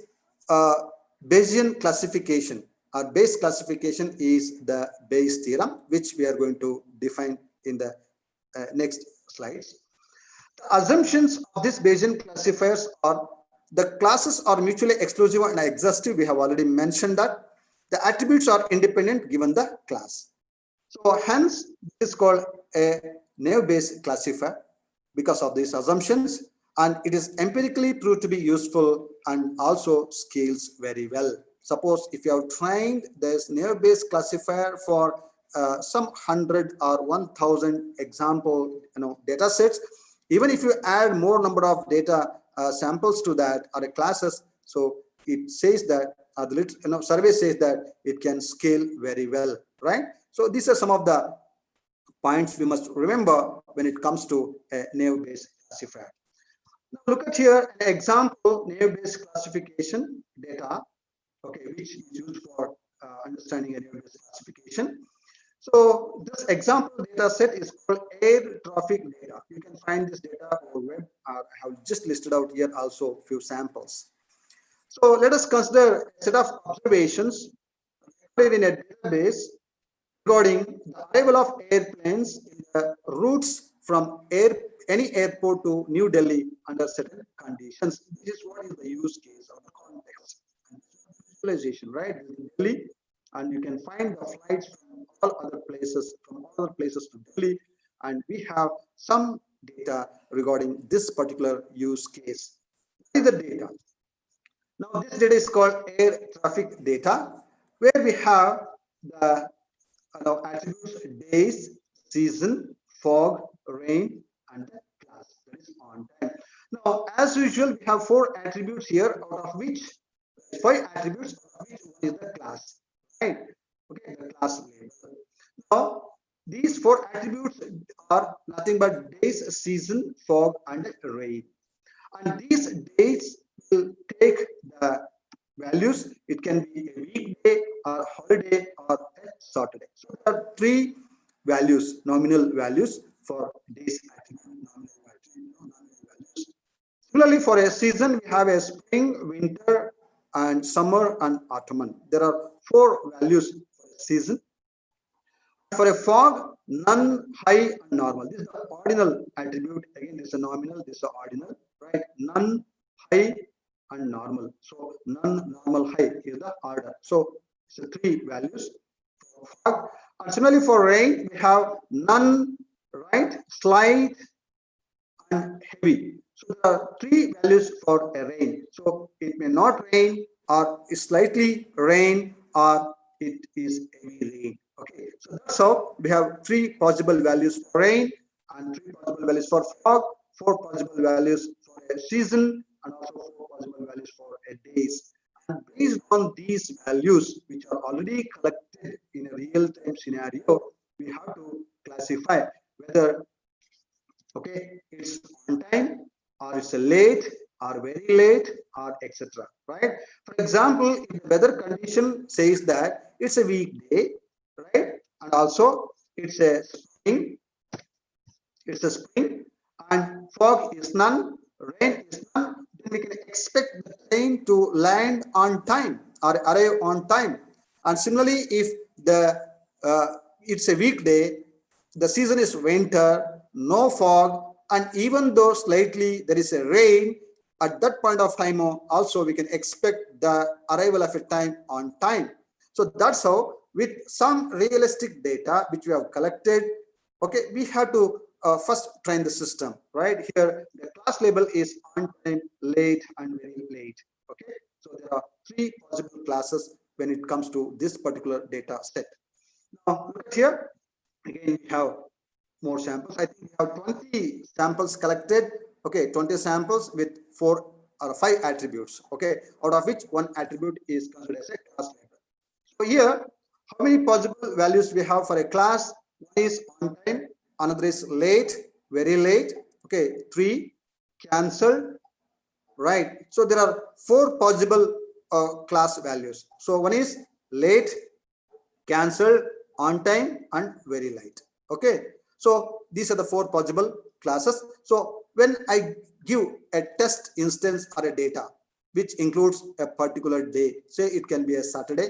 Bayesian classification or Bayes classification is the Bayes theorem, which we are going to define in the next slides. The assumptions of this Bayesian classifiers are the classes are mutually exclusive and exhaustive. We have already mentioned that. The attributes are independent given the class. So hence, this is called a naive-Bayes classifier because of these assumptions, and it is empirically proved to be useful and also scales very well. Suppose if you have trained this naive-Bayes classifier for some 100 or 1000 example data sets, even if you add more number of data samples to that or classes, so it says that the survey says that it can scale very well, right? So these are some of the points we must remember when it comes to a naive-Bayes classifier. Now look at here an example naive-Bayes classification data, okay, which is used for understanding a naive-Bayes classification. So this example data set is called air traffic data. You can find this data on web. I have just listed out here also a few samples. So let us consider a set of observations in a database regarding the arrival of airplanes in the routes from any airport to New Delhi under certain conditions. This is what is the use case of the context and visualization, right? In Delhi, and you can find the flights from all other places to Delhi, and we have some data regarding this particular use case. What is the data? Now this data is called air traffic data, where we have the attributes days, season, fog, rain, and the class, that is on time. Now, as usual, we have 4 attributes here, out of which 5 attributes, out of which one is the class, right? Okay, the class label. Now, these 4 attributes are nothing but days, season, fog, and rain. And these days will take the values. It can be a weekday or holiday or a Saturday. So there are 3 values, nominal values for days attribute, values. Similarly, for a season, we have a spring, winter, and summer and autumn. There are 4 values for a season. For a fog, none, high, and normal. This is the ordinal attribute. Again, this is a nominal, this is a ordinal, right? None, high, and normal. So none, normal, high is the order. So it's 3 values for fog. And similarly for rain, we have none, right, slight, and heavy. So there are 3 values for a rain. So it may not rain, or slightly rain, or it is heavy rain. Okay, so that's how we have 3 possible values for rain and 3 possible values for fog, 4 possible values for a season, and also 4 possible values for a days. And based on these values, which are already collected in a real-time scenario, we have to classify whether it's on time, or it's a late, or very late, or etc. Right? For example, if the weather condition says that it's a weekday, right, and also it's a spring, and fog is none, rain is none, then we can expect the train to land on time or arrive on time. And similarly, if the it's a weekday, the season is winter, no fog, and even though slightly there is a rain, at that point of time also we can expect the arrival of a time on time. So that's how, with some realistic data which we have collected, okay, we have to first train the system, right? Here the class label is on time, late, and very late. Okay, so there are 3 possible classes when it comes to this particular data set. Now look at here, again we have more samples. I think we have 20 samples collected. Okay, 20 samples with 4 or 5 attributes. Okay, out of which 1 attribute is considered as a class label. So here, how many possible values we have for a class? One is on time, another is late, very late. Okay, 3 cancelled, right? So there are 4 possible class values. So one is late, cancelled, on time, and very late. Okay, So these are the 4 possible classes. So when I give a test instance or a data, which includes a particular day, say it can be a Saturday,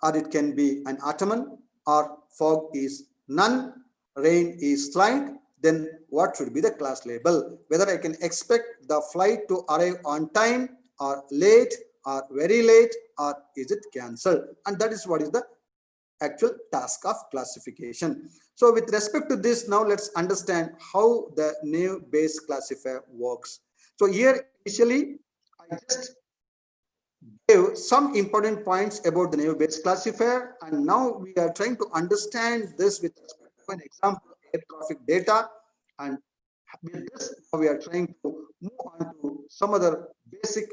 or it can be an autumn, or fog is none, rain is slight, then what should be the class label? Whether I can expect the flight to arrive on time or late or very late, or is it cancelled? And that is what is the actual task of classification. So with respect to this, now let's understand how the naive Bayes classifier works. So here initially I just gave some important points about the naive Bayes classifier, and now we are trying to understand this with respect to an example air traffic data, and with this now we are trying to move on to some other basic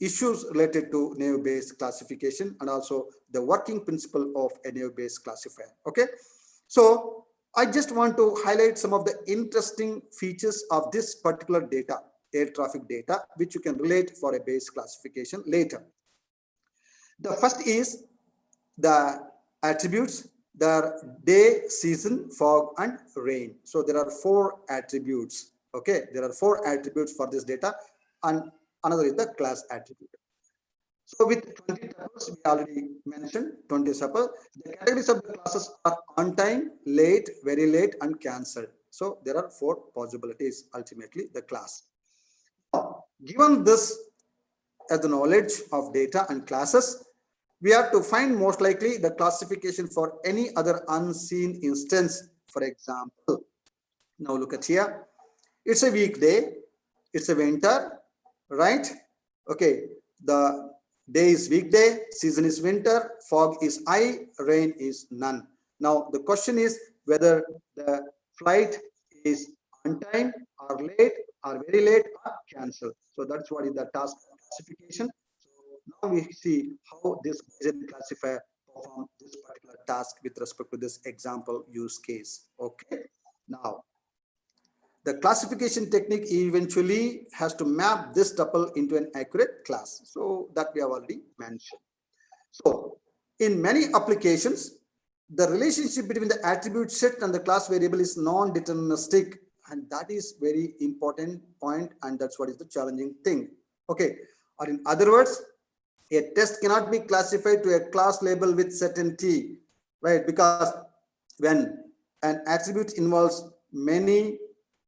issues related to naive Bayes classification and also the working principle of a naive Bayes classifier. Okay, so I just want to highlight some of the interesting features of this particular data, air traffic data, which you can relate for a Bayes classification later. The first is the attributes. There are day, season, fog, and rain. So there are 4 attributes. Okay, there are 4 attributes for this data, and another is the class attribute. So with 20 tuples, we already mentioned 20 tuples. The categories of the classes are on time, late, very late, and cancelled. So there are 4 possibilities, ultimately the class. Now, given this as the knowledge of data and classes, we have to find most likely the classification for any other unseen instance. For example, now look at here. It's a weekday, it's a winter, right? Okay, the day is weekday, season is winter, fog is high, rain is none. Now the question is whether the flight is on time or late or very late or cancelled. So that's what is the task classification. So now we see how this Bayesian classifier performs this particular task with respect to this example use case. Okay, now the classification technique eventually has to map this tuple into an accurate class. So that we have already mentioned. So in many applications, the relationship between the attribute set and the class variable is non-deterministic, and that is very important point, and that's what is the challenging thing. Okay, or in other words, a test cannot be classified to a class label with certainty, right? Because when an attribute involves many,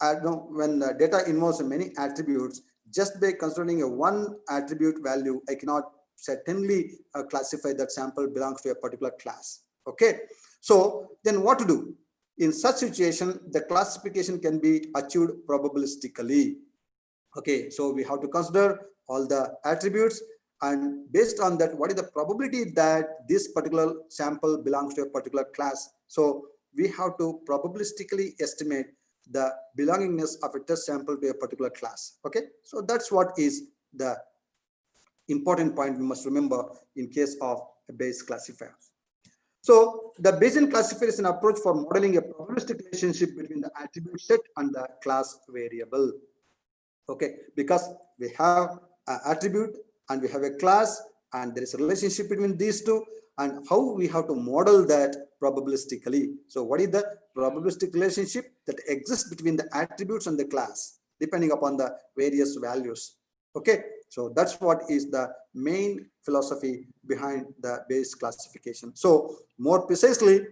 when the data involves many attributes, just by considering a one attribute value, I cannot certainly classify that sample belongs to a particular class. Okay, so then what to do? In such situation, the classification can be achieved probabilistically. Okay, so we have to consider all the attributes, and based on that, what is the probability that this particular sample belongs to a particular class? So we have to probabilistically estimate the belongingness of a test sample to a particular class. Okay, so that's what is the important point we must remember in case of a Bayes classifier. So the Bayesian classifier is an approach for modeling a probabilistic relationship between the attribute set and the class variable. Okay, because we have an attribute and we have a class, and there is a relationship between these two, and how we have to model that probabilistically. So what is the probabilistic relationship that exists between the attributes and the class depending upon the various values? Okay, so that's what is the main philosophy behind the Bayes classification. So more precisely,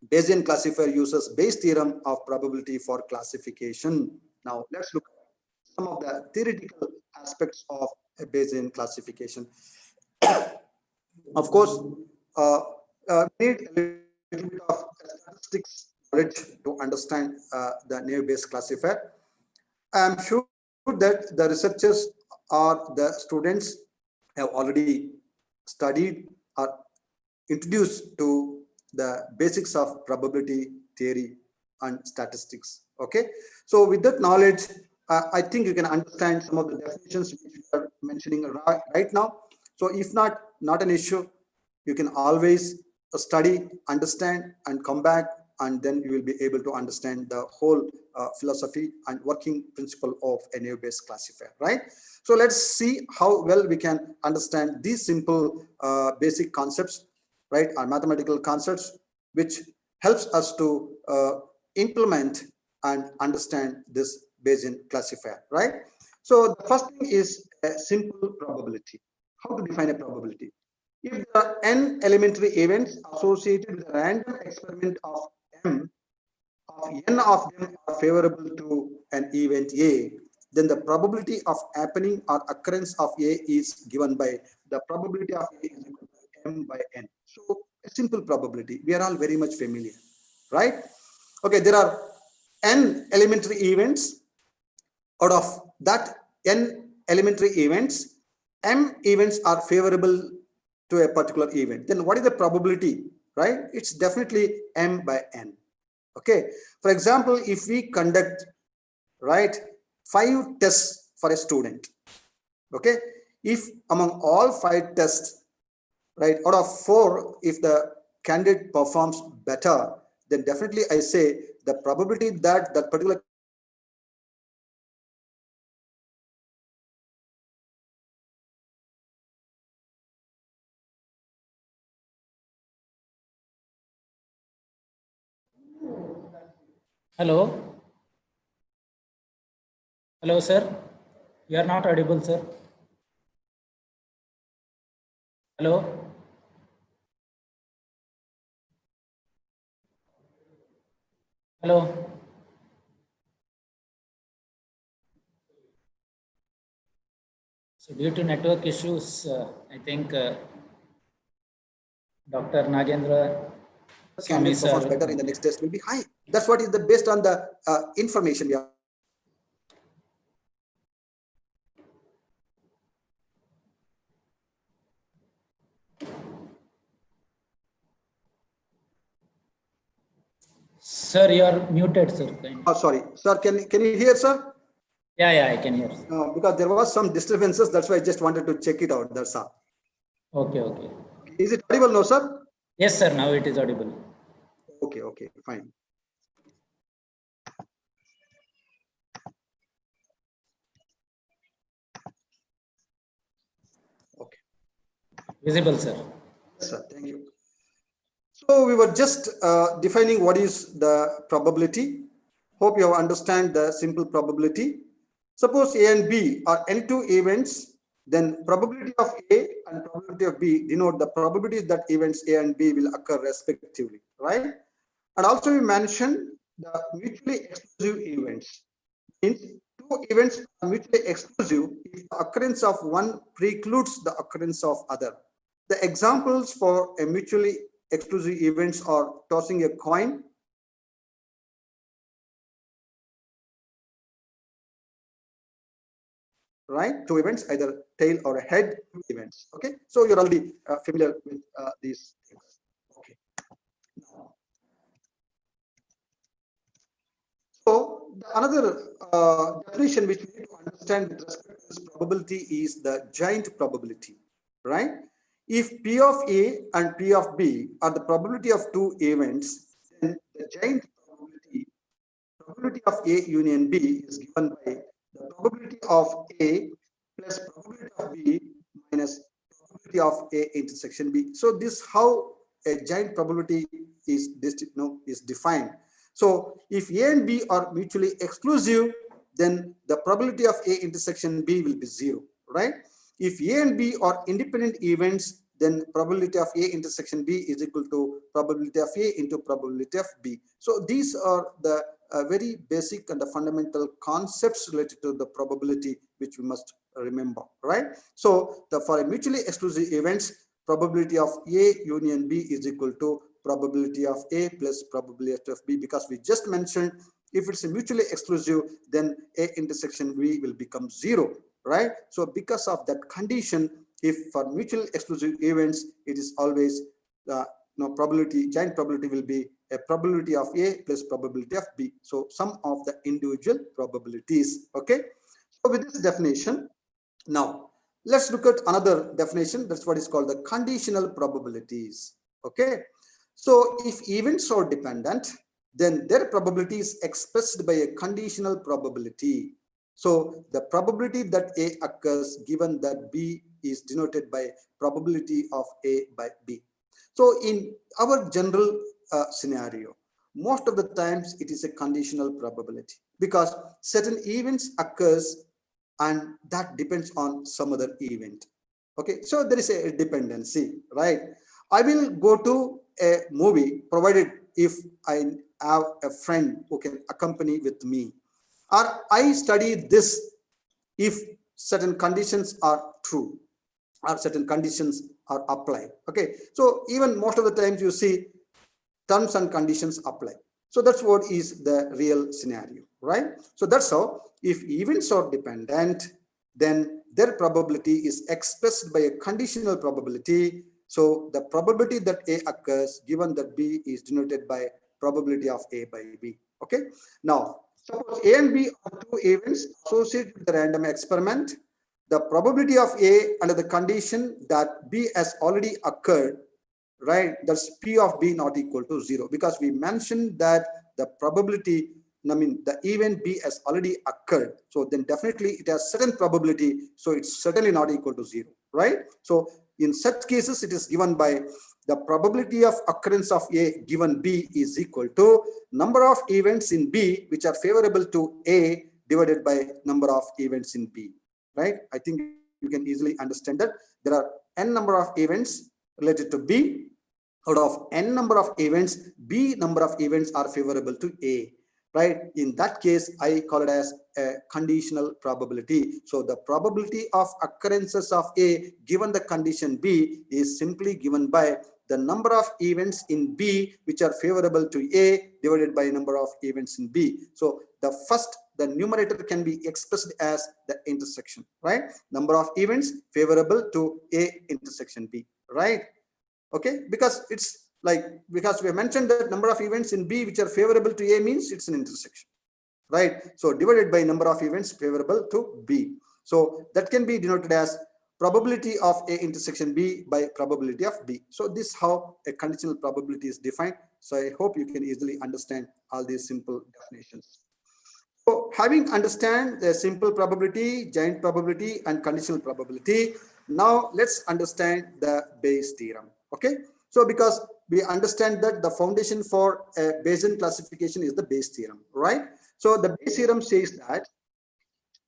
Bayesian classifier uses Bayes theorem of probability for classification. Now let's look at some of the theoretical aspects of a Bayesian classification. Of course, we need a little bit of statistics knowledge to understand the naive Bayes classifier. I'm sure that the researchers or the students have already studied or introduced to the basics of probability theory and statistics. Okay, so with that knowledge, I think you can understand some of the definitions which we are mentioning right now. So if not an issue, you can always study, understand, and come back, and then you will be able to understand the whole philosophy and working principle of a naive Bayes classifier, right? So let's see how well we can understand these simple basic concepts, right, or mathematical concepts, which helps us to implement and understand this Bayesian classifier, right? So the first thing is a simple probability. How to define a probability? If there are n elementary events associated with a random experiment of m, of n of them are favorable to an event A, then the probability of happening or occurrence of A is given by the probability of A is equal to m by n. So a simple probability. We are all very much familiar, right? Okay, there are n elementary events. Out of that n elementary events, m events are favorable to a particular event. Then what is the probability, right? It's definitely m by n. Okay, for example, if we conduct, right, 5 tests for a student, okay, if among all 5 tests, right, out of 4, if the candidate performs better, then definitely I say the probability that that particular Hello. Hello, sir. You are not audible, sir. Hello. Hello. So due to network issues, I think Dr. Nagendra Swami candidate performs sir. better in the next test will be high. That's what is the based on the information we have. Sir, you are muted, sir. Oh, sorry, sir. Can you hear, sir? Yeah, I can hear. Because there was some disturbances. That's why I just wanted to check it out. That's all. Okay. Is it audible now, sir? Yes, sir. Now it is audible. Okay, fine. Okay. Visible, sir. Yes, sir. Thank you. So we were just defining what is the probability. Hope you have understand the simple probability. Suppose A and B are n2 events, then probability of A and probability of B denote the probabilities that events A and B will occur respectively, right? And also we mentioned the mutually exclusive events. Means 2 events are mutually exclusive if the occurrence of one precludes the occurrence of other. The examples for a mutually exclusive events are tossing a coin, right? 2 events, either tail or a head events. Okay, so you're already familiar with these things. Okay. So another definition which we need to understand with respect to this probability is the giant probability, right? If P of A and P of B are the probability of 2 events, then the giant probability of A union B is given by the probability of A plus probability of B minus probability of A intersection B. So this how a giant probability is defined. So if A and B are mutually exclusive, then the probability of A intersection B will be 0, right? If A and B are independent events, then probability of A intersection B is equal to probability of A into probability of B. So these are the very basic and the fundamental concepts related to the probability which we must remember, right? So for a mutually exclusive events, probability of A union B is equal to probability of A plus probability of B, because we just mentioned if it's a mutually exclusive, then A intersection B will become 0, right? So because of that condition, if for mutually exclusive events, it is always probability, giant probability will be a probability of A plus probability of B. So sum of the individual probabilities. Okay. So with this definition, now let's look at another definition. That's what is called the conditional probabilities. Okay. So if events are dependent, then their probability is expressed by a conditional probability. So the probability that A occurs given that B is denoted by probability of A by B. So in our general scenario, most of the times it is a conditional probability because certain events occurs and that depends on some other event. Okay, so there is a dependency, right? I will go to a movie provided if I have a friend who can accompany with me, or I study this if certain conditions are true or certain conditions are applied. Okay, so even most of the times you see terms and conditions apply. So that's what is the real scenario, right? So that's how if events are dependent, then their probability is expressed by a conditional probability. So the probability that A occurs given that B is denoted by probability of A by B. Okay. Now, suppose A and B are two events associated with the random experiment. The probability of A under the condition that B has already occurred, right? That's P of B not equal to 0 because we mentioned that the probability, I mean, the event B has already occurred. So then definitely it has certain probability. So it's certainly not equal to 0, right? So in such cases, it is given by the probability of occurrence of A given B is equal to number of events in B which are favorable to A divided by number of events in B, right? I think you can easily understand that there are n number of events related to B. Out of n number of events, B number of events are favorable to A, right? In that case, I call it as a conditional probability. So the probability of occurrences of A given the condition B is simply given by the number of events in B which are favorable to A divided by number of events in B. So the numerator can be expressed as the intersection, right? Number of events favorable to A intersection B, right? Okay, because it's like, because we have mentioned that number of events in B which are favorable to A means it's an intersection, right? So divided by number of events favorable to B. So that can be denoted as probability of A intersection B by probability of B. So this is how a conditional probability is defined. So I hope you can easily understand all these simple definitions. So having understand the simple probability, giant probability and conditional probability, now let's understand the Bayes theorem. Okay, so because we understand that the foundation for a Bayesian classification is the Bayes theorem, right? So the Bayes theorem says that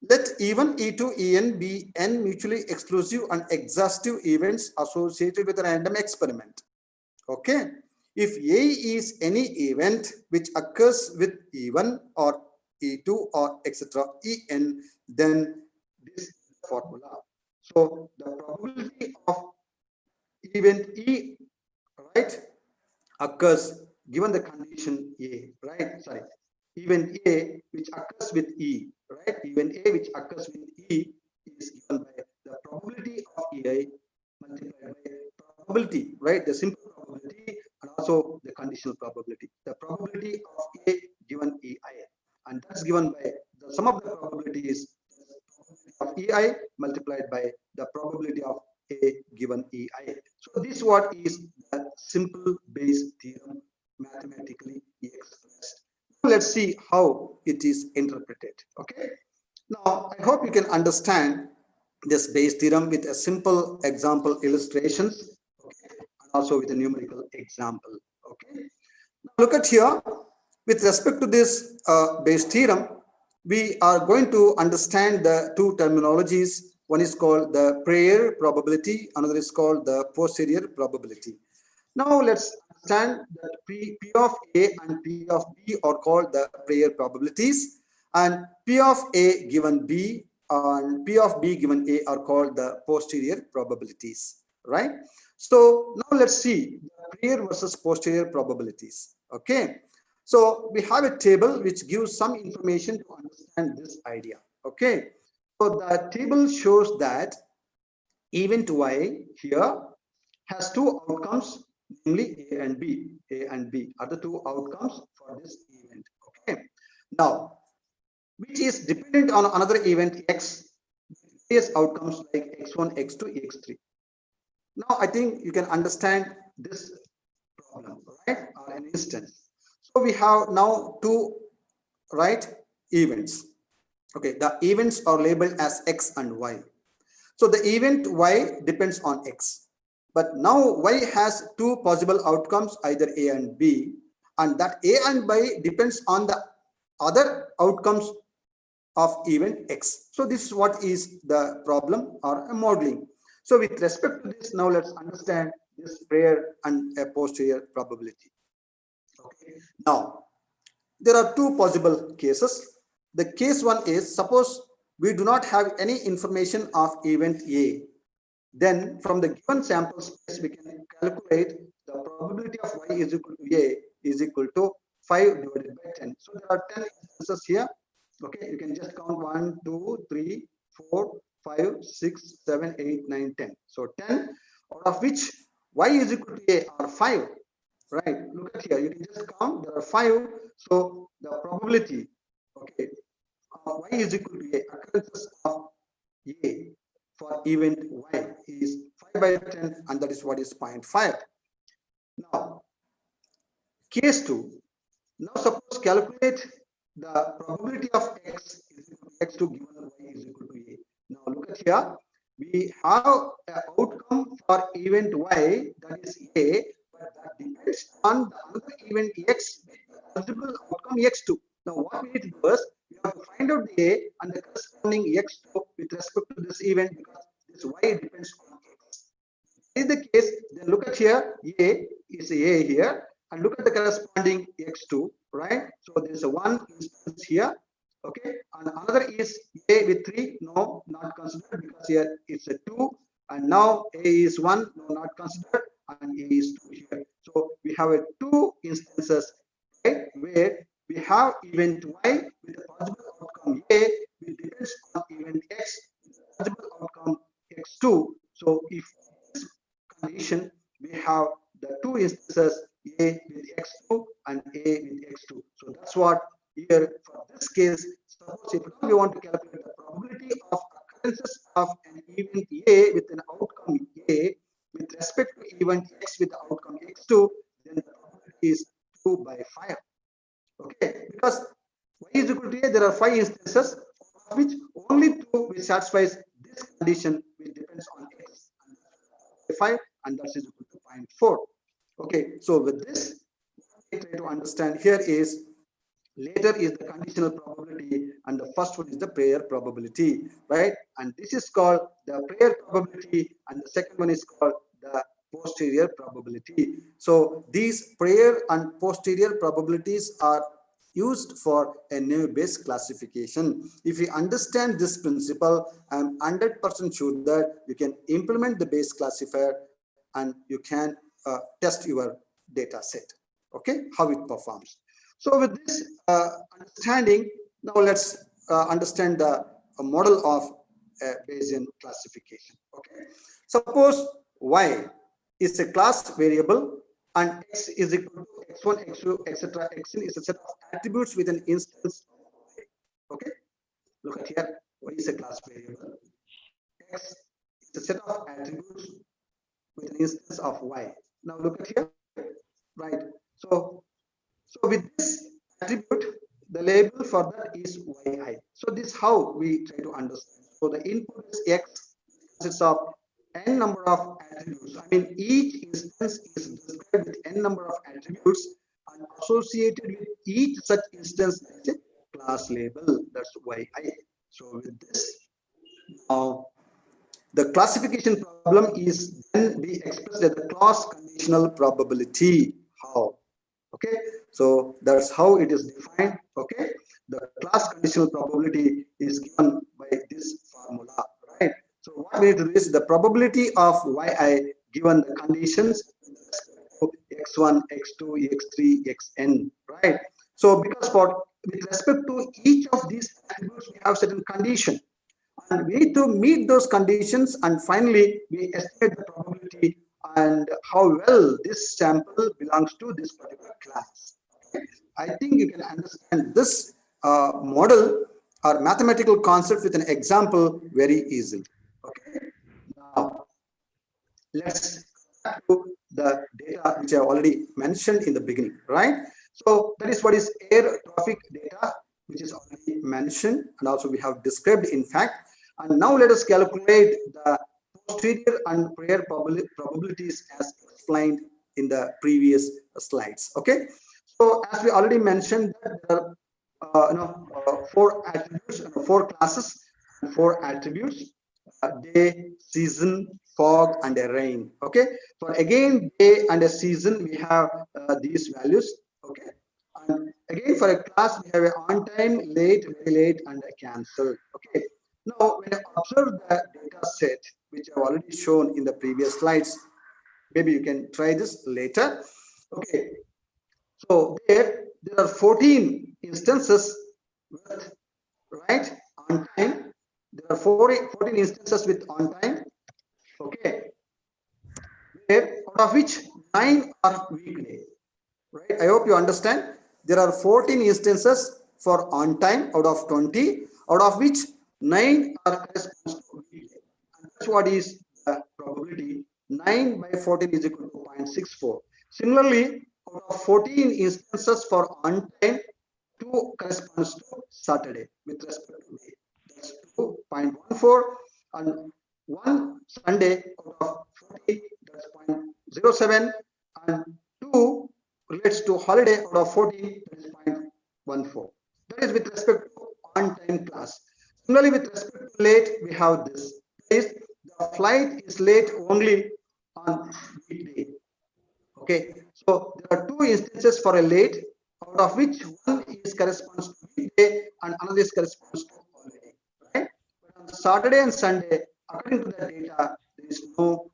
let even E2, En be n mutually exclusive and exhaustive events associated with a random experiment. Okay, if A is any event which occurs with E1 or E2 or etc. En, then this is the formula. So the probability of event E, right, occurs given the condition A, right? Sorry, event A which occurs with E, right? Event A which occurs with E is given by the probability of EI multiplied by probability, right? The simple probability and also the conditional probability. The probability of A given EI, and that's given by the sum of the probabilities of EI multiplied by the probability of A given EI. So this what is the simple Bayes theorem mathematically expressed. Let's see how it is interpreted. Okay. Now I hope you can understand this Bayes theorem with a simple example illustrations, okay, and also with a numerical example. Okay. Now look at here. With respect to this Bayes theorem, we are going to understand the two terminologies. One is called the prior probability, another is called the posterior probability. Now let's understand that P of A and P of B are called the prior probabilities, and P of A given B and P of B given A are called the posterior probabilities, right? So now let's see the prior versus posterior probabilities. Okay. So we have a table which gives some information to understand this idea. Okay. So the table shows that event Y here has two outcomes, namely A and B. A and B are the two outcomes for this event. Okay. Now, which is dependent on another event X, various outcomes like X1, X2, X3. Now, I think you can understand this problem, right? Or an instance. So we have now two, right, events. Okay, the events are labeled as X and Y. So the event Y depends on X. But now Y has two possible outcomes, either A and B. and that A and B depends on the other outcomes of event X. So this is what is the problem or a modeling. So with respect to this, now let's understand this prior and a posterior probability. Okay. Now, there are two possible cases. The case one is, suppose we do not have any information of event A. Then from the given sample space, we can calculate the probability of Y is equal to A is equal to 5 divided by 10. So there are 10 instances here. Okay, you can just count 1, 2, 3, 4, 5, 6, 7, 8, 9, 10. So 10, out of which Y is equal to A are 5. Right, look at here, you can just count, there are 5. So the probability, okay, Y is equal to A, occurrences of A for event Y is 5 by 10, and that is what is 0.5. Now, case 2. Now suppose calculate the probability of X is equal to X2 given Y is equal to A. Now look at here, we have an outcome for event Y, that is A, but that depends on the other event X, possible outcome X2. Now what we need to do is, we have to find out the A and the corresponding X2 with respect to this event, because this Y depends on X. If that is the case, then look at here, A is A here, and look at the corresponding X2, right? So there is a 1 instance here, okay, and another is A with 3, no, not considered, because here it's a 2, and now A is 1, no, not considered, and A is 2 here. So we have a 2 instances, right, where we have event Y with a possible outcome A, which depends on event X with a possible outcome X2. So if this condition, we have the 2 instances, A with X2 and A with X2. So that's what here for this case. Suppose if we want to calculate the probability of occurrences of an event A with an outcome A with respect to event X with the outcome X2, then the probability is 2 by 5. Okay, because Y is equal to A, there are 5 instances, of which only 2 which satisfies this condition, which depends on X, and 5, and that is equal to 0.4. Okay, so with this, what we try to understand here is, later is the conditional probability, and the first one is the prior probability, right? And this is called the prior probability, and the second one is called the posterior probability. So these prior and posterior probabilities are used for a Naive-Bayes classification. If you understand this principle, I'm 100% sure that you can implement the Bayes classifier and you can test your data set, okay, how it performs. So with this understanding, now let's understand the model of Bayesian classification. Okay, suppose Y is a class variable and X is equal to X1, X2, etc. Xn is a set of attributes with an instance. Okay, look at here, Y is a class variable. X is a set of attributes with an instance of Y. Now look at here, right? So with this attribute, the label for that is Yi. So this is how we try to understand. So the input is X, consists of n number of attributes. I mean, each instance is described with n number of attributes, and associated with each such instance is a class label. That's Yi. So with this, now the classification problem is then be expressed as the class conditional probability. How? Okay, so that's how it is defined. Okay, the class conditional probability is given by this formula, right? So what we need to do is the probability of Yi given the conditions x1, x2, x3, xn, right? So because with respect to each of these attributes, we have certain condition, and we need to meet those conditions, and finally we estimate the probability and how well this sample belongs to this particular class. Okay? I think you can understand this model or mathematical concept with an example very easily. Okay. Now let's back to the data which I already mentioned in the beginning, right? So that is what is air traffic data, which is already mentioned, and also we have described in fact. And now let us calculate the posterior and prior probabilities as explained in the previous slides. Okay, So as we already mentioned, that there are 4 attributes, 4 classes, and 4 attributes: day, season, fog, and a rain. Okay. For again day and a season, we have these values. Okay. And again for a class, we have a on time, late, very late, and a cancel. Okay. Now when I observe the data set, which I've already shown in the previous slides, maybe you can try this later. Okay. So there are 14 instances with right on time. There are 14 instances with on time. Okay. Where out of which 9 are weekday. Right. I hope you understand. There are 14 instances for on time out of 20, out of which 9 are corresponds to weekday. And that's what is the probability. 9 by 14 is equal to 0.64. Similarly, out of 14 instances for on time, 2 corresponds to Saturday with respect to day. That's 2.14, and 1 Sunday out of 40, that's 0.07, and 2 relates to holiday out of 14, that is 0.14. That is with respect to on time class. Similarly, with respect to late, we have this. Is the flight is late only on weekday. Okay, so there are 2 instances for a late, out of which one is corresponds to weekday and another is corresponds to holiday. Right? But on Saturday and Sunday, according to the data, there is no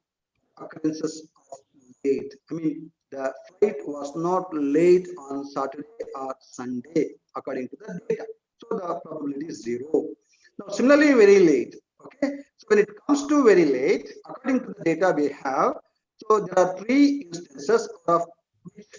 occurrences of late. I mean, the flight was not late on Saturday or Sunday, according to the data. So the probability is 0. Now, similarly, very late. Okay, so when it comes to very late, according to the data we have, so there are 3 instances of which,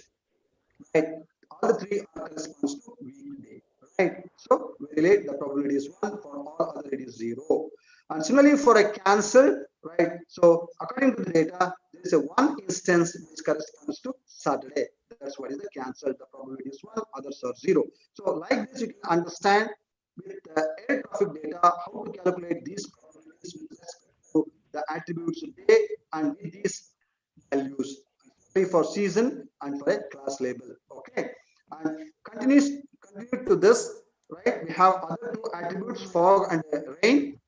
right, all the 3 are corresponds to weekday. Right. So very late, the probability is 1. For all other, it is 0. And similarly for a cancel, right? So according to the data, there is a 1 instance which corresponds to Saturday. That's what is the cancel. The probability is 1, others are 0. So like this, you can understand with the air traffic data how to calculate these probabilities with respect to the attributes day and with these values for season and for a class label. Okay. And continue to this, right? We have other 2 attributes, fog and rain.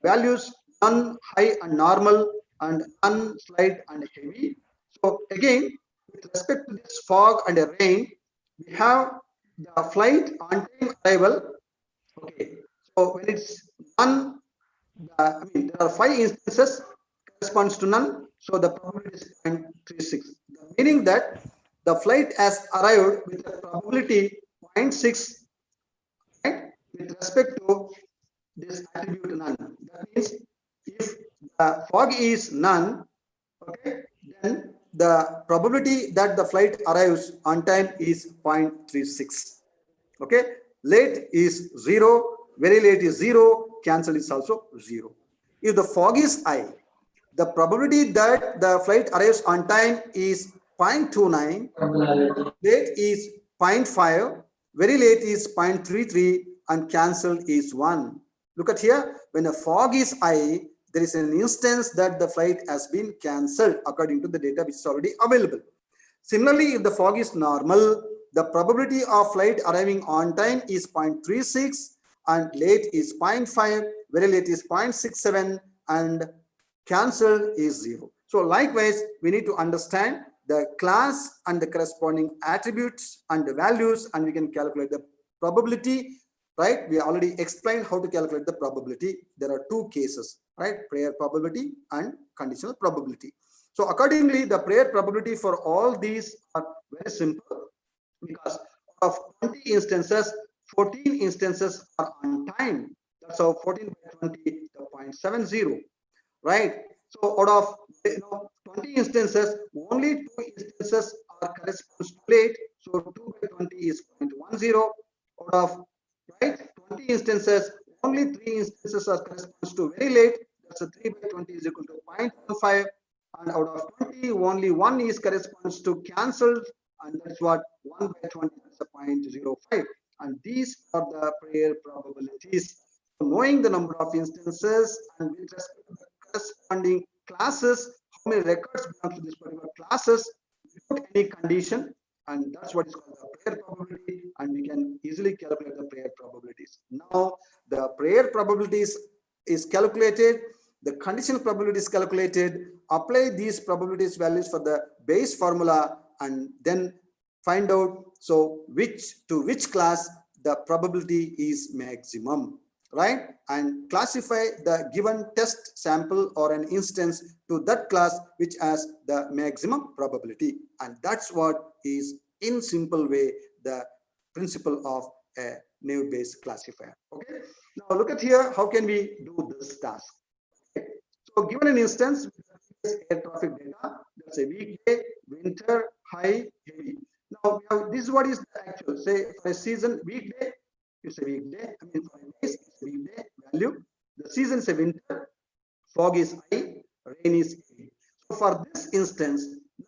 Values none, high and normal, and none, slight and heavy. So again, with respect to this fog and rain, we have the flight on time arrival. Okay, so when it's none, I mean there are 5 instances corresponds to none, so the probability is 0.36. Meaning that the flight has arrived with a probability 0.6, right, with respect to this attribute none. That means if the fog is none, okay, then the probability that the flight arrives on time is 0.36. Okay, late is 0, very late is 0, cancel is also 0. If the fog is high, the probability that the flight arrives on time is 0.29, late is 0.5, very late is 0.33, and cancel is 1. Look at here, when the fog is high, there is an instance that the flight has been cancelled according to the data which is already available. Similarly, if the fog is normal, the probability of flight arriving on time is 0.36 and late is 0.5, very late is 0.67 and cancel is 0. So likewise, we need to understand the class and the corresponding attributes and the values, and we can calculate the probability, right? We already explained how to calculate the probability. There are 2 cases, right? Prior probability and conditional probability. So accordingly, the prior probability for all these are very simple, because of 20 instances, 14 instances are on time. That's how 14 by 20, the 0.70, right? So out of 20 instances, only 2 instances are corresponds to late. So 2 by 20 is 0.10. Out of, right, 20 instances, only 3 instances are corresponds to very late. That's a 3 by 20 is equal to 0.15. And out of 20, only 1 is corresponds to cancelled, and that's what 1 by 20 is a 0.05. And these are the prior probabilities. So knowing the number of instances and with respect to the corresponding classes, how many records belong to this particular classes without any condition, and that's what is called the prayer probability, and we can easily calculate the prayer probabilities. Now the prayer probabilities is calculated, the conditional probability is calculated, apply these probabilities values for the base formula, and then find out so which class the probability is maximum, right? And classify the given test sample or an instance to that class which has the maximum probability. And that's what is in simple way the principle of a naive-Bayes classifier. Okay, now look at here, how can we do this task? Okay. So given an instance, air traffic data, that's a weekday, winter, high, heavy. Now we have, this is what is the actual, say for a season, weekday, it's a weekday, I mean for a days, it's a weekday value. The season is a winter, fog is high, rain is heavy. So for this instance,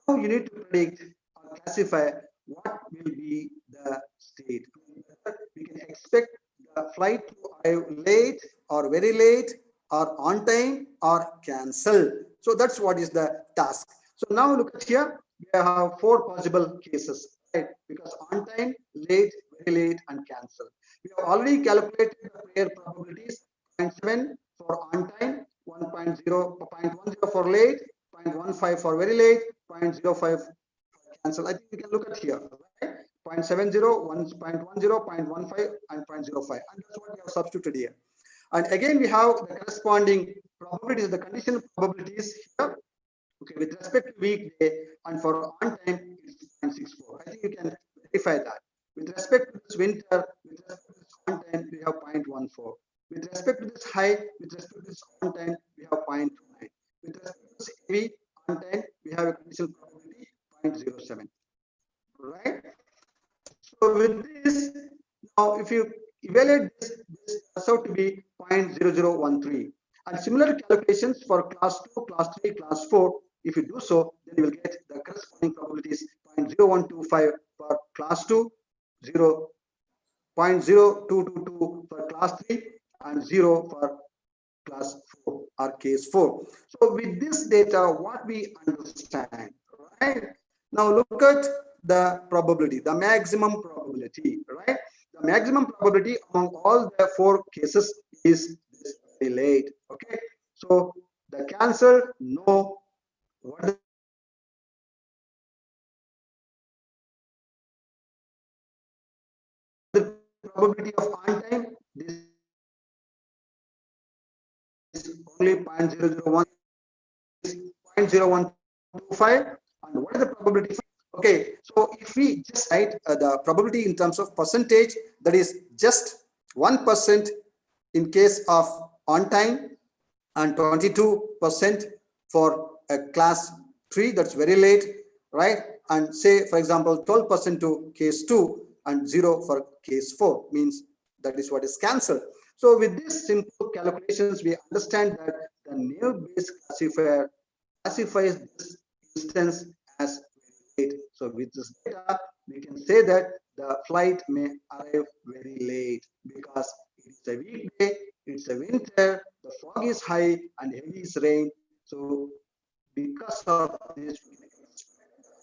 now you need to predict or classify what will be the state. We can expect the flight to arrive late or very late or on time or cancelled. So that's what is the task. So now look at here, we have 4 possible cases, right? Because on time, late, very late, and cancelled. We have already calculated the prayer probabilities: 0.7 for on time, 1.0, 0.10 for late, 0.15 for very late, 0.05 for cancel. I think you can look at here, right? 0.70, 1.10, 0.15, and 0.05. And that's what we have substituted here. And again, we have the corresponding probabilities, the conditional probabilities here. Okay, with respect to weekday, and for on time, it's 0.64. I think you can verify that. With respect to this winter, with respect to this on time, we have 0.14. With respect to this high, with respect to this on time, we have 0.29. With respect to this heavy on time, we have a conditional probability 0.07. Right? So with this, now if you evaluate this turns out to be 0.0013. And similar calculations for class 2, class 3, class 4, if you do so, then you will get the corresponding probabilities 0.0125 for class 2, 0.0222 for class 3, and 0 for class 4 or case 4. So with this data, what we understand, right? Now look at the probability, the maximum probability, right? The maximum probability among all the 4 cases is very late. Okay, so the cancel, no. What is the probability of on time? This is only 0.001, 0.0125. And what is the probability? Okay, so if we just write the probability in terms of percentage, that is just 1% in case of on time, and 22% for a class 3, that's very late, right? And say, for example, 12% to case 2 and 0 for case 4, means that is what is cancelled. So with these simple calculations, we understand that the naive-Bayes classifier classifies this instance as late. So with this data, we can say that the flight may arrive very late because it is a weekday, it's a winter, the fog is high, and heavy is rain. So because of this, we can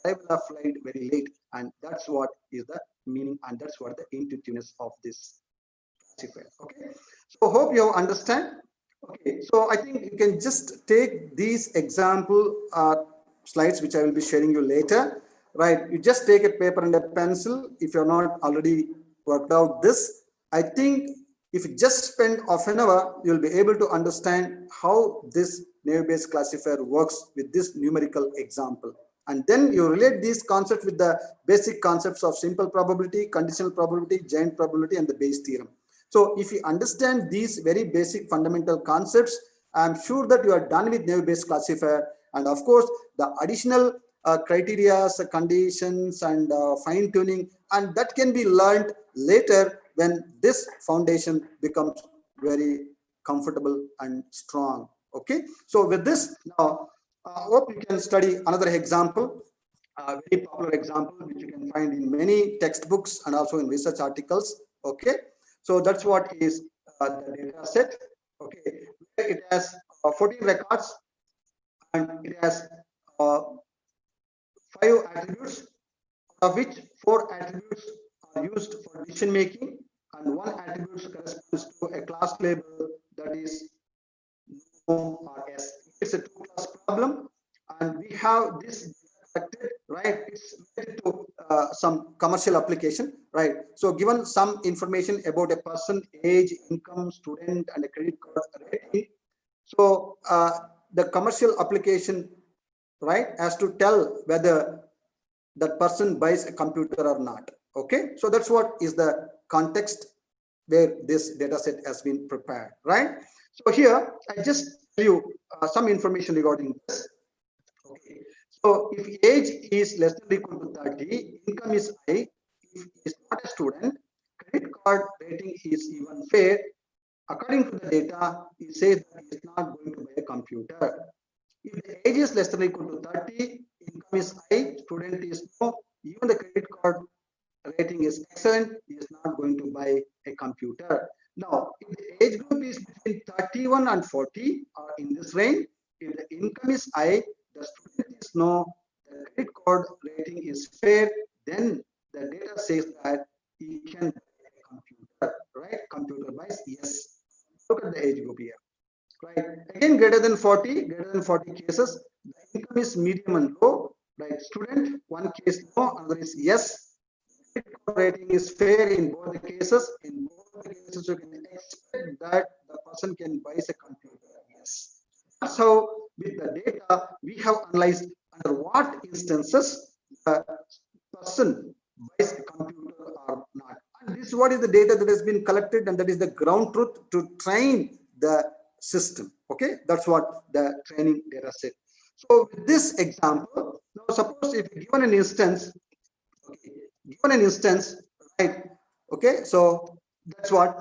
arrive the flight very late, and that's what is the meaning, and that's what the intuitiveness of this classifier. Okay, so hope you understand. Okay, so I think you can just take these example slides, which I will be sharing you later, right? You just take a paper and a pencil if you're not already worked out this. I think if you just spend half an hour, you'll be able to understand how this naive-Bayes classifier works with this numerical example. And then you relate these concepts with the basic concepts of simple probability, conditional probability, giant probability, and the Bayes theorem. So if you understand these very basic fundamental concepts, I'm sure that you are done with naive-Bayes classifier. And of course, the additional criteria, conditions, and fine tuning, and that can be learned later when this foundation becomes very comfortable and strong. Okay, so with this, now hope you can study another example, a very popular example which you can find in many textbooks and also in research articles. Okay, so that's what is the data set. Okay, it has 14 records and it has 5 attributes. of which 4 attributes are used for decision making, and 1 attribute corresponds to a class label that is no or S. It's a 2-class problem, and we have this collected, right? It's related to some commercial application, right? So given some information about a person, age, income, student, and a credit card rating. So the commercial application, right, has to tell whether that person buys a computer or not. Okay, so that's what is the context where this data set has been prepared, right? So here I just tell you some information regarding this. Okay, so if age is less than or equal to 30, income is high, if he is not a student, credit card rating is even fair. According to the data, it says that he is not going to buy a computer. If the age is less than or equal to 30, income is high, student is no, even the credit card rating is excellent, he is not going to buy a computer. Now, if the age group is between 31 and 40 or in this range, if the income is high, the student is no, the credit card rating is fair, then the data says that he can buy a computer, right? Computer buys, yes. Look at the age group here, right? Again, greater than 40 cases, the income is medium and low, right? Student, 1 case no, another is yes. Rating is fair in both the cases. In both the cases, you can expect that the person can buy a computer. Yes. That's how, with the data, we have analyzed under what instances the person buys a computer or not. And this is what is the data that has been collected, and that is the ground truth to train the system. Okay, that's what the training data set. So with this example, now suppose if given an instance, okay, right? Okay, so that's what,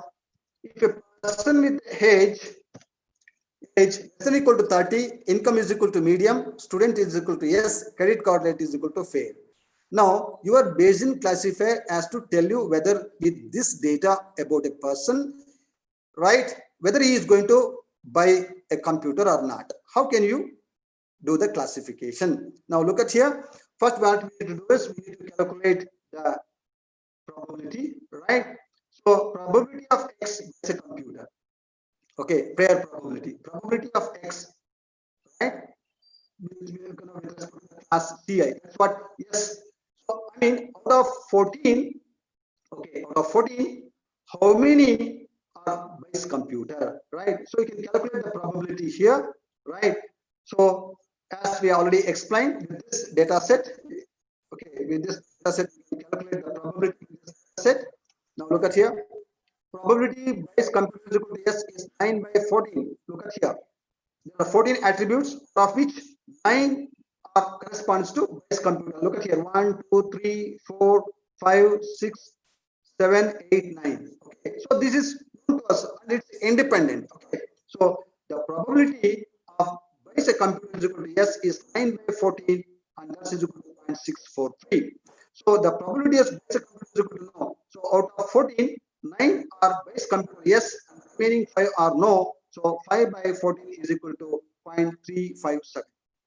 if a person with age less than or equal to 30, income is equal to medium, student is equal to yes, credit card rate is equal to fair. Now your Bayesian classifier has to tell you whether with this data about a person, right, whether he is going to buy a computer or not. How can you do the classification? Now look at here. First, what we need to do is we need to calculate the probability, right? So probability of X is a computer. Okay, prior probability of X, right? With respect to the class CI. That's what, yes. So I mean, out of 14, okay, out of 14, how many are buys computer, right? So you can calculate the probability here, right? So as we already explained, with this data set, okay, with this data set, we can calculate the probability in this data set. Now look at here. Probability buys computer is equal to yes is 9 by 14. Look at here. There are 14 attributes, of which 9 are corresponds to buys computer. Look at here. 1, 2, 3, 4, 5, 6, 7, 8, 9. Okay. So this is known to us and it's independent. Okay. So the probability of buys a computer is equal to yes is 9 by 14, and that is equal to 0.643. So the probability of buys a computer is equal to no. So out of 14, 9 are buys computer yes, and remaining 5 are no. So 5 by 14 is equal to 0.357.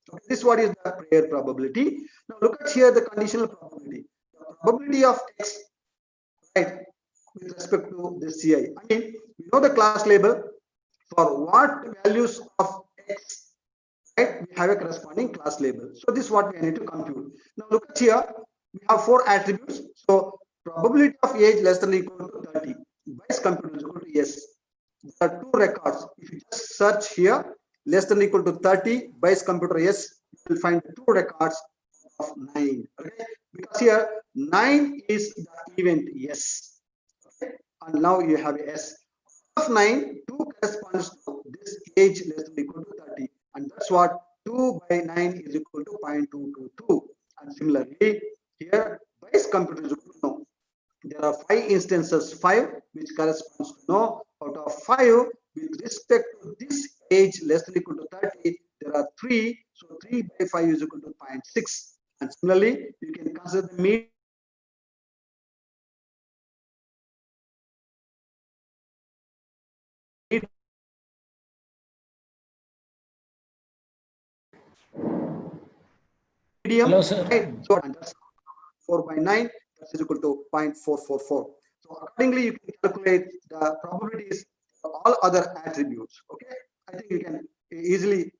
So this is what is the prior probability. Now look at here the conditional probability. The probability of X, right, with respect to the CI. I mean, we know the class label for what values of X, right? We have a corresponding class label. So this is what we need to compute. Now look at here. We have 4 attributes. So probability of age less than or equal to 30. Buys computer is equal to yes. There are 2 records. If you just search here, less than or equal to 30, buys computer yes, you will find 2 records of 9. Okay? Because here 9 is the event yes. Okay? And now you have a S. Of 9, 2 corresponds to this age less than or equal to 30. And that's what 2 by 9 is equal to 0.222. And similarly, here buys computer is equal to no. There are 5 instances, 5 which corresponds to no. Out of 5, with respect to this age less than or equal to 30, there are 3. So 3 by 5 is equal to 0.6. And similarly, you can consider the median medium, Hello, sir. right? So 4 by 9, that's equal to 0.444. So accordingly, you can calculate the probabilities for all other attributes. Okay, I think you can easily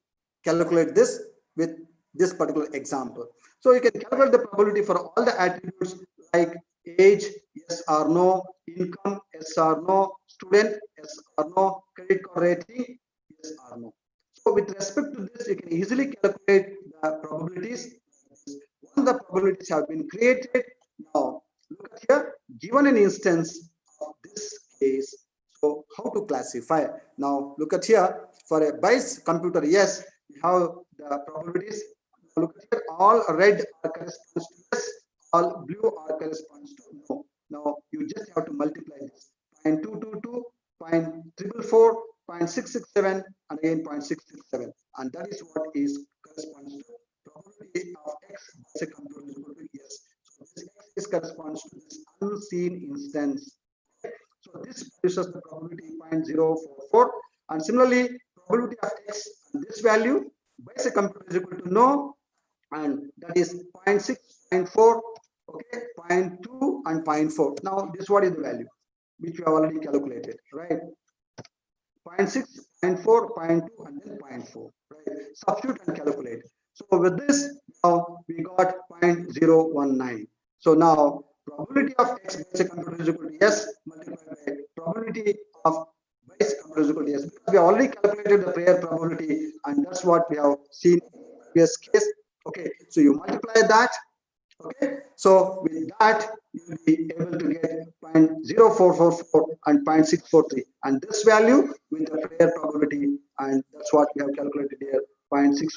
calculate this with this particular example. So you can calculate the probability for all the attributes like age, yes or no, income, yes or no, student, yes or no, credit card rating, yes or no. So with respect to this, you can easily calculate the probabilities. Once the probabilities have been created, now look at here, given an instance of this case, so how to classify? Now look at here, for a bias computer, yes, we have the probabilities. Look at here, all red are corresponds to yes, all blue are corresponds to no. Now you just have to multiply this 0.222, 0.444, 0.667, and again 0.667, and that is what is corresponds to probability of x as a computer is equal to yes. So this x is corresponds to this unseen instance. So this produces the probability 0.044, and similarly probability of x and this value by a computer is equal to no, and that is 0.6, 0.4, okay, 0.2 and 0.4. Now this what is the value which we have already calculated, right? 0.6, 0.4, 0.2, and then 0.4, right? Substitute and calculate. So with this, now we got 0.019. So now probability of x by a computer is equal to yes multiplied by probability of by a computer is equal to yes. Because we already calculated the prior probability, and that's what we have seen in the previous case. Okay, so you multiply that. Okay, so with that you will be able to get 0.0444 and 0.643, and this value with the prior probability, and that's what we have calculated here, 0.64.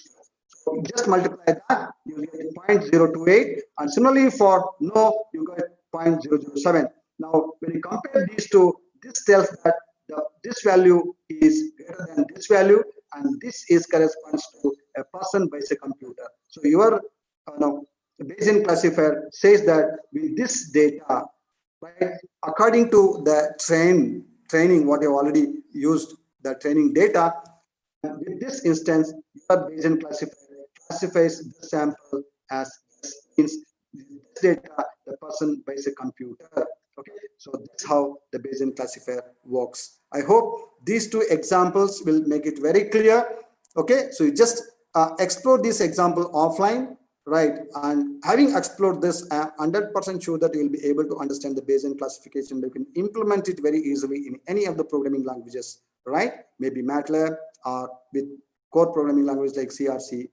So just multiply that, you will get 0.028, and similarly for no, you get 0.007. Now when you compare these two, this tells that this value is greater than this value, and this is corresponds to a person by a computer. So your now the Bayesian classifier says that with this data, right, according to the training what you already used, the training data, with this instance, your Bayesian classifier classifies the sample as yes, means this data the person by a computer. Okay, so that's how the Bayesian classifier works. I hope these two examples will make it very clear. Okay, so you just explore this example offline, right? And having explored this, I am 100% sure that you will be able to understand the Bayesian classification. You can implement it very easily in any of the programming languages, right? Maybe MATLAB or with core programming language like C or C++.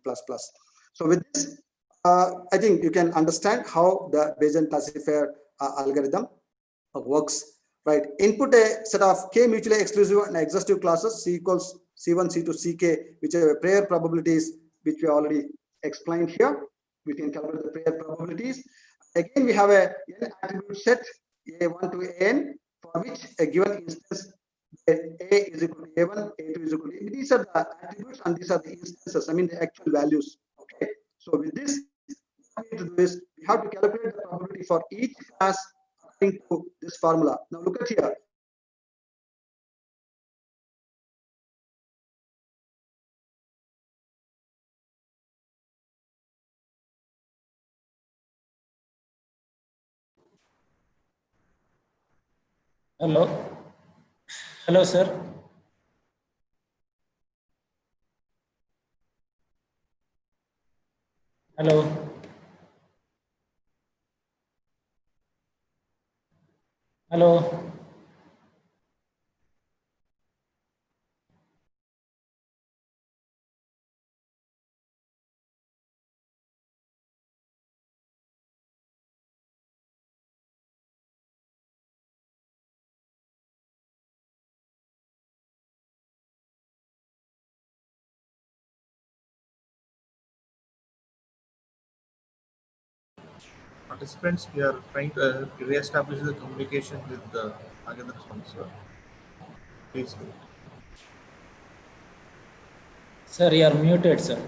So with this, I think you can understand how the Bayesian classifier algorithm works, right? Input a set of k mutually exclusive and exhaustive classes, C equals C1, C2, Ck, which are prior probabilities, which we already explained here. We can calculate the prior probabilities. Again, we have a n attribute set A1 to An, for which a given instance A is equal to A1, A2 is equal to A. These are the attributes and these are the instances, I mean the actual values. Okay, so with this, what we need to do is we have to calculate the probability for each class according to this formula. Now look at here. Hello. Hello, sir. Hello. Hello. Participants, we are trying to re-establish the communication with the Nagendra sponsor. Please wait. Sir, you are muted, sir.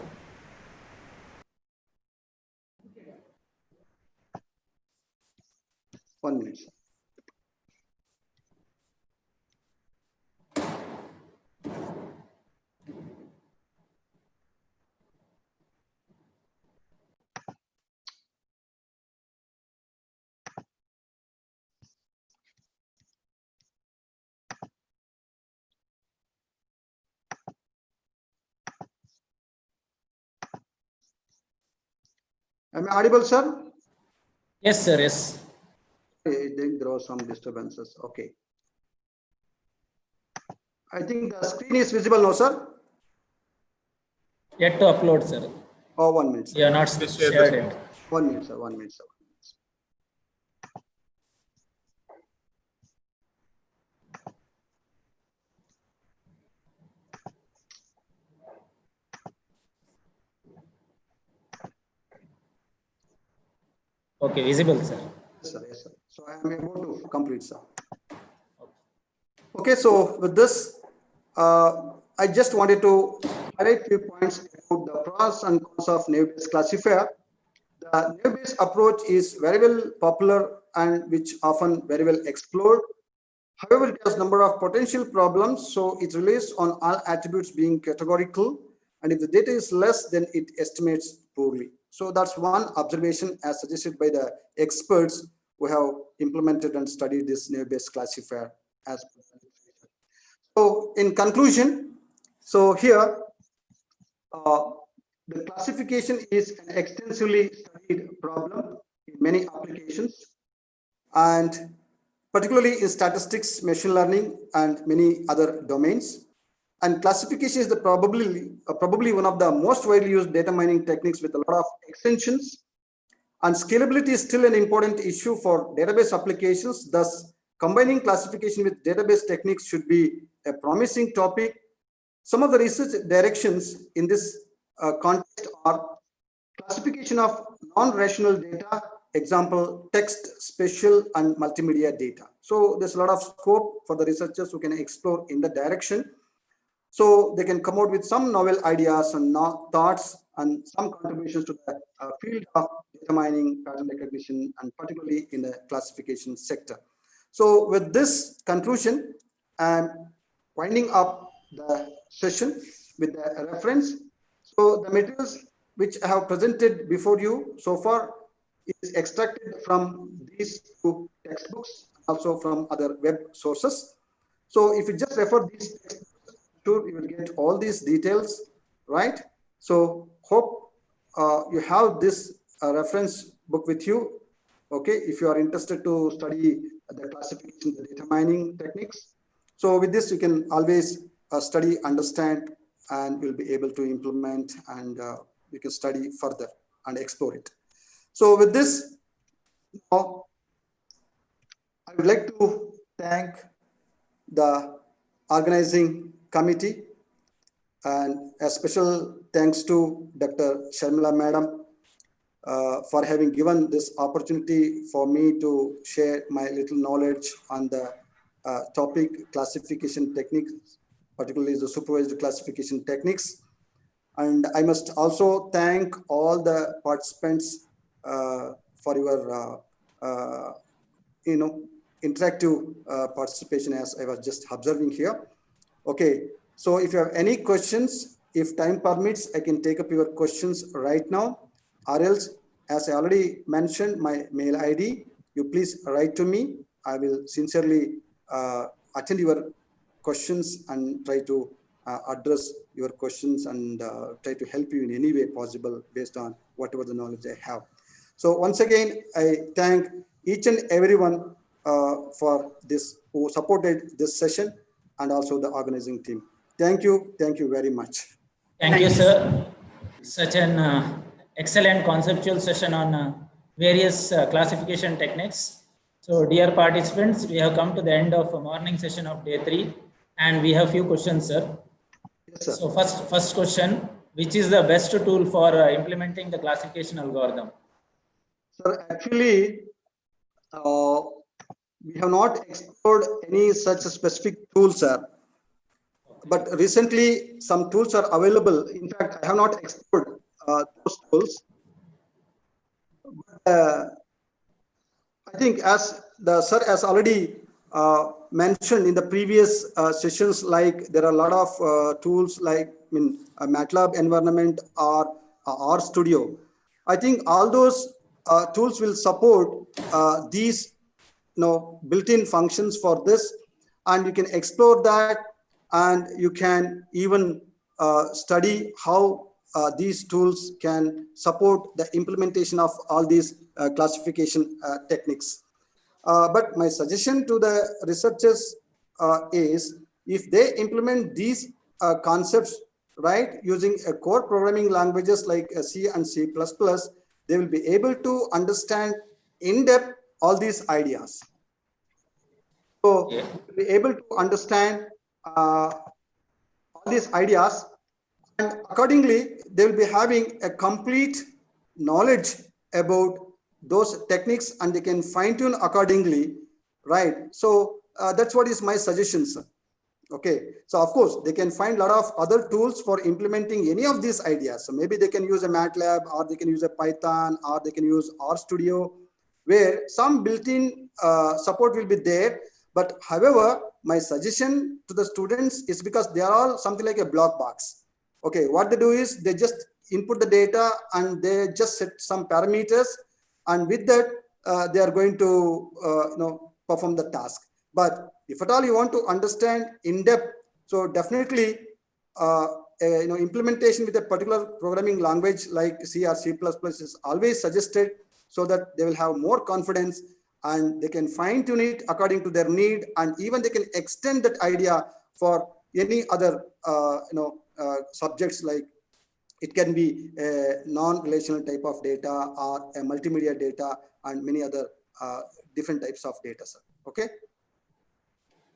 1 minute. Am I audible, sir? Yes, sir. Yes. I think there was some disturbances. Okay. I think the screen is visible now, sir. Yet to upload, sir. Oh, 1 minute, sir. You are not Please share the shared screen. it. 1 minute, sir. 1 minute, sir. Okay, visible, sir. Yes, sir. Yes, sir. So I am about to complete, sir. Okay, so with this, I just wanted to highlight few points about the pros and cons of naive-based classifier. The naive-based approach is very well popular and which often very well explored. However, it has number of potential problems, so it relies on all attributes being categorical, and if the data is less, then it estimates poorly. So that's one observation as suggested by the experts who have implemented and studied this naive-based classifier. So in conclusion, so here, the classification is an extensively studied problem in many applications, and particularly in statistics, machine learning, and many other domains. And classification is the probably one of the most widely used data mining techniques with a lot of extensions. And scalability is still an important issue for database applications. Thus, combining classification with database techniques should be a promising topic. Some of the research directions in this context are classification of non-rational data, example, text, spatial, and multimedia data. So there's a lot of scope for the researchers who can explore in the direction. So they can come out with some novel ideas and thoughts and some contributions to the field of data mining, pattern recognition, and particularly in the classification sector. So with this conclusion, I'm winding up the session with the reference. So the materials which I have presented before you so far is extracted from these two textbooks, also from other web sources. So if you just refer these textbooks, sure you will get all these details, right? So hope you have this reference book with you. Okay, if you are interested to study the classification, the data mining techniques. So with this, you can always study, understand, and you'll be able to implement, and you can study further and explore it. So with this, now, I would like to thank the organizing committee, and a special thanks to Dr. Sharmila Madam for having given this opportunity for me to share my little knowledge on the topic classification techniques, particularly the supervised classification techniques. And I must also thank all the participants for your interactive participation, as I was just observing here. Okay, so if you have any questions, if time permits, I can take up your questions right now, or else, as I already mentioned, my mail ID, you please write to me. I will sincerely attend your questions and try to address your questions and try to help you in any way possible based on whatever the knowledge I have. So once again, I thank each and everyone for this, who supported this session, and also the organizing team. Thank you very much. Thank you, sir. Such an excellent conceptual session on various classification techniques. So dear participants, we have come to the end of a morning session of day 3, and we have few questions, sir. Yes, sir. So first question, which is the best tool for implementing the classification algorithm? Sir, actually, we have not explored any such specific tool, sir. But recently, some tools are available. In fact, I have not explored those tools. I think, as the sir has already mentioned in the previous sessions, like there are a lot of tools like a MATLAB environment or RStudio. I think all those tools will support these built-in functions for this, and you can explore that, and you can even study how these tools can support the implementation of all these classification techniques. But my suggestion to the researchers is, if they implement these concepts, right, using a core programming languages like C and C++, they will be able to understand in depth all these ideas. So Yeah. be able to understand all these ideas, and accordingly they will be having a complete knowledge about those techniques, and they can fine tune accordingly, right? So that's what is my suggestion, sir. Okay, so of course they can find a lot of other tools for implementing any of these ideas. So maybe they can use a MATLAB, or they can use a Python, or they can use RStudio, where some built-in support will be there. But however, my suggestion to the students is, because they are all something like a black box. Okay, what they do is they just input the data and they just set some parameters, and with that they are going to perform the task. But if at all you want to understand in depth, so definitely implementation with a particular programming language like C or C++ is always suggested, so that they will have more confidence and they can fine tune it according to their need, and even they can extend that idea for any other subjects, like it can be a non-relational type of data or a multimedia data and many other different types of data, sir. Okay.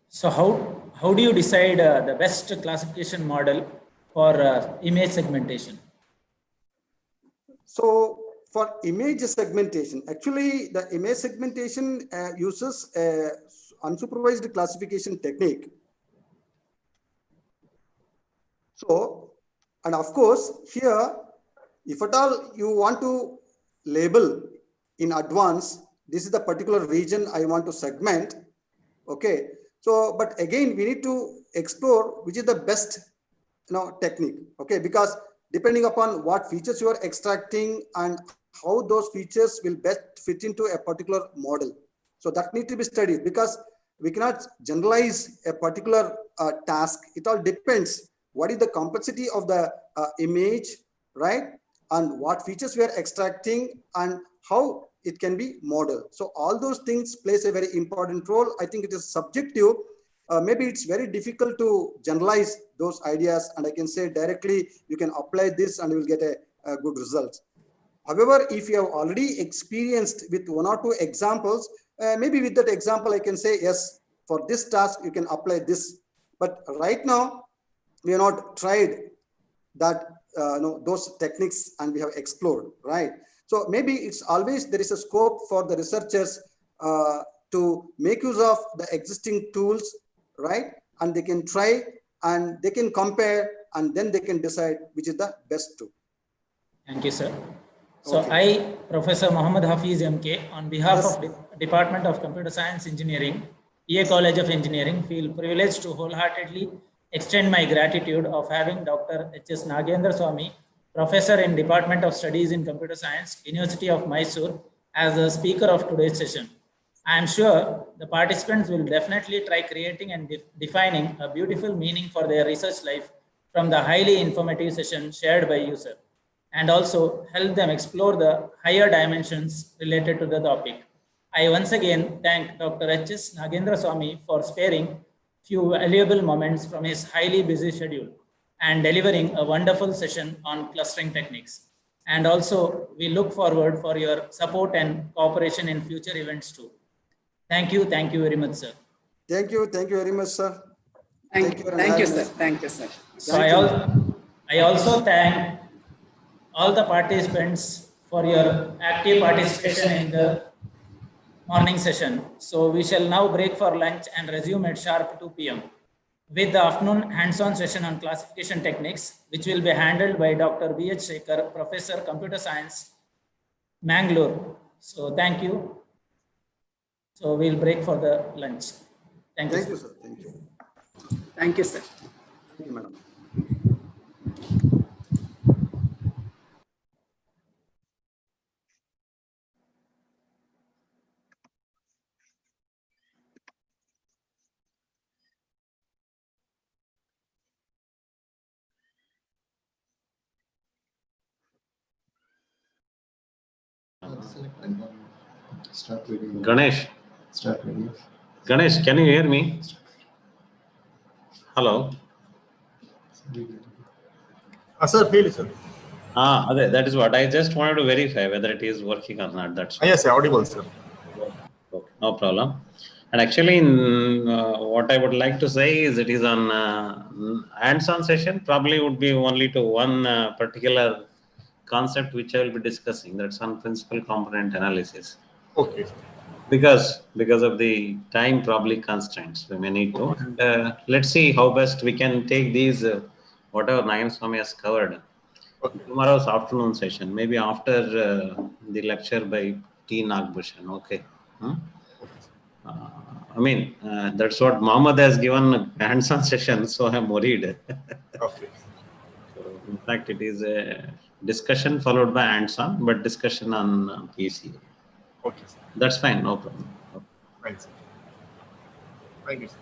So how do you decide the best classification model for image segmentation? So for image segmentation, actually the image segmentation uses a unsupervised classification technique. So, and of course here, if at all you want to label in advance, this is the particular region I want to segment. Okay. So, but again, we need to explore which is the best technique. Okay, because depending upon what features you are extracting and how those features will best fit into a particular model, so that needs to be studied, because we cannot generalize a particular task. It all depends what is the complexity of the image, right, and what features we are extracting and how it can be modeled. So all those things plays a very important role. I think it is subjective. Maybe it's very difficult to generalize those ideas, and I can say directly you can apply this and you will get a good result. However, if you have already experienced with one or two examples, maybe with that example I can say, yes, for this task you can apply this. But right now we have not tried that those techniques, and we have explored, right? So maybe it's always there is a scope for the researchers to make use of the existing tools, right? And they can try and they can compare, and then they can decide which is the best tool. Thank you, sir. So Okay. I, Professor Mohammad Hafiz MK, on behalf Yes. of Department of Computer Science Engineering, EA College of Engineering, feel privileged to wholeheartedly extend my gratitude of having Dr. H.S. Nagendra Swamy, Professor in Department of Studies in Computer Science, University of Mysore, as the speaker of today's session. I am sure the participants will definitely try creating and defining a beautiful meaning for their research life from the highly informative session shared by you, sir, and also help them explore the higher dimensions related to the topic. I once again thank Dr. H.S. Nagendra Swamy for sparing few valuable moments from his highly busy schedule and delivering a wonderful session on clustering techniques. And also, we look forward for your support and cooperation in future events too. Thank you very much, sir. Thank you very much, sir. Thank you, sir. Thank you, sir. So I also thank all the participants for your active participation in the morning session. So we shall now break for lunch and resume at sharp 2 p.m. with the afternoon hands-on session on classification techniques, which will be handled by Dr. B.H. Shekhar, Professor Computer Science, Mangaluru. So thank you. So we'll break for the lunch. Thank you. Thank you, sir. Thank you. Thank you, sir. Thank you, madam. Select and then start reading. Ganesh, Start reading. Ganesh, can you hear me? Hello. Sir, please, sir. That is what I just wanted to verify whether it is working or not. That's all. Yes, audible, sir. Okay, no problem. And actually, what I would like to say is it is on hands-on session. Probably would be only to one particular concept which I will be discussing. That's on principal component analysis. Okay. Because of the time probably constraints, we may need to. And, let's see how best we can take these whatever Nayan Swami has covered. Okay. Tomorrow's afternoon session, maybe after the lecture by T. Nagbhushan. Okay. I mean, that's what Mohammed has given hands-on session, so I'm worried. Okay. So, in fact, it is a discussion followed by hands-on, but discussion on PCA. Okay, sir. That's fine, no problem. Okay. Fine, sir. Thank you, sir.